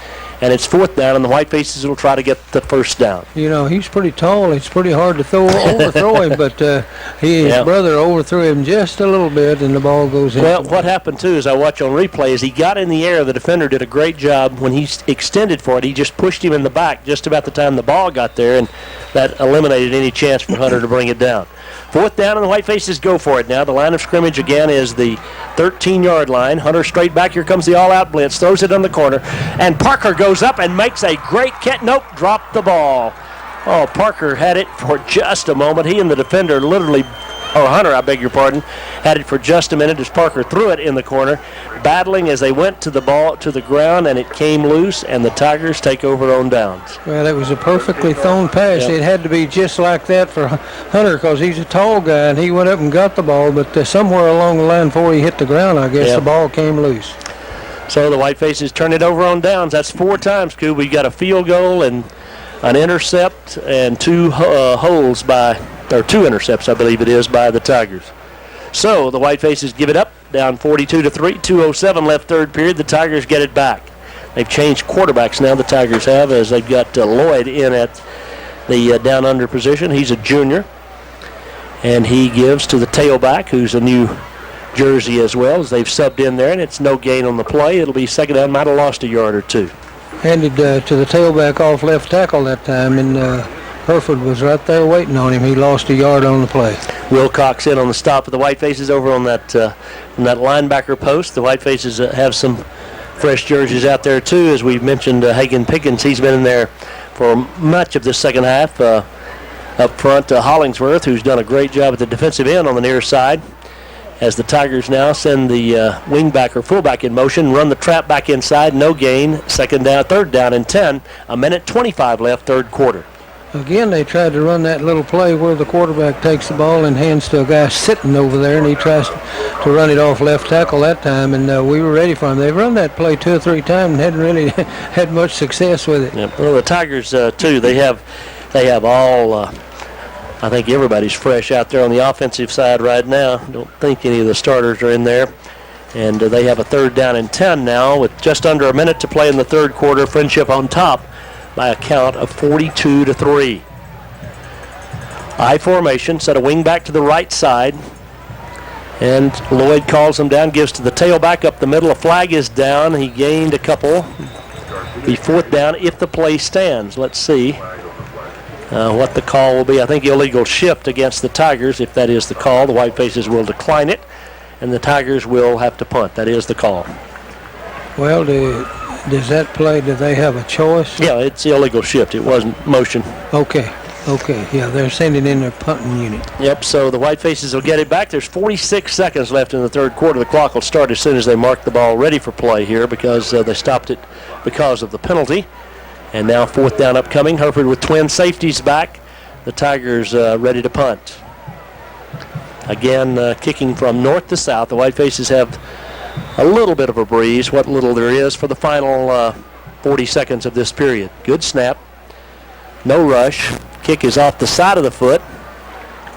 And it's 4th down, and the White Faces will try to get the first down. You know, he's pretty tall. It's pretty hard to overthrow him, but his brother overthrew him just a little bit, and the ball goes in. Well, what happened, too, as I watch on replay, is he got in the air. The defender did a great job. When he extended for it, he just pushed him in the back just about the time the ball got there, and that eliminated any chance for Hunter to bring it down. 4th down, and the White Faces go for it now. The line of scrimmage, again, is the 13-yard line. Hunter straight back. Here comes the all-out blitz. Throws it on the corner. And Parker goes up and makes a great catch. Nope, dropped the ball. Oh, Parker had it for just a moment. He and the defender literally, or Hunter, I beg your pardon, had it for just a minute as Parker threw it in the corner, battling as they went to the ball, to the ground, and it came loose, and the Tigers take over on downs. Well, it was a perfectly thrown pass. It had to be just like that for Hunter because he's a tall guy, and he went up and got the ball, but somewhere along the line before he hit the ground, I guess, the ball came loose. So the White Faces turn it over on downs. That's 4 times, Coop. We got a field goal and an intercept and 2 holes by, or 2 intercepts, I believe it is, by the Tigers. So the White Faces give it up, down 42-3, 2:07 left third period. The Tigers get it back. They've changed quarterbacks now, the Tigers have, as they've got Lloyd in at the down under position. He's a junior, and he gives to the tailback, who's a new jersey as well, as they've subbed in there, and it's no gain on the play. It'll be 2nd down, might have lost a yard or 2. Handed to the tailback off left tackle that time, and Hereford was right there waiting on him. He lost a yard on the play. Wilcox in on the stop of the White Faces over on that linebacker post. The White Faces have some fresh jerseys out there too, as we mentioned. Hagan Pickens, he's been in there for much of the second half. Up front, Hollingsworth, who's done a great job at the defensive end on the near side. As the Tigers now send the wingback or fullback in motion, run the trap back inside, no gain. 3rd down and 10. 1:25 left, third quarter. Again, they tried to run that little play where the quarterback takes the ball and hands to a guy sitting over there, and he tries to run it off left tackle that time, and we were ready for him. They've run that play 2 or 3 times and hadn't really had much success with it. Yeah, well, the Tigers, too, they have all, I think everybody's fresh out there on the offensive side right now. Don't think any of the starters are in there. And they have a 3rd down and 10 now with just under a minute to play in the third quarter. Friendship on top by a count of 42-3. I formation, set a wing back to the right side. And Lloyd calls him down, gives to the tailback up the middle. A flag is down. He gained a couple. Be 4th down if the play stands. Let's see what the call will be. I think illegal shift against the Tigers. If that is the call, the White Faces will decline it, and the Tigers will have to punt. That is the call. Well, does that play, do they have a choice? Yeah, it's illegal shift. It wasn't motion. Okay. Yeah, they're sending in their punting unit. Yep, so the White Faces will get it back. There's 46 seconds left in the third quarter. The clock will start as soon as they mark the ball ready for play here because they stopped it because of the penalty. And now 4th down upcoming. Hereford with twin safeties back. The Tigers ready to punt. Again, kicking from north to south. The White Faces have a little bit of a breeze, what little there is, for the final 40 seconds of this period. Good snap. No rush. Kick is off the side of the foot.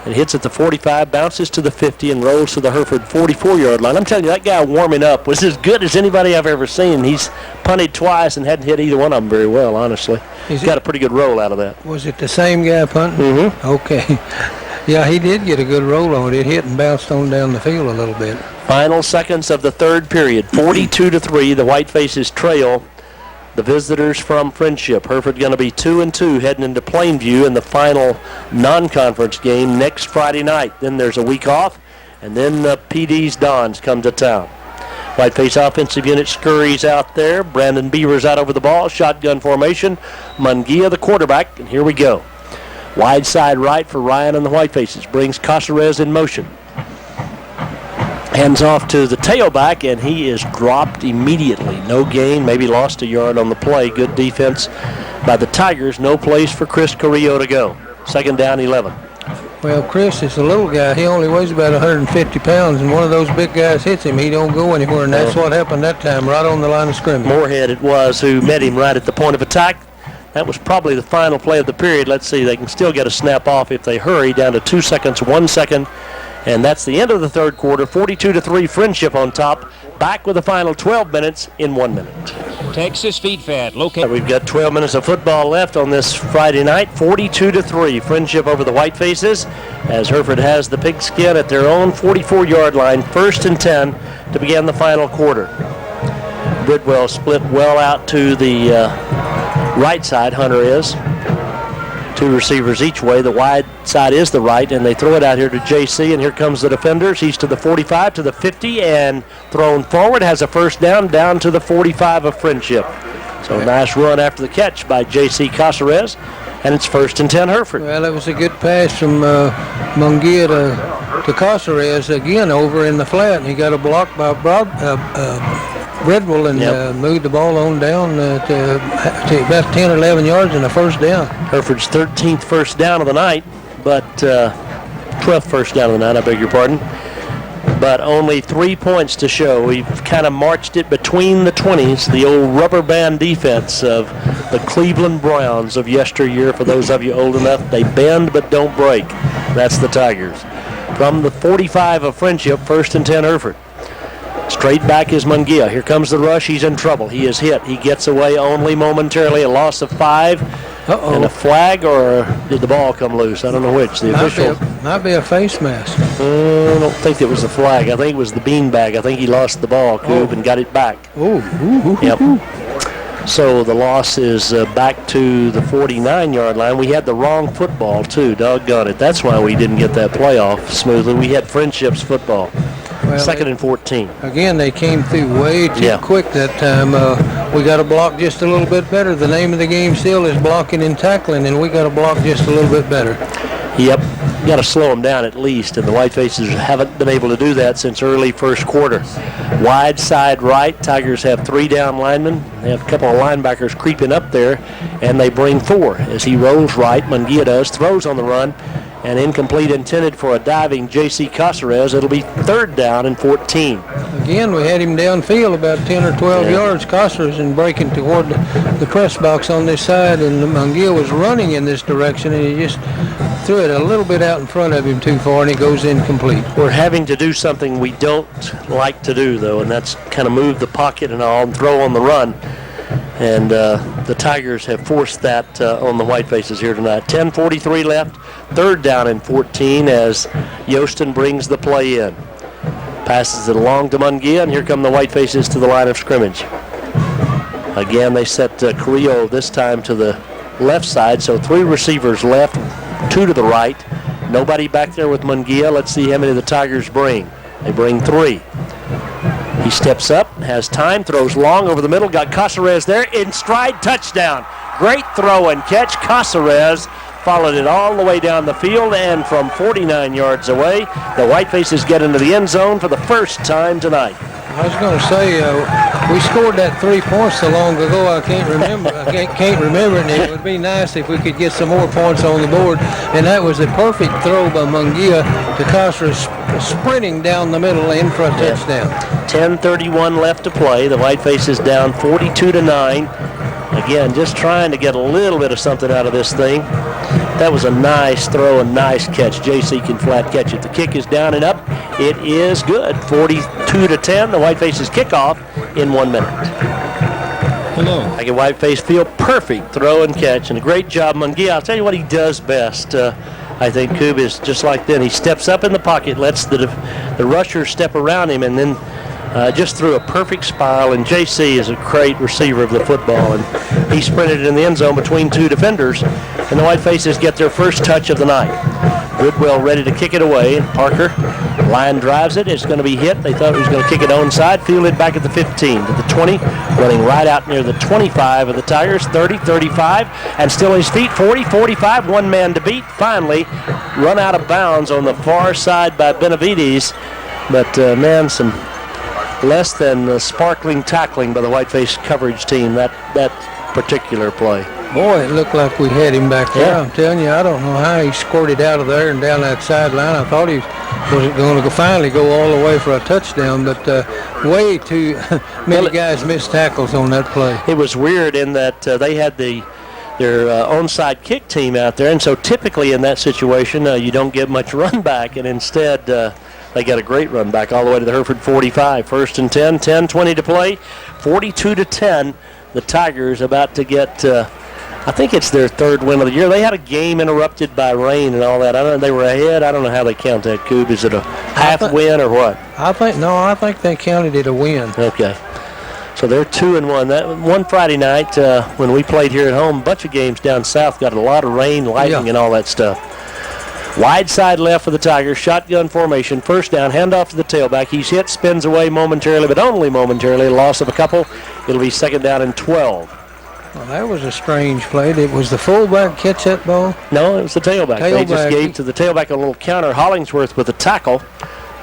It hits at the 45, bounces to the 50, and rolls to the Hereford 44-yard line. I'm telling you, that guy warming up was as good as anybody I've ever seen. He's punted twice and hadn't hit either one of them very well, honestly. He's got a pretty good roll out of that. Was it the same guy punting? Mm-hmm. Okay. Yeah, he did get a good roll on it. It hit and bounced on down the field a little bit. Final seconds of the third period, 42-3. The White Faces trail the visitors from Friendship. Hereford going to be 2-2 heading into Plainview in the final non-conference game next Friday night. Then there's a week off, and then the PD's Dons come to town. Whiteface offensive unit scurries out there. Brandon Beaver's out over the ball. Shotgun formation. Munguia the quarterback, and here we go. Wide side right for Ryan and the Whitefaces. Brings Caceres in motion. Hands off to the tailback, and he is dropped immediately. No gain, maybe lost a yard on the play. Good defense by the Tigers. No place for Chris Carrillo to go. 2nd down, 11. Well, Chris is a little guy. He only weighs about 150 pounds, and one of those big guys hits him. He don't go anywhere, and that's what happened that time, right on the line of scrimmage. Moorhead it was who met him right at the point of attack. That was probably the final play of the period. Let's see, they can still get a snap off if they hurry, down to 2 seconds, 1 second. And that's the end of the third quarter. 42-3, Friendship on top. Back with the final 12 minutes in 1 minute. Texas Feed Fat, located. We've got 12 minutes of football left on this Friday night. 42-3, Friendship over the Whitefaces, as Hereford has the pigskin at their own 44-yard line, 1st and 10 to begin the final quarter. Bridwell split well out to the right side, Hunter is. 2 receivers each way. The wide side is the right, and they throw it out here to JC, and here comes the defenders. He's to the 45, to the 50, and thrown forward. Has a first down to the 45 of Friendship. So nice run after the catch by JC Casares, and it's 1st and 10 Hereford. Well, it was a good pass from Mungia to Casares again over in the flat, and he got a block by Bridwell and moved the ball on down to about 10 or 11 yards and a first down. Hereford's 13th first down of the night, but 12th first down of the night, I beg your pardon. But only 3 points to show. We've kind of marched it between the 20s, the old rubber band defense of the Cleveland Browns of yesteryear. For those of you old enough, they bend but don't break. That's the Tigers. From the 45 of Friendship, 1st and 10 Hereford. Straight back is Mungia. Here comes the rush. He's in trouble. He is hit. He gets away only momentarily. A loss of 5. And a flag, or did the ball come loose? I don't know which. The official. Might be a face mask. I don't think it was a flag. I think it was the beanbag. I think he lost the ball, Coob, and got it back. Yep. So the loss is back to the 49-yard line. We had the wrong football, too. Doggone it. That's why we didn't get that play off smoothly. We had Friendship's football. Well, 2nd and 14. Again, they came through way too quick that time. We got to block just a little bit better. The name of the game still is blocking and tackling, and we got to block just a little bit better. Yep. You got to slow them down at least, and the Whitefaces haven't been able to do that since early first quarter. Wide side right, Tigers have 3 down linemen. They have a couple of linebackers creeping up there, and they bring 4 as he rolls right. Mungia does, throws on the run, and incomplete, intended for a diving J.C. Casares. It'll be 3rd down and 14. Again, we had him downfield about 10 or 12 yards, Casares, and breaking toward the press box on this side, and Mungia was running in this direction, and he just threw it a little bit out in front of him too far, and it goes incomplete. We're having to do something we don't like to do, though, and that's kind of move the pocket and all and throw on the run. And the Tigers have forced that on the Whitefaces here tonight. 10:43 left, 3rd down and 14 as Yostin brings the play in. Passes it along to Mungia, and here come the Whitefaces to the line of scrimmage. Again, they set Carrillo this time to the left side, so 3 receivers left, 2 to the right. Nobody back there with Mungia. Let's see how many the Tigers bring. They bring 3. He steps up, has time, throws long over the middle, got Casares there, in stride, touchdown. Great throw and catch. Casares followed it all the way down the field, and from 49 yards away, the Whitefaces get into the end zone for the first time tonight. I was going to say, we scored that 3 points so long ago, I can't remember. Can't remember it, and it would be nice if we could get some more points on the board. And that was a perfect throw by Mungia to Casares, sprinting down the middle in for a touchdown. 10:31 left to play. The Whitefaces down 42-9. Again, just trying to get a little bit of something out of this thing. That was a nice throw, a nice catch. JC can flat catch it. The kick is down and up. It is good. 42-10. The Whitefaces kickoff in 1 minute. Hello. I get Whiteface field. Perfect throw and catch, and a great job, Mungia. I'll tell you what he does best. I think Coob is just like then. He steps up in the pocket, lets the rushers step around him, and then just threw a perfect spiral, and JC is a great receiver of the football, and he sprinted in the end zone between 2 defenders, and the Whitefaces get their first touch of the night. Goodwell ready to kick it away, and Parker line drives it. It's going to be hit. They thought he was going to kick it onside, fielded back at the 15, to the 20, running right out near the 25 of the Tigers, 30, 35, and still his feet, 40, 45, 1 man to beat. Finally, run out of bounds on the far side by Benavides, but man, some less than sparkling tackling by the Whiteface coverage team that particular play. Boy, it looked like we had him back there. I'm telling you, I don't know how he squirted out of there and down that sideline. I thought he was going to finally go all the way for a touchdown, but way too many guys missed tackles on that play. It was weird in that they had the their onside kick team out there, and so typically in that situation you don't get much run back, and instead they got a great run back all the way to the Hereford 45. First and 10, 10-20 to play, 42-10. The Tigers about to get, I think it's their third win of the year. They had a game interrupted by rain and all that. I don't know, they were ahead. I don't know how they count that, Coob. Is it a half win or what? I think they counted it a win. Okay. So they're 2-1. That one Friday night when we played here at home, a bunch of games down south got a lot of rain, lightning, and all that stuff. Wide side left for the Tigers, shotgun formation, first down, handoff to the tailback. He's hit, spins away momentarily, but only momentarily. Loss of a couple. It'll be second down and 12. Well, that was a strange play. Was the fullback catch that ball? No, it was the tailback. They just gave to the tailback a little counter. Hollingsworth with a tackle.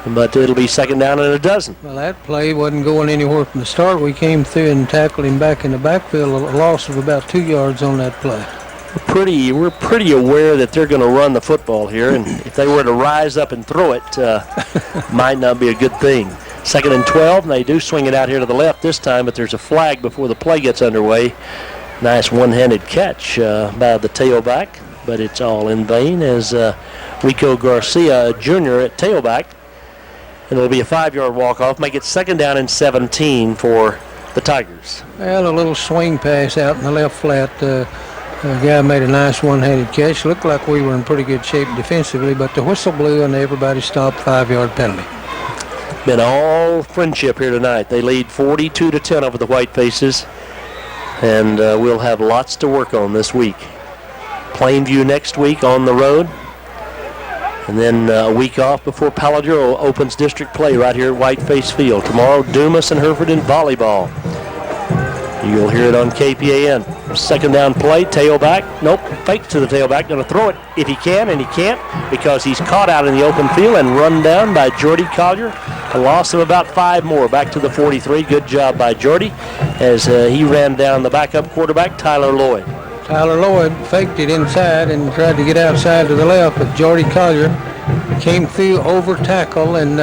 But it'll be second down and a dozen. Well, that play wasn't going anywhere from the start. We came through and tackled him back in the backfield. A loss of about 2 yards on that play. We're pretty aware that they're going to run the football here, and if they were to rise up and throw it, might not be a good thing. Second and 12, and they do swing it out here to the left this time, but there's a flag before the play gets underway. Nice one-handed catch by the tailback, but it's all in vain as Rico Garcia Jr. at tailback. And it'll be a 5-yard walk-off, make it second down and 17 for the Tigers. Well, a little swing pass out in the left flat. The guy made a nice one-handed catch. Looked like we were in pretty good shape defensively, but the whistle blew and everybody stopped. 5-yard penalty. Been all friendship here tonight. They lead 42-10 over the Whitefaces, and we'll have lots to work on this week. Plainview next week on the road. And then a week off before Palo Duro opens district play right here at Whiteface Field. Tomorrow, Dumas and Hereford in volleyball. You'll hear it on KPAN. Second down play, tailback. Nope, fake to the tailback. Going to throw it if he can, and he can't because he's caught out in the open field and run down by Jordy Collier. A loss of about 5 more. Back to the 43. Good job by Jordy as he ran down the backup quarterback, Tyler Lloyd. Tyler Lloyd faked it inside and tried to get outside to the left, but Jordy Collier came through over tackle and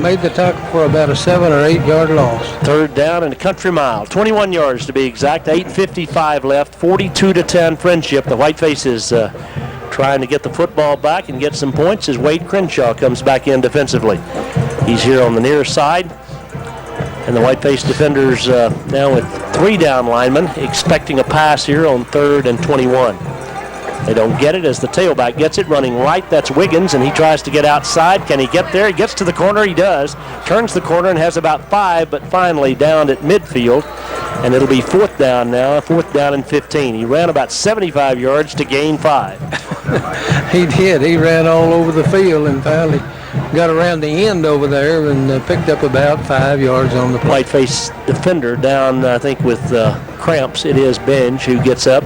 made the tackle for about a 7 or 8 yard loss. Third down and a country mile, 21 yards to be exact. 8:55 left, 42-10 Friendship. The Whitefaces trying to get the football back and get some points as Wade Crenshaw comes back in defensively. He's here on the near side. And the Whiteface defenders now with 3 down linemen expecting a pass here on 3rd and 21. They don't get it as the tailback gets it running right. That's Wiggins, and he tries to get outside. Can he get there? He gets to the corner. He does. Turns the corner and has about 5, but finally down at midfield. And it'll be 4th down now, 4th down and 15. He ran about 75 yards to gain 5. He did. He ran all over the field and finally got around the end over there and picked up about 5 yards on the play. Whiteface defender down, I think, with cramps. It is Benj who gets up.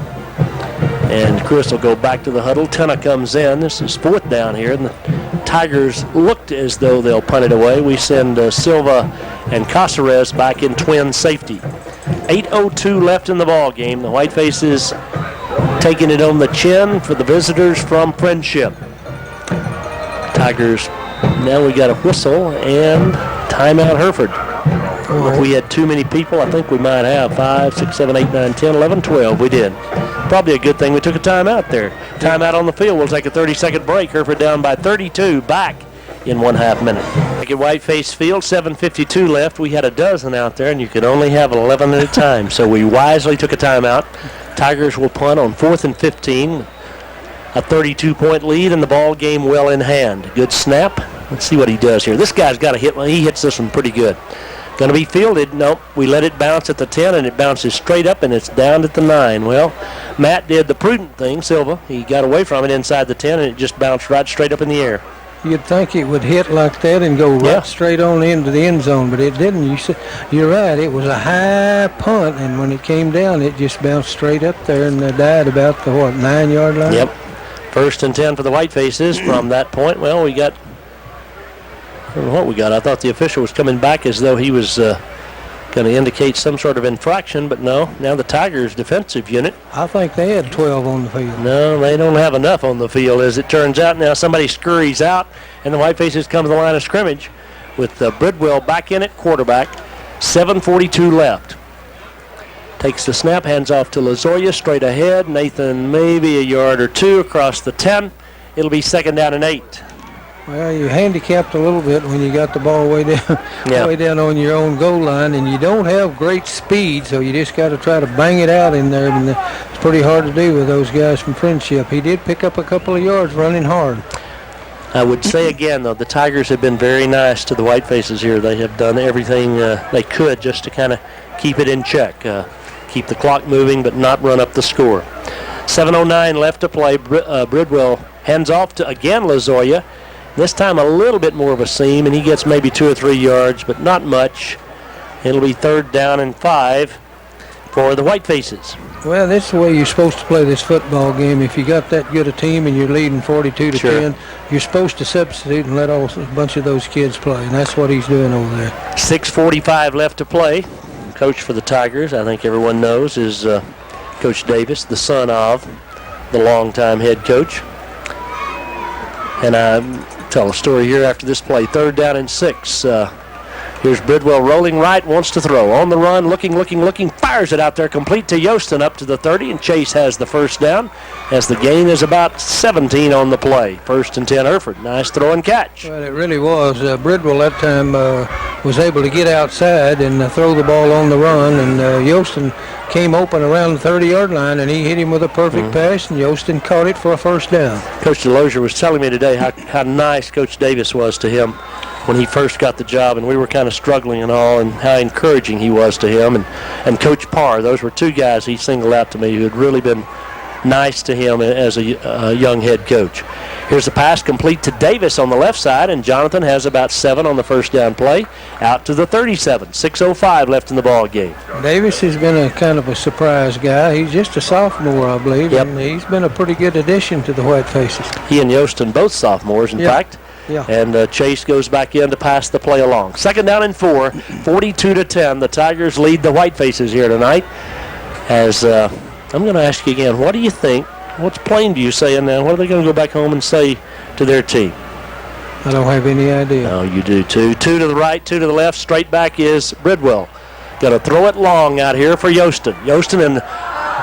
And Chris will go back to the huddle. Tenna comes in. This is 4th down here. And the Tigers looked as though they'll punt it away. We send Silva and Caceres back in twin safety. 8:02 left in the ball game. The Whitefaces taking it on the chin for the visitors from Friendship. Tigers, now we got a whistle and timeout Hereford. If we had too many people, I think we might have 5, 6, 7, 8, 9, 10, 11, 12. We did. Probably a good thing we took a timeout there. Timeout on the field. We'll take a 30-second break. Hereford down by 32. Back in 1/2 minute. Back at Whiteface Field, 7:52 left. We had a dozen out there, and you could only have 11 at a time. So we wisely took a timeout. Tigers will punt on 4th and 15. A 32-point lead, and the ball game well in hand. Good snap. Let's see what he does here. This guy's got to hit one. He hits this one pretty good. Going to be fielded. Nope. We let it bounce at the 10, and it bounces straight up, and it's down at the 9. Well, Matt did the prudent thing, Silva. He got away from it inside the 10, and it just bounced right straight up in the air. You'd think it would hit like that and go right straight on into the end zone, but it didn't. You're right. It was a high punt, and when it came down, it just bounced straight up there and died about the, 9-yard line? Yep. 1st and 10 for the Whitefaces from that point. Well, we got, I don't know what we got. I thought the official was coming back as though he was going to indicate some sort of infraction, but no. Now the Tigers' defensive unit. I think they had 12 on the field. No, they don't have enough on the field as it turns out. Now somebody scurries out, and the Whitefaces come to the line of scrimmage with Bridwell back in at quarterback. 7:42 left. Takes the snap, hands off to Lozoya, straight ahead. Nathan maybe a yard or two across the 10. It'll be 2nd down and 8. Well, you're handicapped a little bit when you got the ball way down on your own goal line, and you don't have great speed, so you just got to try to bang it out in there. And it's pretty hard to do with those guys from Friendship. He did pick up a couple of yards running hard. I would say again, though, the Tigers have been very nice to the Whitefaces here. They have done everything they could just to kind of keep it in check, keep the clock moving, but not run up the score. 7:09 left to play. Bridwell hands off to, again, Lozoya. This time a little bit more of a seam, and he gets maybe 2 or 3 yards, but not much. It'll be 3rd down and 5 for the Whitefaces. Well, that's the way you're supposed to play this football game. If you got that good a team and you're leading 42 to 10, you're supposed to substitute and let a bunch of those kids play, and that's what he's doing over there. 6:45 left to play. Coach for the Tigers, I think everyone knows, is Coach Davis, the son of the longtime head coach. And I tell a story here after this play. 3rd down and 6. Here's Bridwell rolling right, wants to throw. On the run, looking, fires it out there, complete to Yostin up to the 30, and Chase has the 1st down as the gain is about 17 on the play. 1st and 10, Hereford. Nice throw and catch. Well, it really was. Bridwell that time was able to get outside and throw the ball on the run, and Yostin came open around the 30-yard line, and he hit him with a perfect pass, and Yostin caught it for a 1st down. Coach DeLozier was telling me today how nice Coach Davis was to him when he first got the job, and we were kind of struggling and all, and how encouraging he was to him. And Coach Parr, those were 2 guys he singled out to me who had really been nice to him as a young head coach. Here's the pass complete to Davis on the left side, and Jonathan has about 7 on the 1st down play, out to the 37. 6:05 left in the ball game. Davis has been a kind of a surprise guy. He's just a sophomore, I believe, and he's been a pretty good addition to the Whitefaces. He and Yostin both sophomores, in fact. Yeah. And Chase goes back in to pass the play along. 2nd down and 4, 42 to 10. The Tigers lead the Whitefaces here tonight. As I'm going to ask you again, what do you think? What's Plainview saying now? What are they going to go back home and say to their team? I don't have any idea. Oh, you do too. 2 to the right, 2 to the left. Straight back is Bridwell. Going to throw it long out here for Yostin. Yostin in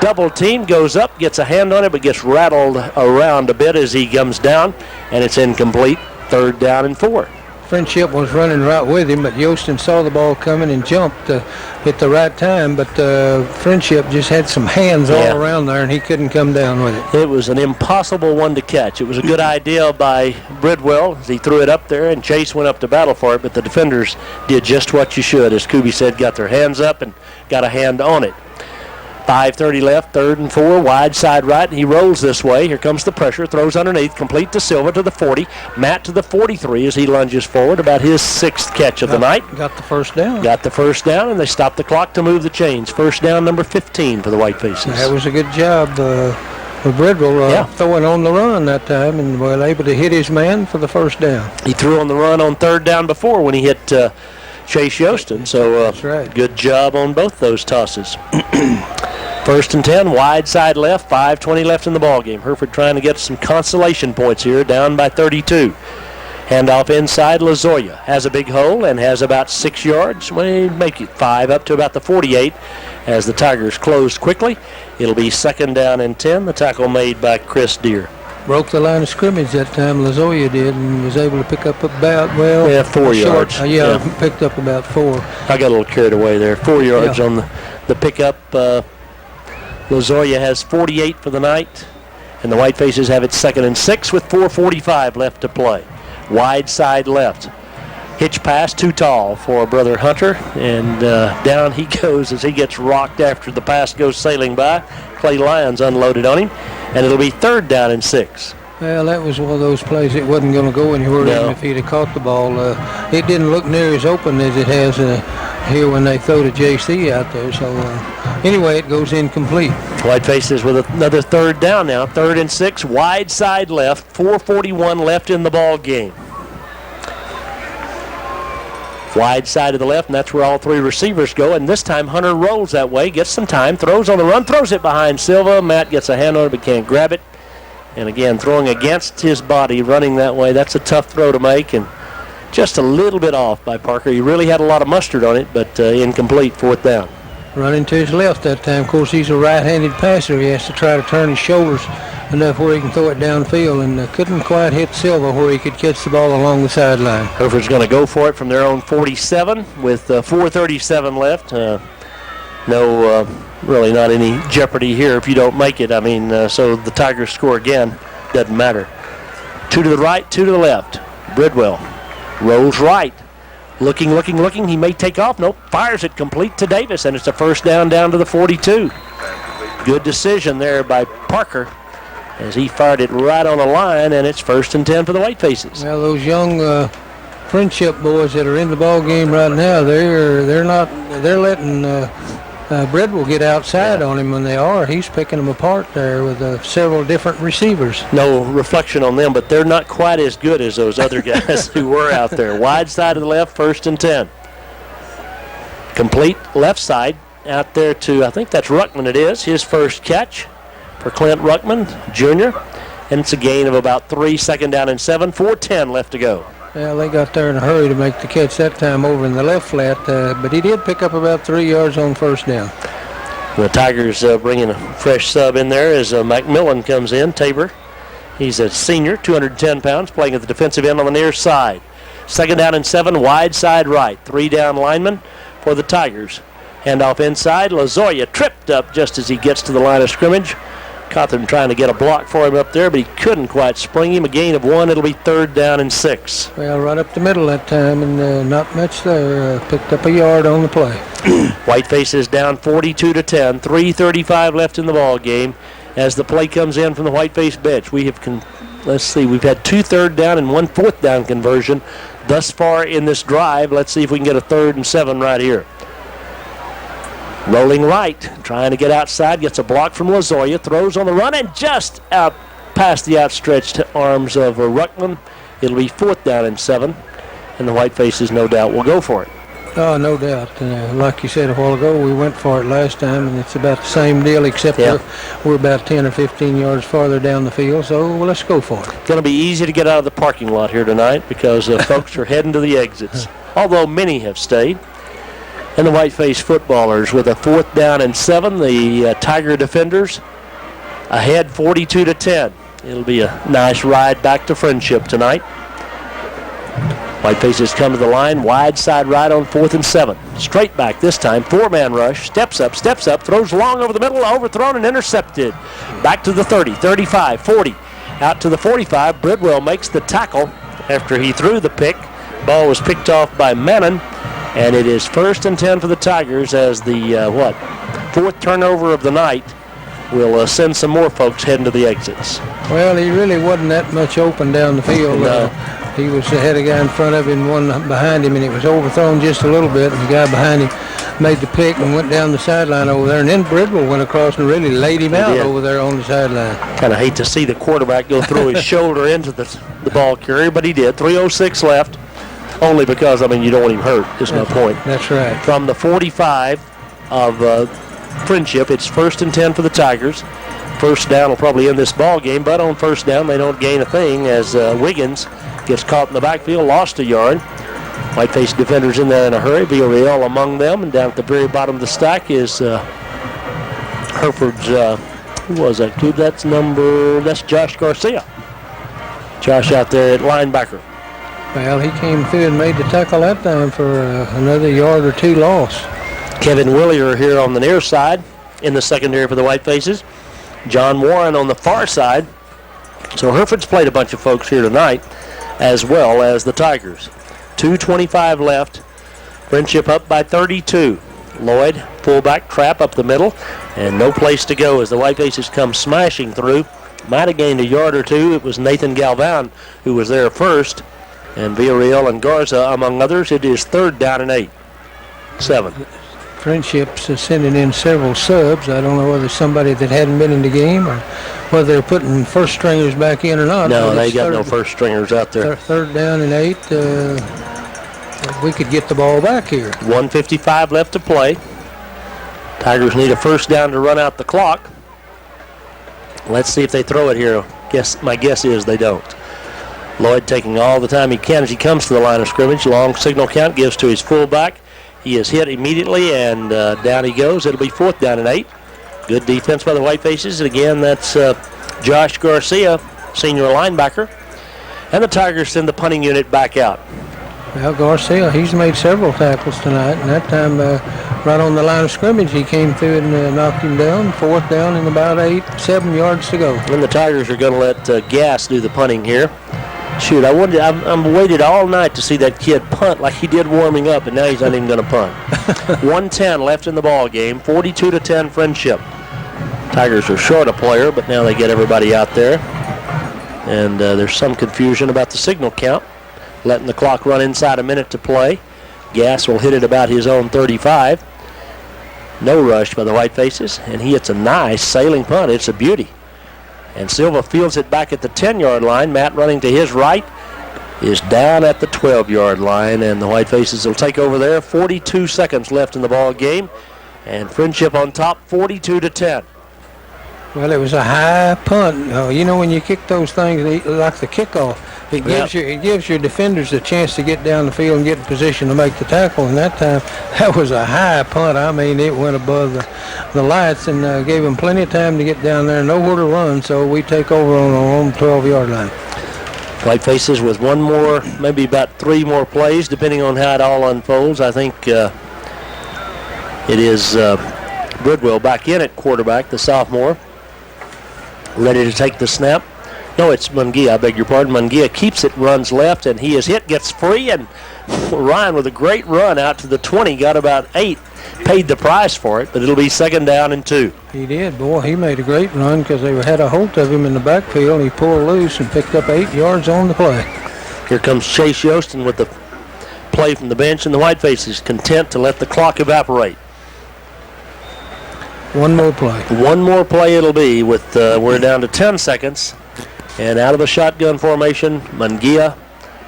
double team, goes up, gets a hand on it, but gets rattled around a bit as he comes down, and it's incomplete. 3rd down and 4. Friendship was running right with him, but Yostin saw the ball coming and jumped at the right time, but Friendship just had some hands all around there, and he couldn't come down with it. It was an impossible one to catch. It was a good idea by Bridwell as he threw it up there, and Chase went up to battle for it, but the defenders did just what you should, as Kuby said, got their hands up and got a hand on it. 5:30 left, 3rd and 4, wide side right, and he rolls this way. Here comes the pressure, throws underneath, complete to Silva to the 40, Matt to the 43 as he lunges forward, about his 6th catch of the night. Got the 1st down. Got the 1st down, and they stop the clock to move the chains. 1st down, number 15 for the Whitefaces. That was a good job for Bridwell throwing on the run that time, and was able to hit his man for the 1st down. He threw on the run on 3rd down before when he hit Chase Yostin, so that's right. Good job on both those tosses. 1st and 10, wide side left, 5:20 left in the ball game. Hereford trying to get some consolation points here, down by 32. Handoff inside, Lozoya has a big hole and has about 6 yards. We make it 5 up to about the 48 as the Tigers close quickly. It'll be 2nd down and 10. The tackle made by Chris Deere. Broke the line of scrimmage that time, Lozoya did, and was able to pick up about, 4 yards. Picked up about 4. I got a little carried away there. 4 yards on the pickup. Lozoya has 48 for the night, and the Whitefaces have it 2nd and 6 with 4:45 left to play. Wide side left. Hitch pass too tall for Brother Hunter, and down he goes as he gets rocked after the pass goes sailing by. Clay Lyons unloaded on him, and it'll be 3rd down and 6. Well, that was one of those plays that wasn't going to go anywhere even if he'd have caught the ball. It didn't look near as open as it has here when they throw to JC out there. So anyway, it goes incomplete. Whitefaces with another 3rd down now. 3rd and 6, wide side left. 4:41 left in the ball game. Wide side of the left, and that's where all 3 receivers go. And this time Hunter rolls that way, gets some time, throws on the run, throws it behind Silva. Matt gets a hand on it but can't grab it. And again, throwing against his body, running that way, that's a tough throw to make, and just a little bit off by Parker. He really had a lot of mustard on it, but incomplete, 4th down. running to his left that time. Of course, he's a right-handed passer. He has to try to turn his shoulders enough where he can throw it downfield, and couldn't quite hit Silva where he could catch the ball along the sideline. Hereford's going to go for it from their own 47 with 4:37 left. Really not any jeopardy here if you don't make it. I mean, so the Tigers score again. Doesn't matter. 2 to the right, 2 to the left. Bridwell rolls right. Looking. He may take off. Nope. Fires it complete to Davis, and it's a first down to the 42. Good decision there by Parker as he fired it right on the line, and it's 1st and 10 for the Whitefaces. Well, those young Friendship boys that are in the ball game right now, they're letting Bridwell get outside on him when they are. He's picking them apart there with several different receivers. No reflection on them, but they're not quite as good as those other guys who were out there. Wide side of the left, 1st and 10. Complete left side out there to, I think that's Ruckman it is, his first catch for Clint Ruckman, Jr. And it's a gain of about 3, 2nd down and 7, 4:10 left to go. Yeah, they got there in a hurry to make the catch that time over in the left flat, but he did pick up about 3 yards on first down. The Tigers bringing a fresh sub in there as McMillan comes in, Tabor. He's a senior, 210 pounds, playing at the defensive end on the near side. 2nd down and 7, wide side right. 3 down linemen for the Tigers. Handoff inside. Lozoya tripped up just as he gets to the line of scrimmage. Cawthorn trying to get a block for him up there, but he couldn't quite spring him. A gain of 1. It'll be 3rd down and 6. Well, right up the middle that time, and not much there. Picked up a yard on the play. Whitefaces down 42 to 10. 3:35 left in the ball game as the play comes in from the Whiteface bench. We have, we've had 2 3rd down and 1 4th down conversion thus far in this drive. Let's see if we can get a 3rd and 7 right here. Rolling right, trying to get outside, gets a block from Lozoya, throws on the run, and just out past the outstretched arms of Ruckman. It'll be 4th down and 7, and the Whitefaces no doubt will go for it. Oh, no doubt. Like you said a while ago, we went for it last time, and it's about the same deal, except we're about 10 or 15 yards farther down the field, so let's go for it. It's going to be easy to get out of the parking lot here tonight because folks are heading to the exits, although many have stayed. And the Whiteface footballers with a 4th down and 7. The Tiger defenders ahead 42 to 10. It'll be a nice ride back to Friendship tonight. Whitefaces come to the line, wide side right on 4th and 7. Straight back this time, 4-man rush, steps up, throws long over the middle, overthrown and intercepted. Back to the 30, 35, 40, out to the 45. Bridwell makes the tackle after he threw the pick. Ball was picked off by Mannon. And it is 1st and 10 for the Tigers as the, 4th turnover of the night will send some more folks heading to the exits. Well, he really wasn't that much open down the field. No. He was ahead of a guy in front of him, one behind him, and it was overthrown just a little bit. And the guy behind him made the pick and went down the sideline over there. And then Bridwell went across and really laid him out over there on the sideline. Kind of hate to see the quarterback go through his shoulder into the ball carrier, but he did. 3:06 left. Only because, you don't want him hurt, is my point. That's right. From the 45 of Friendship, it's 1st and 10 for the Tigers. First down will probably end this ball game, but on first down, they don't gain a thing as Wiggins gets caught in the backfield, lost a yard. Whiteface defenders in there in a hurry. Villarreal among them, and down at the very bottom of the stack is Hereford's, who was that? Dude, that's Josh Garcia. Josh out there at linebacker. Well, he came through and made the tackle that time for another yard or 2 loss. Kevin Willier here on the near side in the secondary for the Whitefaces. John Warren on the far side. So Hereford's played a bunch of folks here tonight as well as the Tigers. 2:25 left. Friendship up by 32. Lloyd, fullback trap up the middle, and no place to go as the Whitefaces come smashing through. Might have gained a yard or 2. It was Nathan Galvan who was there first. And Villarreal and Garza, among others. It is 3rd down and 8. 7. Friendship's sending in several subs. I don't know whether somebody that hadn't been in the game or whether they're putting first stringers back in or not. No, they got no first stringers out there. 3rd down and 8. We could get the ball back here. 1:55 left to play. Tigers need a first down to run out the clock. Let's see if they throw it here. My guess is they don't. Lloyd taking all the time he can as he comes to the line of scrimmage. Long signal count gives to his fullback. He is hit immediately, and down he goes. It'll be 4th down and 8. Good defense by the Whitefaces. And again, that's Josh Garcia, senior linebacker. And the Tigers send the punting unit back out. Well, Garcia, he's made several tackles tonight, and that time right on the line of scrimmage, he came through and knocked him down. 4th down and about 7 yards to go. And the Tigers are going to let Gass do the punting here. Shoot, I'm waited all night to see that kid punt like he did warming up, and now he's not even going to punt. 1:10 left in the ball game, 42-10 Friendship. Tigers are short a player, but now they get everybody out there. And there's some confusion about the signal count, letting the clock run inside a minute to play. Gass will hit it about his own 35. No rush by the Whitefaces, and he hits a nice sailing punt. It's a beauty. And Silva fields it back at the 10-yard line. Matt running to his right is down at the 12-yard line, and the Whitefaces will take over there. 42 seconds left in the ball game, and Friendship on top, 42-10. Well, it was a high punt. You know, when you kick those things like the kickoff, it gives your defenders a chance to get down the field and get in position to make the tackle. And that time, that was a high punt. I mean, it went above the lights and gave them plenty of time to get down there and nowhere to run. So we take over on our own 12-yard line. Whitefaces with one more, maybe about 3 more plays, depending on how it all unfolds. I think it is Bridwell back in at quarterback, the sophomore, ready to take the snap. No, it's Mungia, I beg your pardon. Mungia keeps it, runs left, and he is hit, gets free, and Ryan with a great run out to the 20, got about 8, paid the price for it, but it'll be 2nd down and 2. He did. Boy, he made a great run because they had a hold of him in the backfield. He pulled loose and picked up 8 yards on the play. Here comes Chase Yostin with the play from the bench, and the Whitefaces content to let the clock evaporate. One more play. One more play it'll be with, we're down to 10 seconds. And out of the shotgun formation, Mungia,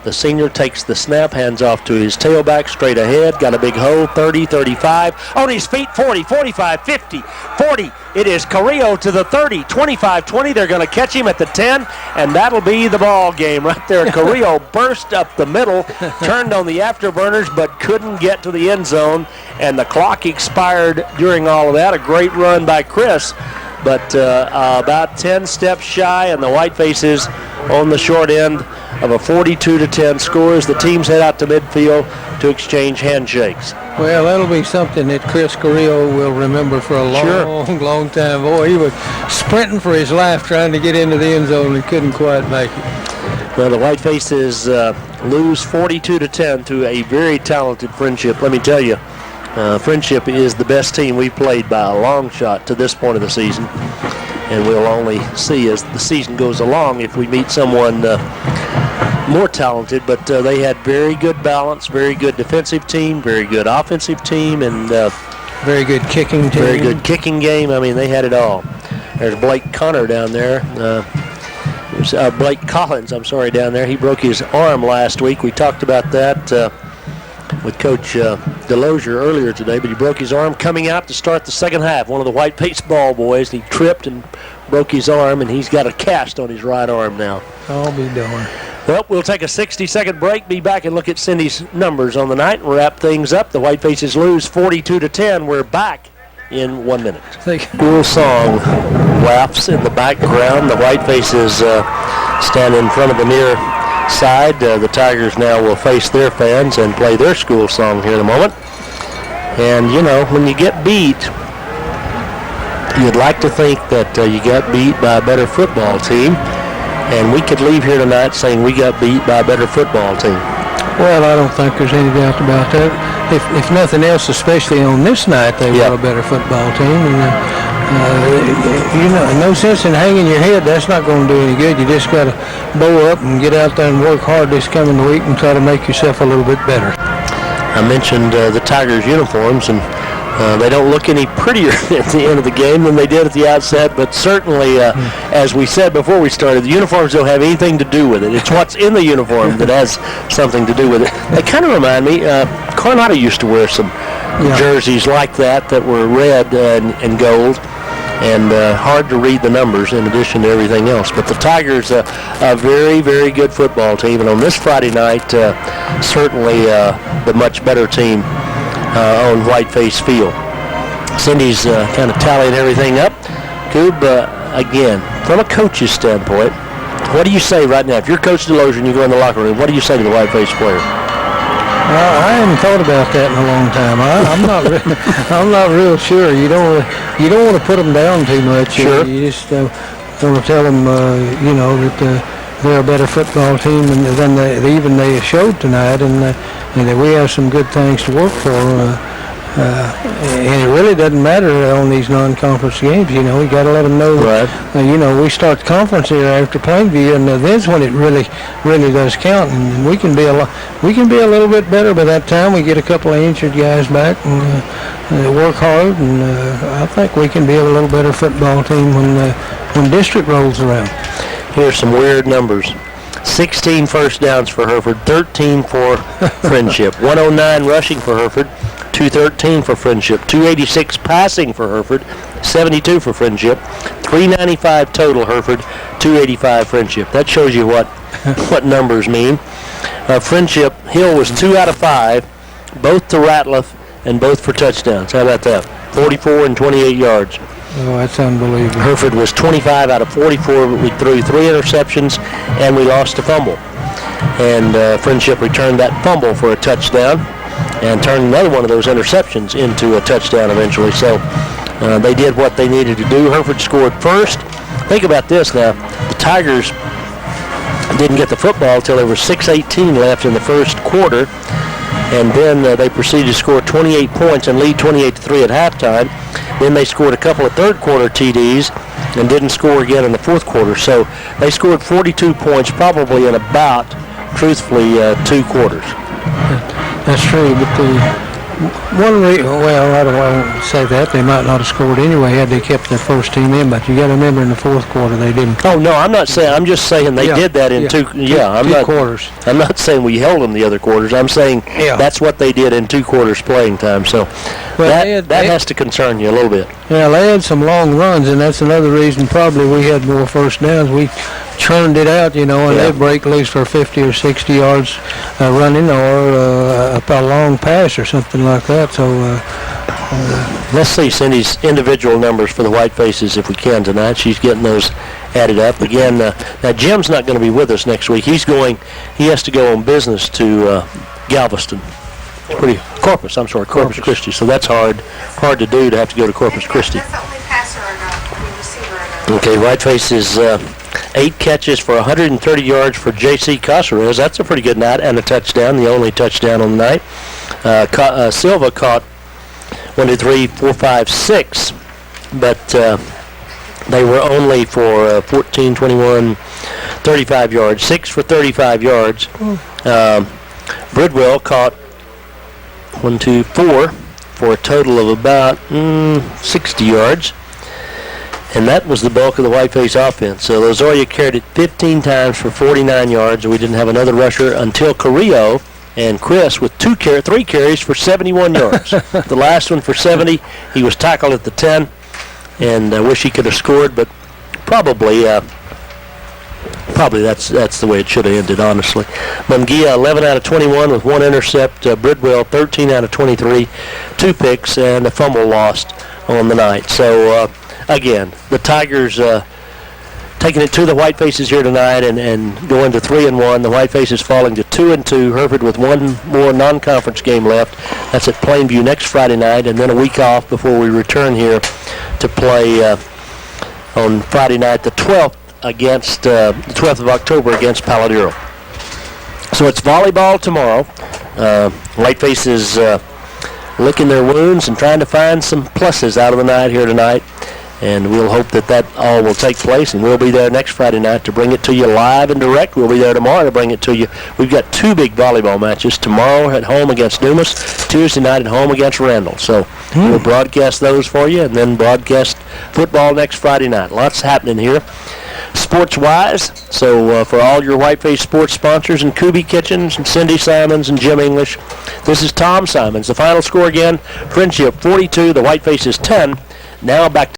the senior, takes the snap, hands off to his tailback, straight ahead, got a big hole, 30, 35, on his feet, 40, 45, 50, 40. It is Carrillo to the 30, 25, 20. They're going to catch him at the 10, and that'll be the ball game right there. Carrillo burst up the middle, turned on the afterburners, but couldn't get to the end zone, and the clock expired during all of that. A great run by Chris. But about 10 steps shy, and the Whitefaces on the short end of a 42-10 score as the teams head out to midfield to exchange handshakes. Well, that'll be something that Chris Carrillo will remember for a long time. Boy, he was sprinting for his life trying to get into the end zone and couldn't quite make it. Well, the Whitefaces lose 42-10 to a very talented Friendship. Let me tell you, Friendship is the best team we've played by a long shot to this point of the season, and we'll only see as the season goes along if we meet someone more talented. But they had very good balance, very good defensive team, very good offensive team, and very good kicking team. Very good kicking game. I mean, they had it all. There's Blake Connor down there. Blake Collins, I'm sorry, down there. He broke his arm last week. We talked about that with Coach Delosier earlier today, but he broke his arm coming out to start the second half. One of the Whiteface ball boys, he tripped and broke his arm, and he's got a cast on his right arm now. I'll be darned. Well, we'll take a 60-second break, be back and look at Cindy's numbers on the night and wrap things up. The Whitefaces lose 42-10. We're back in 1 minute. School song wafts in the background. The Whitefaces stand in front of the near side. The Tigers now will face their fans and play their school song here in a moment. And, you know, when you get beat, you'd like to think that you got beat by a better football team. And we could leave here tonight saying we got beat by a better football team. Well, I don't think there's any doubt about that. If nothing else, especially on this night, they were a better football team. And, you know, no sense in hanging your head. That's not going to do any good. You just got to bow up and get out there and work hard this coming week and try to make yourself a little bit better. I mentioned the Tigers' uniforms, and they don't look any prettier at the end of the game than they did at the outset, but certainly, as we said before we started, the uniforms don't have anything to do with it. It's what's in the uniform that has something to do with it. They kind of remind me, Coronado used to wear some jerseys like that were red and gold, and hard to read the numbers in addition to everything else. But the Tigers, a very, very good football team, and on this Friday night, certainly the much better team on Whiteface Field. Cindy's kind of tallying everything up. Coob, again, from a coach's standpoint, what do you say right now? If you're Coach Delozier and you go in the locker room, what do you say to the Whiteface player? I haven't thought about that in a long time. I'm not real sure. You don't want to put them down too much. Sure. You just want to tell them, that they're a better football team than they showed tonight, and that we have some good things to work for. And it really doesn't matter on these non-conference games. You got to let them know. Right. We start the conference here after Plainview, and that's when it really does count. And we can be a little bit better by that time. We get a couple of injured guys back and work hard, and I think we can be a little better football team when district rolls around. Here's some weird numbers. 16 first downs for Hereford, 13 for Friendship, 109 rushing for Hereford, 213 for Friendship, 286 passing for Hereford, 72 for Friendship, 395 total Hereford, 285 Friendship. That shows you what numbers mean. Friendship, Hill was 2 out of 5, both to Ratliff and both for touchdowns. How about that? 44 and 28 yards. Oh, that's unbelievable. Hereford was 25 out of 44, but we threw 3 interceptions and we lost a fumble. And Friendship returned that fumble for a touchdown and turned another one of those interceptions into a touchdown eventually. So they did what they needed to do. Hereford scored first. Think about this now. The Tigers didn't get the football until there was 6:18 left in the first quarter. And then they proceeded to score 28 points and lead 28-3 at halftime. Then they scored a couple of third-quarter TDs and didn't score again in the fourth quarter. So they scored 42 points probably in about, truthfully, 2 quarters. That's true, but I don't want to say that. They might not have scored anyway had they kept their first team in, but you got to remember in the fourth quarter they didn't. Oh, no, I'm not saying. I'm just saying they did that in two quarters. I'm not saying we held them the other quarters. I'm saying that's what they did in 2 quarters playing time. So that has to concern you a little bit. Yeah, they had some long runs, and that's another reason probably we had more first downs. We churned it out, and they'd break loose for 50 or 60 yards running or a long pass or something like that. So let's see Cindy's individual numbers for the Whitefaces if we can tonight. She's getting those added up. Again, now Jim's not going to be with us next week. He has to go on business to Galveston. Corpus Christi. So that's hard to do to have to go to Corpus Christi. That's the only passer I got, receiver I got. Okay, Whiteface is 8 catches for 130 yards for J.C. Casares. That's a pretty good night and a touchdown, the only touchdown on the night. Silva caught 1, 2, 3, 4, 5, 6, but they were only for 14, 21, 35 yards. 6 for 35 yards. Bridwell caught 1, 2, 4 for a total of about 60 yards. And that was the bulk of the Whiteface offense. So Lozoya carried it 15 times for 49 yards. We didn't have another rusher until Carrillo and Chris with 3 carries for 71 yards. The last one for 70. He was tackled at the 10, and I wish he could have scored, but probably that's the way it should have ended, honestly. Munguia, 11 out of 21 with 1 intercept. Bridwell, 13 out of 23, 2 picks, and a fumble lost on the night. So, again, the Tigers taking it to the Whitefaces here tonight and going to 3-1. The Whitefaces falling to 2-2. Hereford with 1 more non-conference game left. That's at Plainview next Friday night, and then a week off before we return here to play on Friday night, the 12th the 12th of October against Paladero. So it's volleyball tomorrow. Whitefaces licking their wounds and trying to find some pluses out of the night here tonight. And we'll hope that all will take place, and we'll be there next Friday night to bring it to you live and direct. We'll be there tomorrow to bring it to you. We've got 2 big volleyball matches, tomorrow at home against Dumas, Tuesday night at home against Randall. So we'll broadcast those for you, and then broadcast football next Friday night. Lots happening here sports-wise. So for all your Whiteface sports sponsors and Kubi Kitchens and Cindy Simons and Jim English, this is Tom Simons. The final score again, Friendship 42, the Whitefaces 10. Now back to